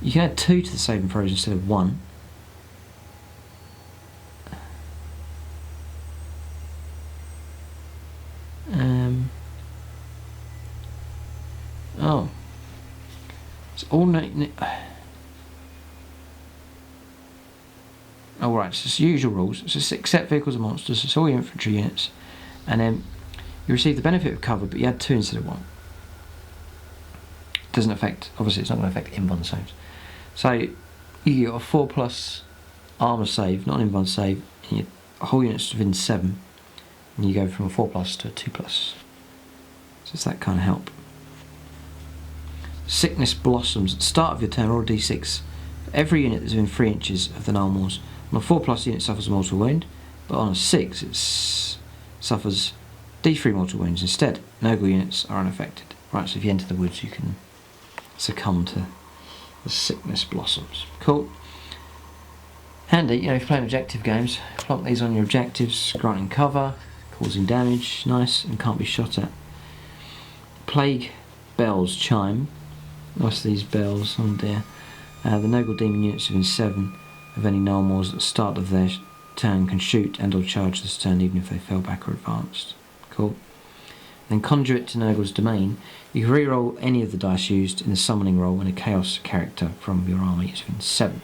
[SPEAKER 1] You can add 2 to the saving throws instead of 1. Oh. It's all Alright, so it's the usual rules. It's just except vehicles and monsters, it's all your infantry units. And then you receive the benefit of cover, but you add 2 instead of 1. Doesn't affect, obviously it's not going to affect invuln saves. So you get a 4+ armour save, not an invuln save, and your whole unit's within 7. And you go from a 4+ to a 2+. So it's that kind of help. Sickness Blossoms. At the start of your turn, roll a d6. For every unit that's within 3 inches of the Gnarl Moors. On a 4+ unit suffers a mortal wound, but on a 6 it suffers d3 mortal wounds instead. Nurgle units are unaffected. Right, so if you enter the woods you can succumb to the Sickness Blossoms. Cool. Handy, you know, if you're playing objective games, plonk these on your objectives, granting cover, causing damage, nice, and can't be shot at. Plague Bells Chime. What's these bells? Oh dear. The Nurgle demon units within 7 of any Gnarl Moors at the start of their turn can shoot and or charge this turn even if they fell back or advanced. Cool. Then Conduit to Nurgle's Domain. You can re-roll any of the dice used in the summoning roll when a Chaos character from your army is within 7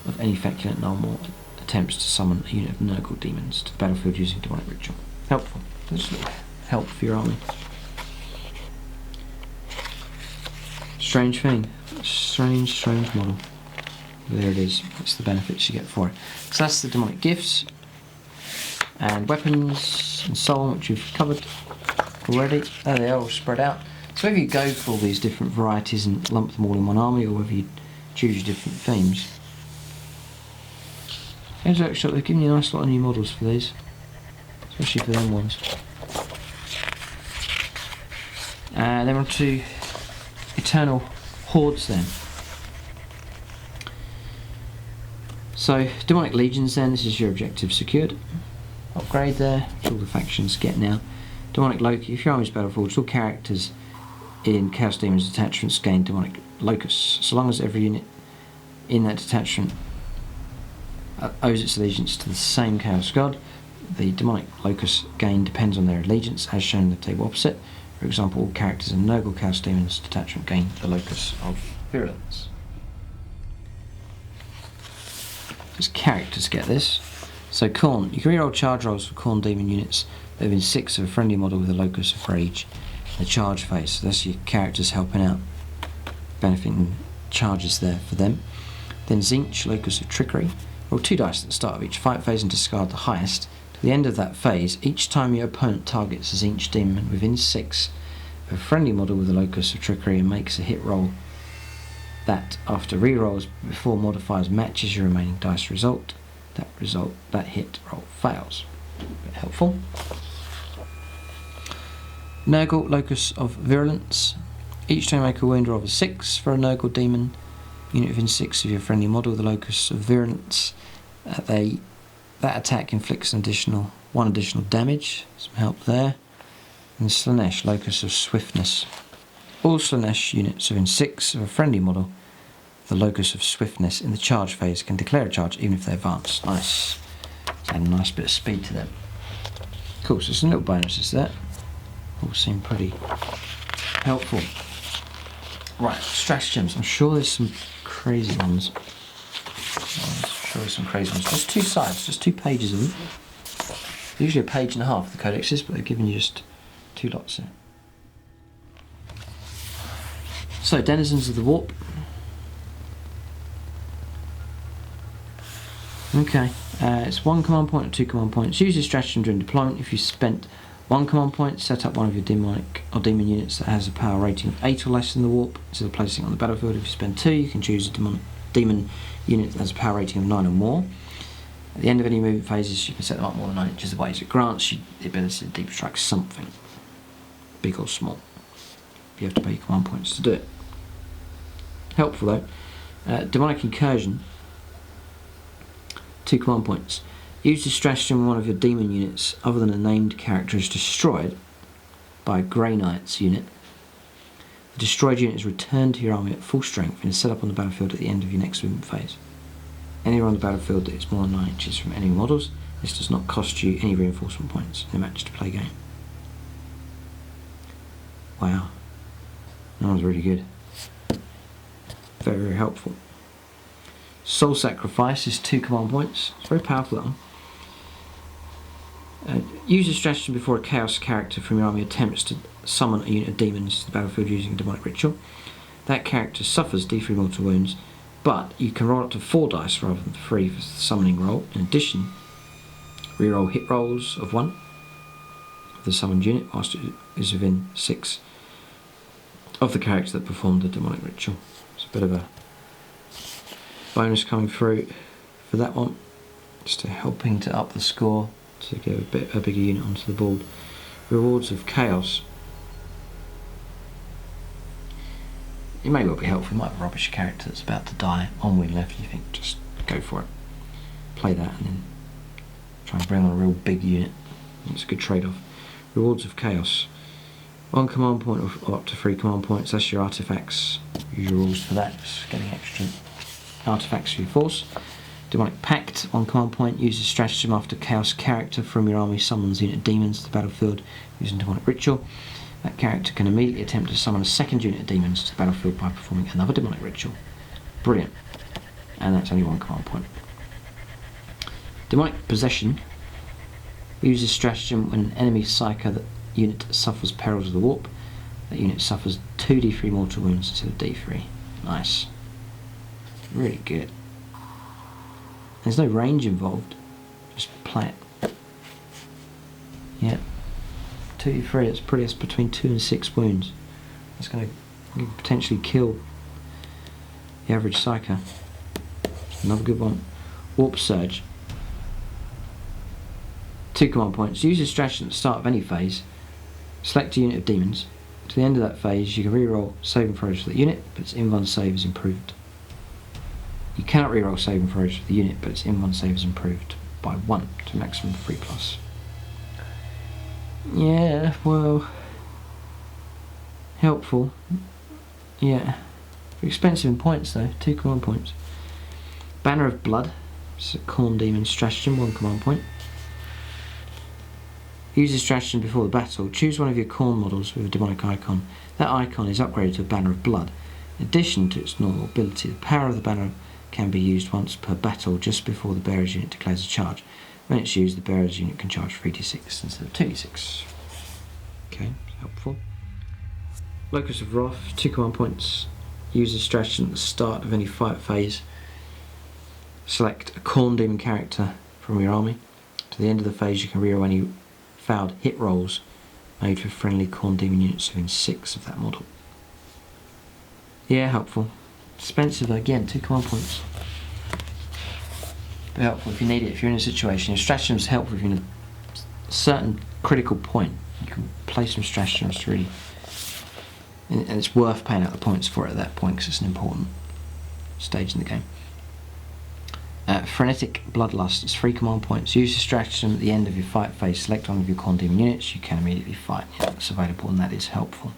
[SPEAKER 1] of any feculent Gnarl Moor attempts to summon a unit of Nurgle demons to the battlefield using Demonic Ritual. Helpful. Just a little help for your army. Strange thing. Strange model. There it is. That's the benefits you get for it. So that's the demonic gifts and weapons and so on, which we've covered already. Oh, they're all spread out. So whether you go for all these different varieties and lump them all in one army, or whether you choose your different themes. Games Workshop, they've given you a nice lot of new models for these, especially for them ones. Then on to Eternal Hordes then. So, Demonic Legions then, this is your objective secured. Upgrade there, which all the factions get now. Demonic Loci, if your army's battleforged, all characters in Chaos Demons detachments gain Demonic Locus, so long as every unit in that detachment owes its allegiance to the same Chaos God. The Demonic Locus gain depends on their allegiance, as shown in the table opposite. For example, all characters in Nurgle Chaos Demons detachment gain the Locus of Virulence. Just characters get this. So Khorne, you can reroll charge rolls for Khorne demon units that have been 6 of a friendly model with a Locus of Rage. The charge phase, so that's your characters helping out, benefiting charges there for them. Then Tzeentch, Locus of Trickery. Roll 2 dice at the start of each fight phase and discard the highest. To the end of that phase, each time your opponent targets a Tzeentch demon within 6 of a friendly model with a Locus of Trickery and makes a hit roll that, after rerolls before modifiers, matches your remaining dice result, that hit roll fails. Bit helpful. Nurgle, Locus of Virulence. Each time you make a wound roll of a 6 for a Nurgle demon unit within 6 of your friendly model with a Locus of Virulence, that attack inflicts one additional damage. Some help there. And Slaanesh, Locus of Swiftness. All Slaanesh units within 6 of a friendly model, the Locus of Swiftness in the charge phase can declare a charge even if they advance. Nice. It's adding a nice bit of speed to them. Cool, so some little bonuses there. All seem pretty helpful. Right, stratagems. I'm sure there's some crazy ones. Just 2 sides, just 2 pages of them. Usually a page and a half of the codexes, but they've given you just 2 lots there. So, Denizens of the Warp. Okay, it's 1 command point or 2 command points. Use this stratagem during deployment. If you spent 1 command point, set up one of your demonic or demon units that has a power rating of 8 or less in the warp instead of placing it on the battlefield. If you spend 2, you can choose a demon unit that has a power rating of 9 or more. At the end of any movement phases, you can set them up more than 9 inches away, so it grants you the ability to deep strike something, big or small. You have to pay command points to do it. Helpful though. Demonic Incursion, 2 command points. Use this stratagem when one of your demon units other than a named character is destroyed by a Grey Knight's unit. The destroyed unit is returned to your army at full strength and is set up on the battlefield at the end of your next movement phase. Anywhere on the battlefield that is more than 9 inches from enemy models, this does not cost you any reinforcement points in a match to play game. Wow, that was really good. Very, very helpful. Soul Sacrifice is 2 command points. It's very powerful, that one. Use a stratagem before a chaos character from your army attempts to summon a unit of demons to the battlefield using a demonic ritual. That character suffers D3 mortal wounds, but you can roll up to 4 dice rather than 3 for the summoning roll. In addition, reroll hit rolls of 1 of the summoned unit whilst it is within 6 of the character that performed the demonic ritual. It's a bit of a bonus coming through for that one, just helping to up the score to get a bigger unit onto the board. Rewards of Chaos. It may well be helpful. You might have a rubbish character that's about to die on win left. You think, just go for it. Play that and then try and bring on a real big unit. It's a good trade-off. Rewards of Chaos. 1 command point or up to 3 command points. That's your artifacts. Use your rules for that. Just getting extra artifacts for your force. Demonic Pact, 1 command point. Use a stratagem after chaos character from your army summons unit of demons to the battlefield using demonic ritual. That character can immediately attempt to summon a second unit of demons to the battlefield by performing another demonic ritual. Brilliant. And that's only 1 command point. Demonic Possession. Use a stratagem when an enemy psyker unit suffers perils of the warp. That unit suffers 2d3 mortal wounds instead of d3. Nice. Really good. There's no range involved, just play it. Yeah, 2d3, that's between 2 and 6 wounds. That's going to potentially kill the average psyker. Another good one. Warp Surge. 2 command points. Use this stratagem at the start of any phase. Select a unit of demons. To the end of that phase, you can reroll saving throws for the unit, but its invuln save is improved. You cannot reroll saving throws for the unit, but its invuln save is improved by 1 to maximum 3+. Yeah, well, helpful. Yeah, expensive in points though. 2 command points. Banner of Blood. It's a Khorne demon stratagem. 1 command point. Use this stratagem before the battle. Choose one of your Khorne models with a demonic icon. That icon is upgraded to a Banner of Blood. In addition to its normal ability, the power of the banner can be used once per battle just before the bearer's unit declares a charge. When it's used, the bearer's unit can charge 3d6 instead of 2d6. Okay, helpful. Locus of Wrath, 2 command points. Use this stratagem at the start of any fight phase. Select a Khorne demon character from your army. To the end of the phase, you can reroll any failed hit rolls made for friendly Khorne demon units within 6 of that model. Yeah, helpful. Expensive again, 2 command points. But helpful if you need it, if you're in a situation. Your stratagems help if you're in a certain critical point. You can play some stratagems to really, and it's worth paying out the points for it at that point because it's an important stage in the game. Frenetic Bloodlust, it's 3 command points. Use the stratagem at the end of your fight phase. Select one of your Khorne demon units. You can immediately fight. Yeah, that's available and that is helpful.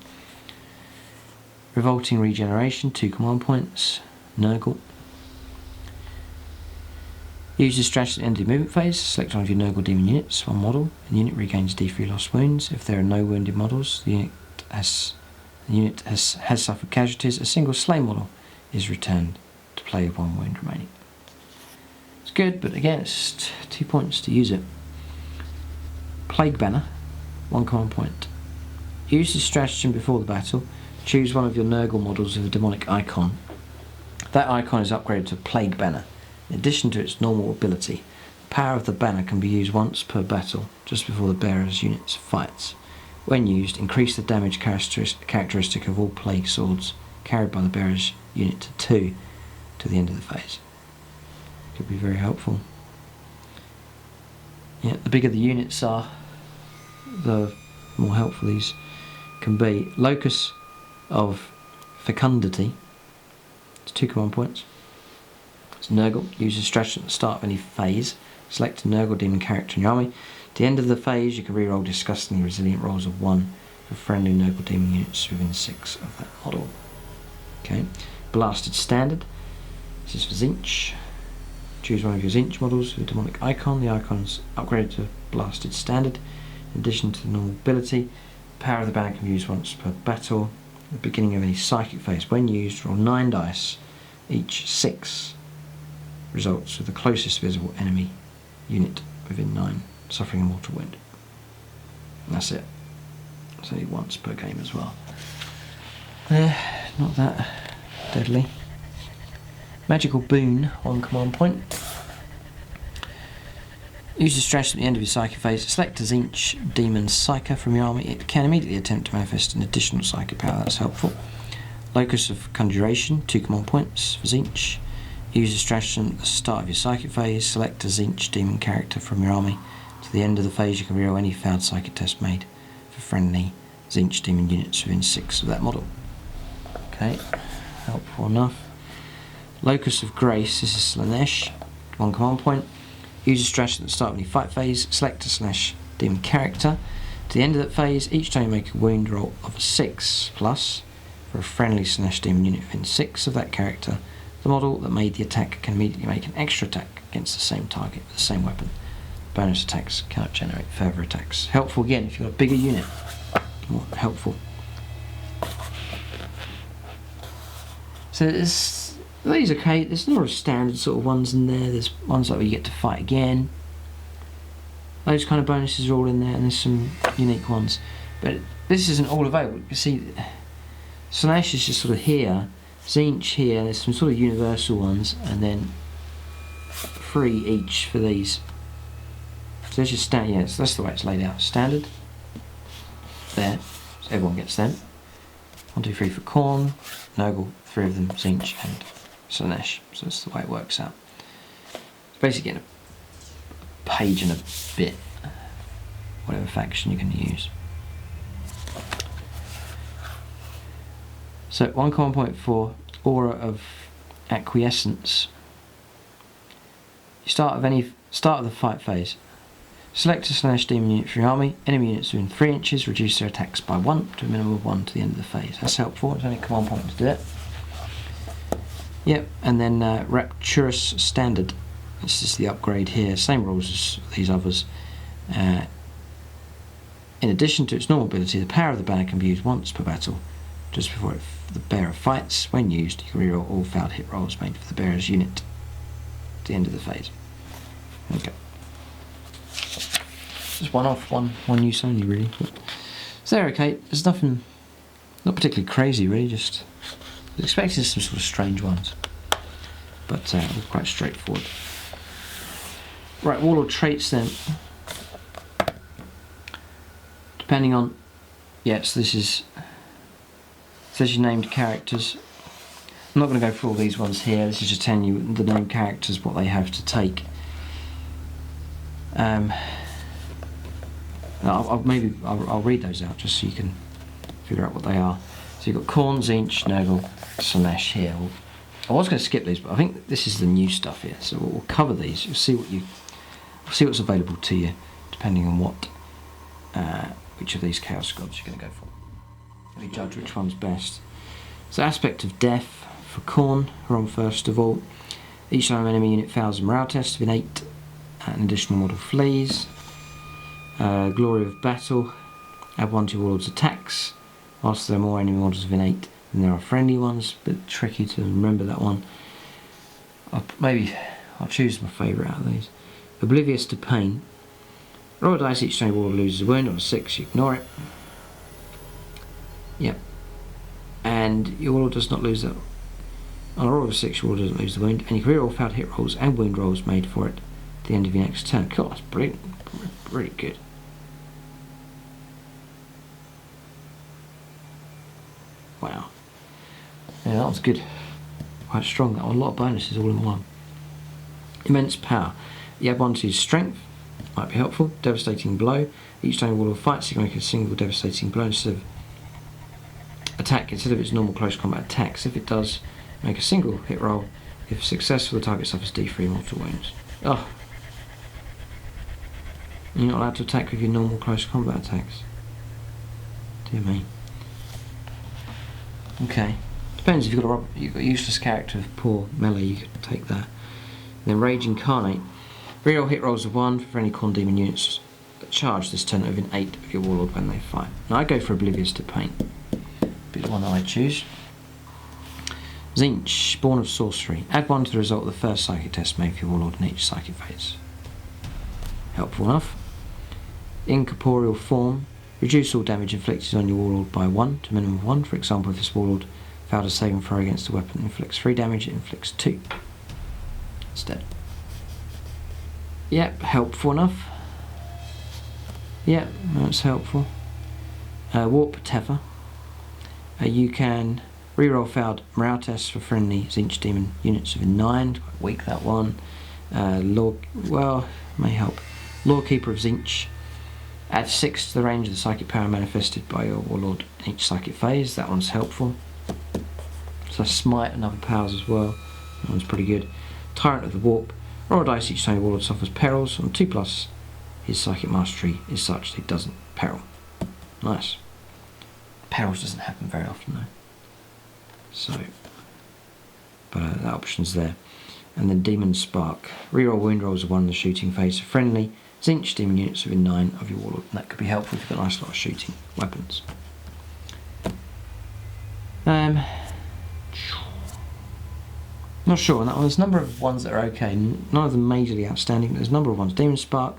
[SPEAKER 1] Revolting Regeneration, 2 command points. Nurgle. Use the stratagem at the end of the movement phase. Select one of your Nurgle demon units, 1 model. The unit regains d3 lost wounds. If there are no wounded models, the unit has suffered casualties. A single slain model is returned to play with 1 wound remaining. It's good, but again, it's 2 points to use it. Plague Banner, 1 command point. Use the stratagem before the battle. Choose one of your Nurgle models with a demonic icon. That icon is upgraded to Plague Banner. In addition to its normal ability, the power of the banner can be used once per battle, just before the bearer's unit fights. When used, increase the damage characteristic of all plague swords carried by the bearer's unit to 2 to the end of the phase. Could be very helpful. Yeah, the bigger the units are, the more helpful these can be. Locus of Fecundity. It's 2 command points. It's Nurgle. Use a stratagem at the start of any phase. Select a Nurgle demon character in your army. At the end of the phase, you can reroll disgustingly resilient rolls of 1 for friendly Nurgle demon units within 6 of that model. Okay. Blasted Standard. This is for Tzeentch. Choose one of your Tzeentch models with a demonic icon. The icon's upgraded to Blasted Standard. In addition to the normal ability, the power of the banner can be used once per battle. At the beginning of any psychic phase, when used, roll 9 dice, each 6 results with the closest visible enemy unit within 9, suffering a mortal wound. And that's it. It's only once per game as well. Not that deadly. Magical Boon, 1 command point. Use the stratagem at the end of your psychic phase. Select a Tzeentch Demon Psyker from your army. It can immediately attempt to manifest an additional psychic power. That's helpful. Locus of Conjuration, 2 command points for Tzeentch. Use the stratagem at the start of your psychic phase. Select a Tzeentch Demon character from your army. To the end of the phase, you can reroll any failed psychic test made for friendly Tzeentch Demon units within 6 of that model. Okay, helpful enough. Locus of Grace, this is Slaanesh, 1 command point. Use a stratagem at the start of any fight phase. Select a Slaanesh demon character. To the end of that phase, each time you make a wound roll of a 6+ for a friendly Slaanesh demon unit within 6 of that character, the model that made the attack can immediately make an extra attack against the same target with the same weapon. Bonus attacks cannot generate further attacks. Helpful again if you've got a bigger unit. More helpful. So these are okay. There's not a standard sort of ones in there. There's ones like where you get to fight again. Those kind of bonuses are all in there, and there's some unique ones. But this isn't all available. You can see Slaanesh is just sort of here, Tzeentch here. There's some sort of universal ones, and then 3 each for these. So there's just standard. Yeah, that's the way it's laid out. Standard. There. So everyone gets them. 1, 2, 3 for Khorne, Nurgle, 3 of them, Tzeentch and Slaanesh. So that's the way it works out. It's basically getting a page and a bit, whatever faction you're going to use. So 1 command point for Aura of Acquiescence. You start of the fight phase. Select a Slaanesh demon unit from your army. Enemy units within 3 inches reduce their attacks by 1 to a minimum of 1 to the end of the phase. That's helpful. It's only a command point to do it. Yep, and then Rapturous Standard. This is the upgrade here. Same rules as these others. In addition to its normal ability, the power of the banner can be used once per battle, just before the bearer fights. When used, you can reroll all failed hit rolls made for the bearer's unit at the end of the phase. Okay. Just one use only really. So they're okay. There's nothing, not particularly crazy really. Just I was expecting some sort of strange ones, but quite straightforward. Right, Warlord traits then. Depending on, yes, this is, says your named characters. I'm not going to go through all these ones here. This is just telling you the named characters, what they have to take. I'll read those out just so you can figure out what they are. So you've got Khorne, Tzeentch, Nurgle, Slaanesh here. I was going to skip these, but I think this is the new stuff here. So we'll cover these. You'll see what's available to you, depending on what which of these Chaos Gods you're going to go for. You judge which one's best. So Aspect of Death for Khorne, who are on first of all. Each time an enemy unit fails a morale test within 8, an additional model flees. Glory of Battle, add 1 to your Warlord's attacks. Whilst there are more enemy models within 8 than there are friendly ones, a bit tricky to remember that one. I'll choose my favourite out of these. Oblivious to Pain. Roll a dice each time your Warlord loses a wound. On a 6, you ignore it. Yep. And your Warlord does not lose that On a roll of a 6, your warlord doesn't lose the wound, and you can reroll failed hit rolls and wound rolls made for it at the end of your next turn. Cool, that's brilliant. Really good. Wow. Yeah, that was good. Quite strong. That was a lot of bonuses all in one. Immense power. You add 1 to your strength. Might be helpful. Devastating blow. Each time your warlord fights, you can make a single devastating blow instead of attack instead of its normal close combat attacks. If it does, make a single hit roll. If successful, the target suffers D3 mortal wounds. Oh. You're not allowed to attack with your normal close combat attacks. Dear me. Okay. Depends, if you've got a useless character with poor melee, you could take that. Then Rage Incarnate. Reroll hit rolls of 1 for any Khorne demon units that charge this turn within 8 of your warlord when they fight. Now I go for Oblivious to Paint. Be the one that I choose. Tzeentch, Born of Sorcery. Add 1 to the result of the first psychic test made for your warlord in each psychic phase. Helpful enough. Incorporeal Form. Reduce all damage inflicted on your warlord by 1 to a minimum of 1. For example, if this warlord failed a saving throw against a weapon that inflicts 3 damage, it inflicts 2 instead. Yep, helpful enough. Yep, that's helpful. Warp Tether. You can reroll failed morale tests for friendly Tzeentch demon units within 9. Quite weak, that one. May help. Lawkeeper of Tzeentch. Add 6 to the range of the psychic power manifested by your warlord in each psychic phase. That one's helpful. So Smite and other powers as well. That one's pretty good. Tyrant of the Warp. Roll a dice each time your warlord suffers perils. On 2+, his psychic mastery is such that he doesn't peril. Nice. Perils doesn't happen very often though. So, but that option's there. And then Demon Spark. Reroll wound rolls of 1 in the shooting phase for friendly Tzeentch demon units within 9 of your warlord. And that could be helpful if you've got a nice lot of shooting weapons. Not sure on that one. There's a number of ones that are okay. None of them majorly outstanding. There's a number of ones. Demon Spark,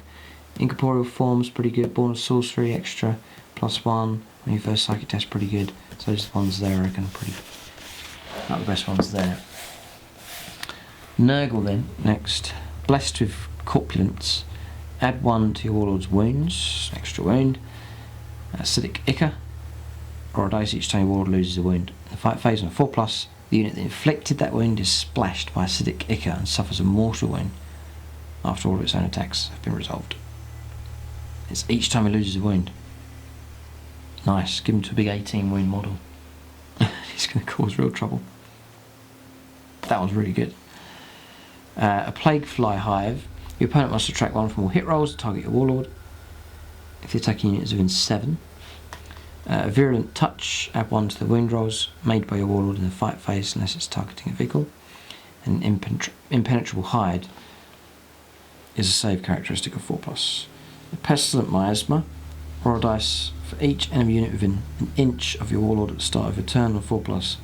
[SPEAKER 1] Incorporeal Forms, pretty good. Born of Sorcery, extra +1 on your first psychic test, pretty good. So those ones there, I reckon, pretty. Not the best ones there. Nurgle then, next. Blessed with Corpulence. Add 1 to your warlord's wounds, extra wound. Acidic Ichor. Roll a dice each time your warlord loses a wound. In the fight phase on a 4+, the unit that inflicted that wound is splashed by Acidic Ichor and suffers a mortal wound after all of its own attacks have been resolved. It's each time he loses a wound. Nice, give him to a big 18 wound model. He's going to cause real trouble. That one's really good. A Plague Fly Hive. Your opponent must subtract 1 from all hit rolls to target your warlord if the attacking unit is within 7. Virulent Touch. Add 1 to the wound rolls made by your warlord in the fight phase unless it's targeting a vehicle. And Impenetrable Hide is a save characteristic of 4+. A Pestilent Miasma. Roll a dice for each enemy unit within an inch of your warlord at the start of your turn on 4+,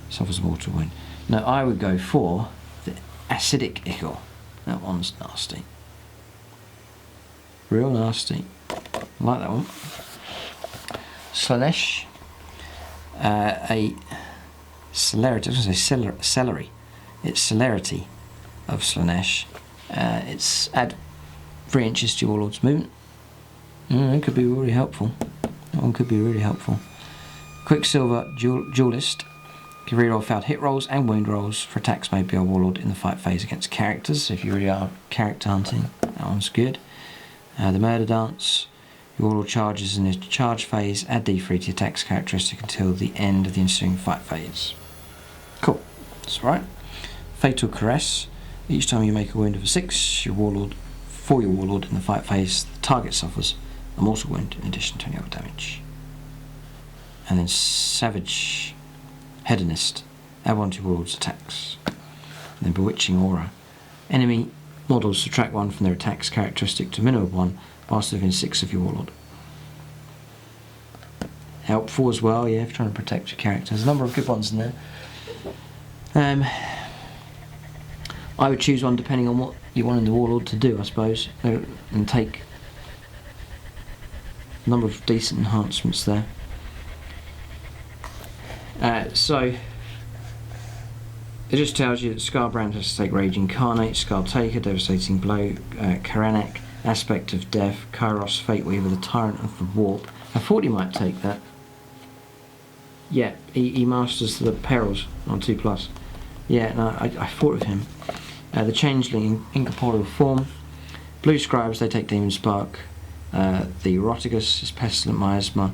[SPEAKER 1] suffers a mortal wound. Now I would go for the Acidic Ichor. That one's nasty. Real nasty. I like that one. Slaanesh. A celerity. I was going to say celery. It's celerity of Slaanesh. It's add 3 inches to your warlord's movement. It could be really helpful. That one could be really helpful. Quicksilver Duelist. You can reroll failed hit rolls and wound rolls for attacks made by your warlord in the fight phase against characters. So if you really are character hunting, that one's good. The Murder Dance. Your warlord charges in the charge phase. Add D3 to your attack's characteristic until the end of the ensuing fight phase. Cool. That's right. Fatal Caress. Each time you make a wound of a 6, for your warlord in the fight phase, the target suffers a mortal wound in addition to any other damage. And then Savage Hedonist. Add 1 to your warlord's attacks. And then Bewitching Aura. Enemy models subtract 1 from their attack's characteristic to a minimum of 1 whilst within 6 of your warlord. Helpful as well, yeah, if you're trying to protect your character. There's a number of good ones in there. I would choose one depending on what you want in the warlord to do, I suppose, and take a number of decent enhancements there. So It just tells you that Scarbrand has to take Rage Incarnate, Skull Taker, Devastating Blow, Karanak, Aspect of Death, Kairos, Fate Weaver, the Tyrant of the Warp. I thought he might take that. Yeah, he masters the Perils on 2+. Yeah, no, I thought of him. The Changeling, Incorporeal Form. Blue Scribes, they take Demon Spark. The Eroticus is Pestilent Miasma.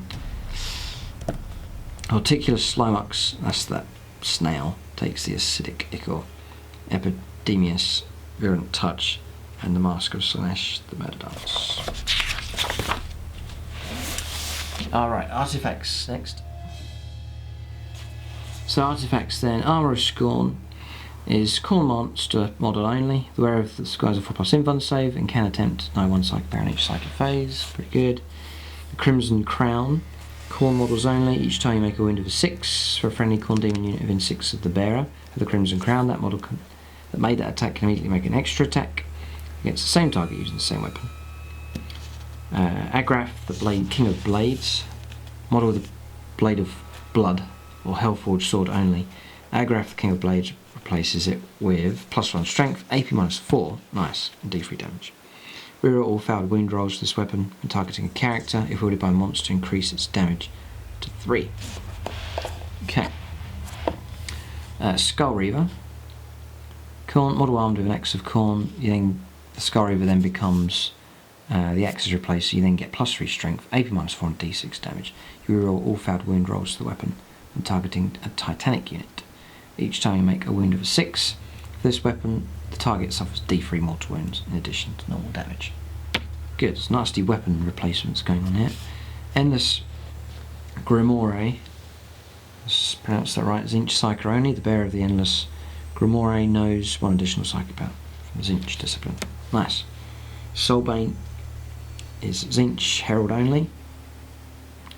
[SPEAKER 1] Horticulus Slimux, that's that snail, takes the Acidic Ichor. Epidemius, Virulent Touch, and the Mask of Slaanesh, the Murder Dance. Alright, artifacts next. So artifacts then, Armour of Scorn is Khorne monster model only. The wearer of the Skies of 4+ Invuln save and can attempt no one psychic power in each psychic phase. Pretty good. The Crimson Crown, Khorne models only. Each time you make a wound of a 6 for a friendly Khorne demon unit within 6 of the bearer of the Crimson Crown, that model that made that attack can immediately make an extra attack against the same target using the same weapon. Agrath, the King of Blades, model with a Blade of Blood or Hellforged sword only. Agrath, the King of Blades, replaces it with +1 strength, AP -4, nice, and D3 damage. Reroll all failed wound rolls for this weapon when targeting a character. If wielded by a monster, increase its damage to 3. Okay. Skull Reaver. Khorne, model armed with an X of Khorne, the Skull Reaver then becomes the X is replaced, so you then get +3 strength, AP -4 and D6 damage. You reroll all failed wound rolls to the weapon when targeting a Titanic unit. Each time you make a wound of a 6, for this weapon, the target suffers D3 mortal wounds in addition to normal damage. Good, it's nasty weapon replacements going on here. Endless Grimoire, let's pronounce that right, Tzeentch Psyker only. The bearer of the Endless Grimoire knows 1 additional psychic power from Tzeentch discipline. Nice. Soulbane is Tzeentch Herald only.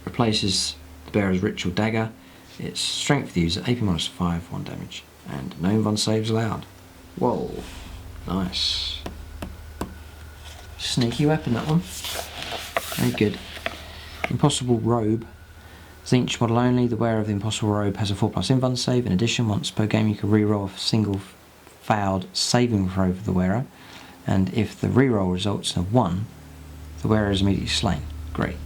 [SPEAKER 1] Replaces the bearer's Ritual Dagger. It's strength for the user, AP -5, 1 damage, and no Invuln saves allowed. Whoa, nice. Sneaky weapon, that one. Very good. Impossible Robe. Tzeentch model only. The wearer of the Impossible Robe has a 4+ Invuln save. In addition, once per game you can reroll a single failed saving throw for the wearer, and if the reroll results in a 1, the wearer is immediately slain. Great.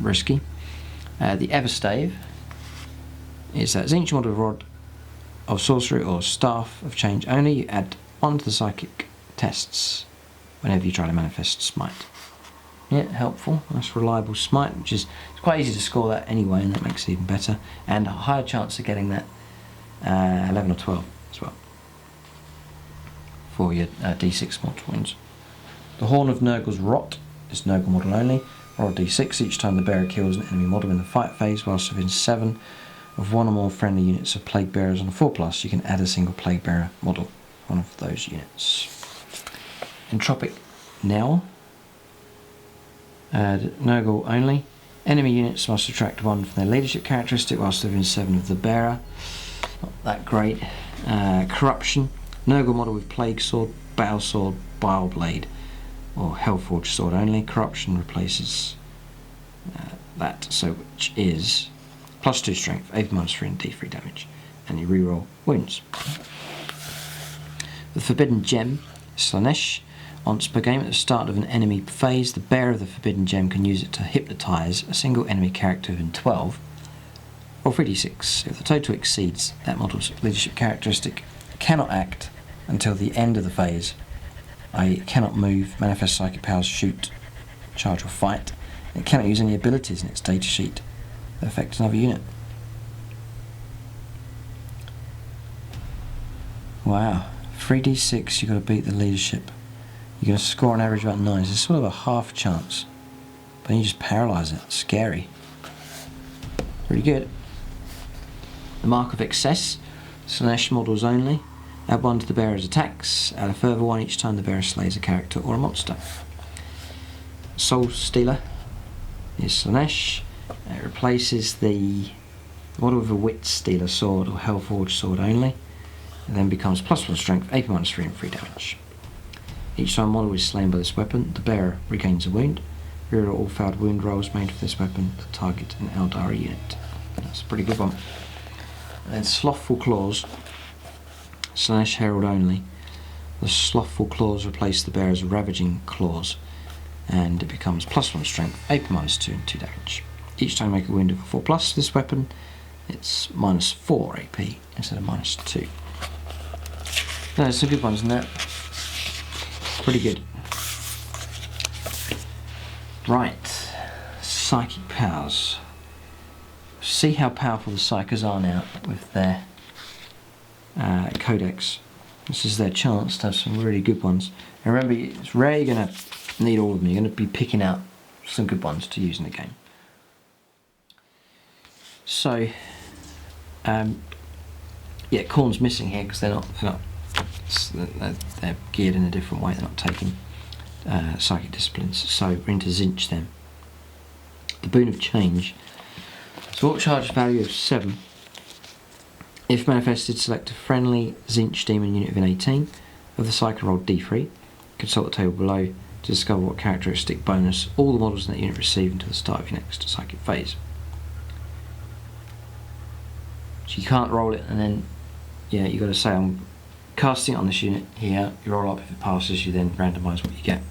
[SPEAKER 1] Risky. The Everstave is that Tzeentch model Rod of Sorcery or Staff of Change only. You add 1 to the psychic tests whenever you try to manifest Smite. Yeah, helpful. Nice reliable Smite, which is it's quite easy to score that anyway, and that makes it even better. And a higher chance of getting that 11 or 12 as well for your D6 mortal wounds. The Horn of Nurgle's Rot is Nurgle model only. Roll D6 each time the bearer kills an enemy model in the fight phase. Whilst within 7 of 1 or more friendly units of Plague Bearers on a 4+, you can add a single Plague Bearer model to one of those units. Entropic Knell, Nurgle only. Enemy units must subtract 1 from their leadership characteristic whilst within 7 of the bearer. Not that great. Corruption, Nurgle model with Plague Sword, Battle Sword, Bile Blade, or Hellforged sword only. Corruption replaces that, so which is +2 strength, AP -3 and D3 damage, and you reroll wounds. The Forbidden Gem, Slaanesh. Once per game at the start of an enemy phase, the bearer of the Forbidden Gem can use it to hypnotise a single enemy character within 12, or 3d6. If the total exceeds that model's leadership characteristic, it cannot act until the end of the phase. I cannot move, manifest psychic powers, shoot, charge or fight. It cannot use any abilities in its data sheet that affect another unit. Wow, 3d6, you've got to beat the leadership. You're going to score on average about 9, so it's sort of a half chance. But then you just paralyse it, scary. Pretty good. The Mark of Excess, Slaanesh models only. Add 1 to the bearer's attacks, add a further 1 each time the bearer slays a character or a monster. Soul Stealer is Slaanesh. It replaces the model with a Wit Stealer sword or Hellforged sword only, and then becomes +1 strength, AP -3 and 3 damage. Each time a model is slain by this weapon, the bearer regains a wound. Reroll all failed wound rolls made for this weapon to target an Eldari unit. That's a pretty good one. And then Slothful Claws, Slaanesh herald only. The Slothful Claws replace the bearer's Ravaging Claws, and it becomes +1 strength, AP -2 and 2 damage. Each time you make a wound of a 4+, this weapon, it's -4 AP instead of -2. There's some good ones in that. Pretty good. Right, Psychic Powers. See how powerful the Psychers are now with their Codex. This is their chance to have some really good ones. And remember, it's rare you're going to need all of them. You're going to be picking out some good ones to use in the game. So, yeah, Khorne's missing here because they're geared in a different way. They're not taking psychic disciplines. So we're into Tzeentch then. The Boon of Change. So what charge value of 7. If manifested, select a friendly Tzeentch demon unit within 18 of the cycle, roll D3. Consult the table below to discover what characteristic bonus all the models in that unit receive until the start of your next psychic phase. So you can't roll it and then, yeah, you've got to say I'm casting it on this unit here. You roll up, if it passes, you then randomise what you get.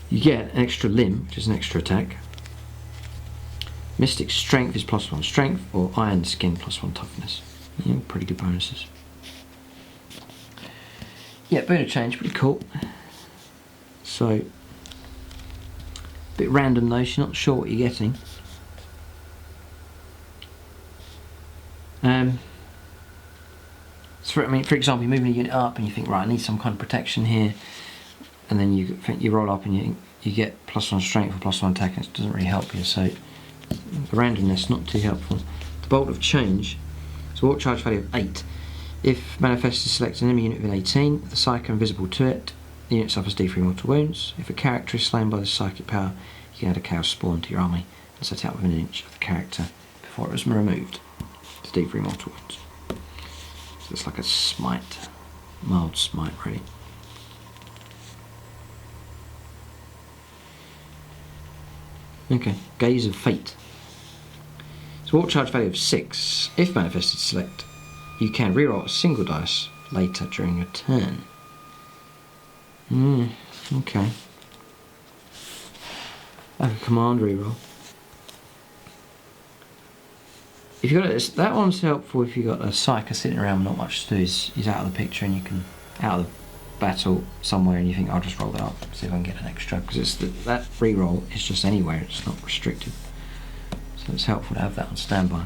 [SPEAKER 1] You get an extra limb, which is an extra attack. Mystic Strength is +1 strength, or Iron Skin +1 toughness. Yeah, pretty good bonuses. Yeah, Boon of Change, pretty cool. So, a bit random though, so you're not sure what you're getting. So for example, you're moving a unit up and you think, right, I need some kind of protection here, and then you roll up and you get +1 strength or +1 attack, and it doesn't really help you. So the randomness not too helpful. The Bolt of Change. So what charge value of 8. If manifested, select an enemy unit within 18. If the psychic invisible to it, the unit suffers D3 mortal wounds. If a character is slain by the psychic power, you can add a chaos spawn to your army and set out within an inch of the character before it was removed. It's D3 mortal wounds. So it's like a smite, mild smite really. Okay, Gaze of Fate. So what charge value of 6. If manifested, select. You can reroll a single dice later during your turn. Okay. Like a command reroll. If you got it, that one's helpful if you got a psyker sitting around with not much to do. He's out of the picture and you can out of the battle somewhere and you think I'll just roll that up, see if I can get an extra, because that reroll is just anywhere, it's not restricted. So it's helpful to have that on standby.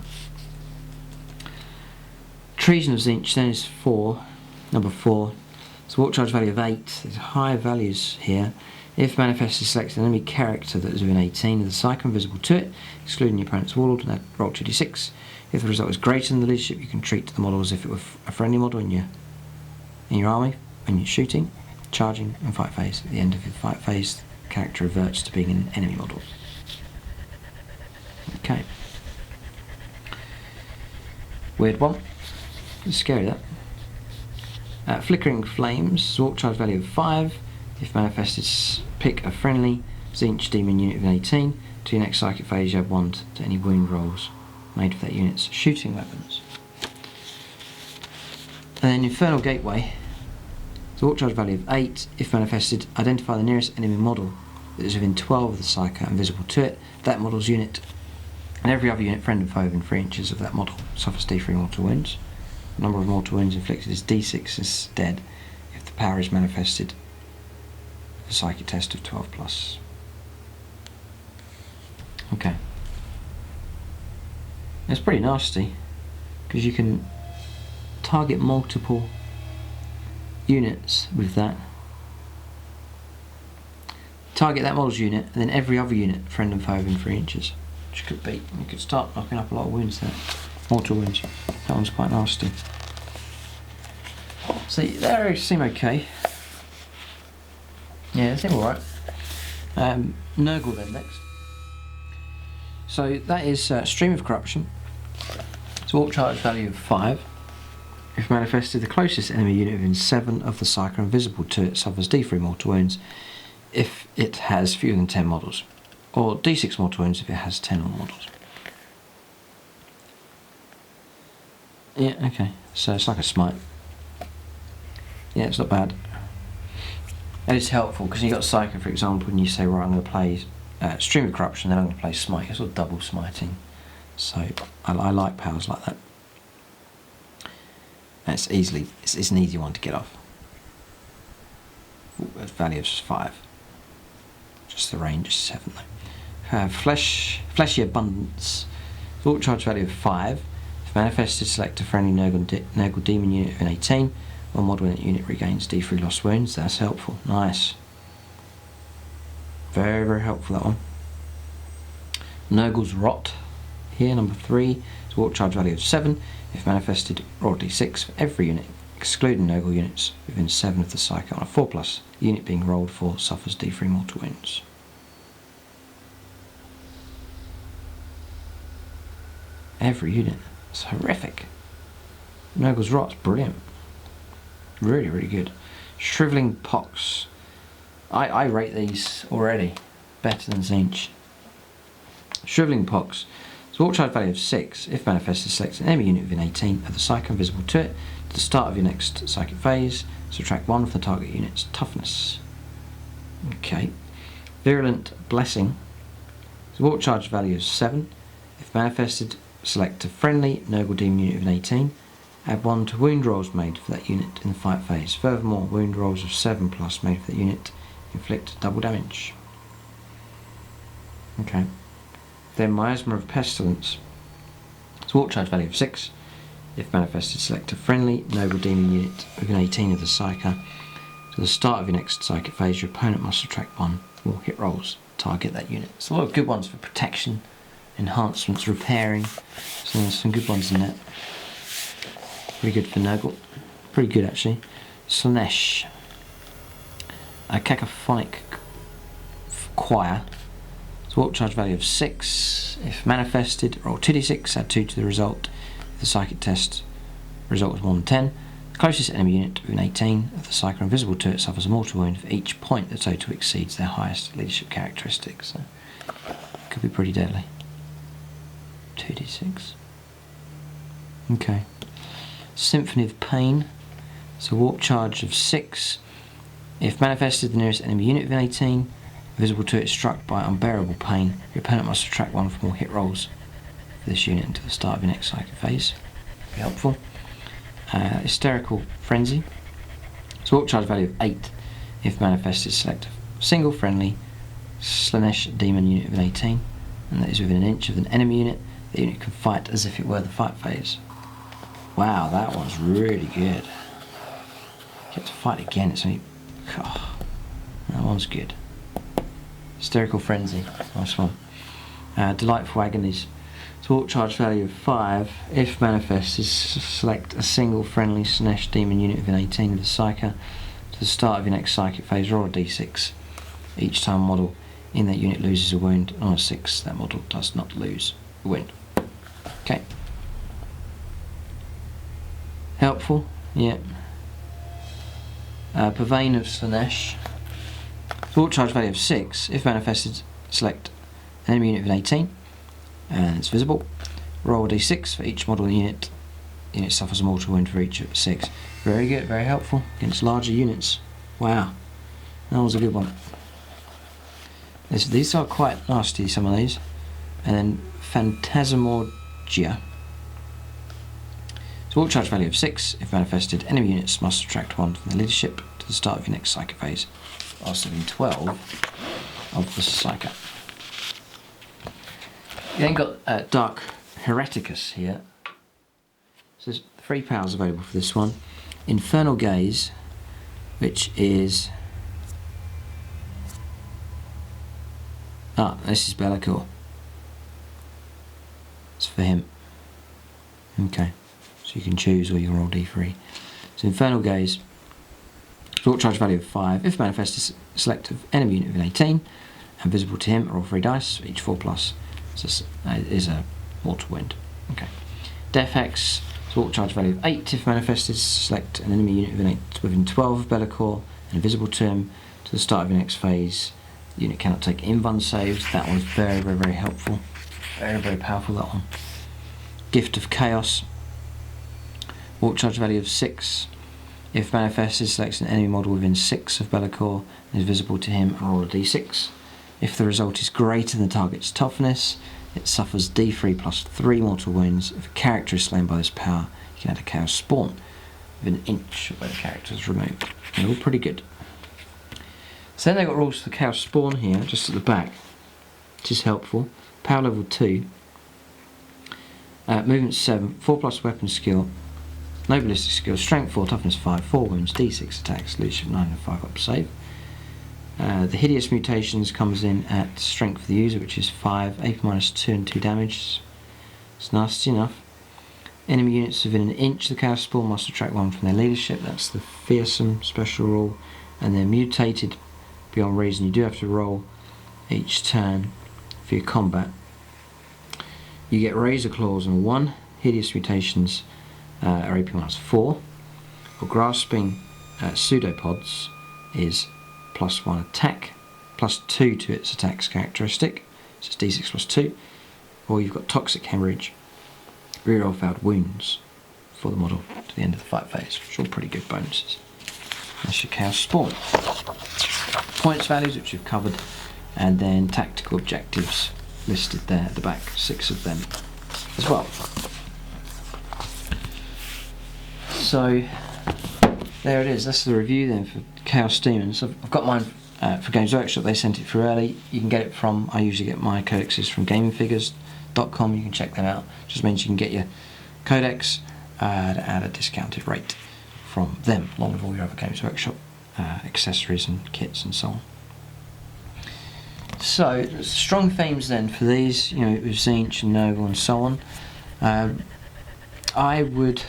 [SPEAKER 1] Treason of Tzeentch then is 4, number 4. So what charge value of 8. There's high values here. If manifested, select an enemy character that is within 18 of the psychic invisible to it, excluding your opponent's Warlord, and roll 2d6. If the result is greater than the leadership, you can treat the model as if it were a friendly model in your army when you're shooting, charging, and fight phase. At the end of the fight phase, the character reverts to being an enemy model. Okay. Weird one. It's scary, that. Flickering Flames, sword charge value of 5. If manifested, pick a friendly Tzeentch demon unit of 18. To your next psychic phase, you add 1 to any wound rolls made for that unit's shooting weapons. And then Infernal Gateway, sword charge value of 8. If manifested, identify the nearest enemy model that is within 12 of the psychic and visible to it. That model's unit and every other unit, friend and foe, within 3 inches of that model suffers D3 mortal wounds. The number of mortal wounds inflicted is D6 instead if the power is manifested. A psychic test of 12+. Okay. It's pretty nasty because you can target multiple units with that. Target that model's unit and then every other unit, friend and foe, within 3 inches. Which could be, you could start knocking up a lot of wounds there. Mortal wounds. That one's quite nasty. See, they seem okay. Yeah, they seem alright. Nurgle then next. So that is Stream of Corruption. So what charge value of 5. If manifested, the closest enemy unit within 7 of the psychic invisible to it suffers D3 mortal wounds if it has fewer than 10 models. Or D6 mortal wounds if it has 10 or more models. Yeah, okay. So it's like a smite. Yeah, it's not bad. And it's helpful because you've got Psycho, for example, and you say, right, I'm going to play Stream of Corruption, then I'm going to play Smite. It's sort of double smiting. So I like powers like that. And it's an easy one to get off. Ooh, value of 5. Just the range is 7 though. Fleshy Abundance. Vault charge value of 5. If manifested, select a friendly Nurgle demon unit in 18. One model in that unit regains D3 lost wounds. That's helpful. Nice. Very, very helpful, that one. Nurgle's Rot. Here, number 3. It's a vault charge value of 7. If manifested, roll D6 for every unit, excluding Nurgle units within 7 of the Psycho on a 4+. The unit being rolled for suffers D3 mortal wounds. Every unit. It's horrific. Nurgle's Rot's brilliant. Really, really good. Shriveling Pox. I rate these already better than Tzeentch. Shriveling Pox. It's a vault charge value of 6. If manifested, select an enemy unit within 18 of the Psycho invisible to it. At the start of your next psychic phase, subtract 1 from the target unit's toughness. Okay. Virulent Blessing. It's a vault charge value of 7. If manifested, select a friendly Nurgle demon unit within 18. Add 1 to wound rolls made for that unit in the fight phase. Furthermore, wound rolls of 7+ made for that unit inflict double damage. Okay. Then Miasma of Pestilence. It's a vault charge value of 6. If manifested, select a friendly Nurgle demon unit within 18 of the Psycho. To the start of your next psychic phase, your opponent must subtract 1 more hit rolls to target that unit. It's a lot of good ones for protection, enhancements, repairing. So there's some good ones in that. Pretty good for Nurgle. Pretty good actually. Slaanesh. A cacophonic choir. It's a vault charge value of 6. If manifested, roll 2d6, add 2 to the result. If the psychic test result is more than 10, the closest enemy unit within 18 of the Psycho invisible to it suffers a mortal wound for each point the total exceeds their highest leadership characteristics. So could be pretty deadly. 2d6. Okay. Symphony of Pain. It's a warp charge of 6. If manifested, the nearest enemy unit within 18, visible to it, is struck by unbearable pain, your opponent must subtract 1 from all hit rolls for this unit until the start of your next psychic phase. Very helpful. Hysterical Frenzy. It's a warp charge value of 8. If manifested, select a single friendly Slaanesh demon unit within 18, and that is within an inch of an enemy unit. The unit can fight as if it were the fight phase. Wow, that one's really good. Get to fight again, it's only... Oh, that one's good. Hysterical Frenzy, nice one. Delightful Agonies. It's a warp charge value of 5. If manifested, select a single friendly Slaanesh demon unit within 18 of the Psycho. To the start of your next psychic phase, roll a d6. Each time a model in that unit loses a wound, on a 6, that model does not lose a wound. Okay. Helpful, yeah. Purveyne of Slaanesh. Vault charge value of 6. If manifested, select an enemy unit within 18, and it's visible. Roll a d6 for each model in the unit. The unit suffers a mortal wound for each of 6. Very good, very helpful against larger units. Wow, that was a good one. These are quite nasty, some of these. And then Phantasmorgia. It's a vault charge value of 6. If manifested, enemy units must subtract 1 from the leadership to the start of your next psychic phase, whilst within 12 of the Psycho. You then got Dark Hereticus here. So there's 3 powers available for this one. Infernal Gaze, which is... this is Be'lakor. It's for him. Okay. So you can choose or you can roll d3. So Infernal Gaze, vault charge value of 5. If manifested, select an enemy unit within 18 and visible to him, roll 3 dice, each 4+. So is a mortal wound. Okay. Death Hex, vault charge value of 8. If manifested, select an enemy unit within 12 of Be'lakor and visible to him. To the start of your next phase, the unit cannot take invuln saves. That one's very, very, very helpful. Very, very powerful, that one. Gift of Chaos. Walk charge value of 6. If manifested, selects an enemy model within 6 of Be'lakor and is visible to him and roll a d6. If the result is greater than the target's toughness, it suffers d3 plus 3 mortal wounds. If a character is slain by this power, you can add a chaos spawn within an inch of where the character is removed. They're all pretty good. So then they've got rules for the chaos spawn here, just at the back, which is helpful. Power level 2. Movement 7, 4 plus weapon skill. No ballistic skill, strength 4, toughness 5, 4 wounds, d6 attacks, leadership 9 and 5 up save. The hideous mutations comes in at strength for the user, which is 5, AP minus 2 and 2 damage. It's nasty enough. Enemy units within an inch of the chaos spawn must attract 1 from their leadership. That's the fearsome special rule. And they're mutated beyond reason. You do have to roll each turn for your combat. You get razor claws on 1. Hideous mutations are AP minus 4. For grasping pseudopods is plus 1 attack, plus 2 to its attack's characteristic, so it's d6 plus 2. Or you've got toxic hemorrhage, reroll failed wounds for the model to the end of the fight phase, which are all pretty good bonuses. That's your chaos spawn. Points values, which you've covered, and then tactical objectives listed there at the back, 6 of them as well. So there it is. That's the review then for Chaos Demons. I've got mine for Games Workshop. They sent it through early. You can get it from, I usually get my codexes from gamingfigures.com. You can check them out. Just means you can get your codex at a discounted rate from them, along with all your other Games Workshop accessories and kits and so on. So strong themes then for these, you know, with Tzeentch and Nurgle and so on. I would,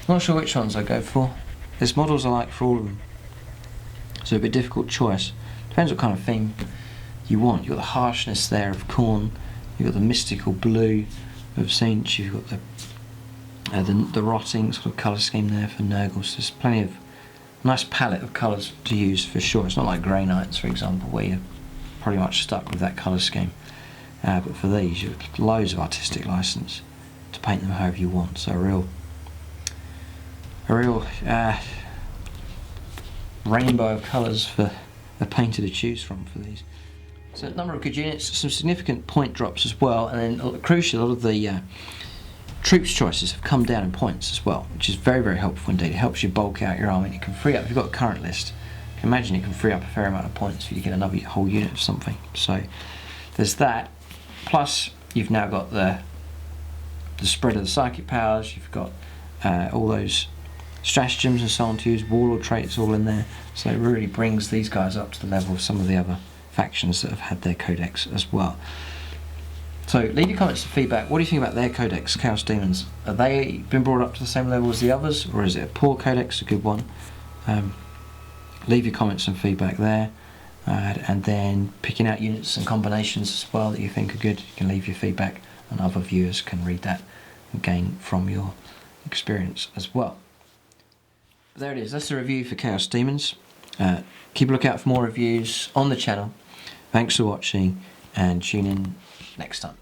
[SPEAKER 1] not sure which ones I go for. There's models I like for all of them, so it'd be a difficult choice. Depends what kind of theme you want. You've got the harshness there of Khorne, you've got the mystical blue of Tzeentch, you've got the rotting sort of colour scheme there for Nurgle. So there's plenty of nice palette of colours to use for sure. It's not like Grey Knights, for example, where you're pretty much stuck with that colour scheme. But for these, you've got loads of artistic licence to paint them however you want. So a real rainbow of colours for a painter to choose from for these. So a number of good units, some significant point drops as well, and then crucially a lot of the troops choices have come down in points as well, which is very, very helpful indeed. It helps you bulk out your army, and it can free up, if you've got a current list, you can imagine it can free up a fair amount of points for you to get another whole unit of something. So there's that, plus you've now got the spread of the psychic powers, you've got all those stratagems and so on to use, warlord traits all in there, so it really brings these guys up to the level of some of the other factions that have had their codex as well. So leave your comments and feedback. What do you think about their codex, Chaos Demons? Have they been brought up to the same level as the others, or is it a poor codex, a good one? Leave your comments and feedback there, and then picking out units and combinations as well that you think are good, you can leave your feedback and other viewers can read that and gain from your experience as well. There it is, that's the review for Chaos Demons. Keep a lookout for more reviews on the channel. Thanks for watching and tune in next time.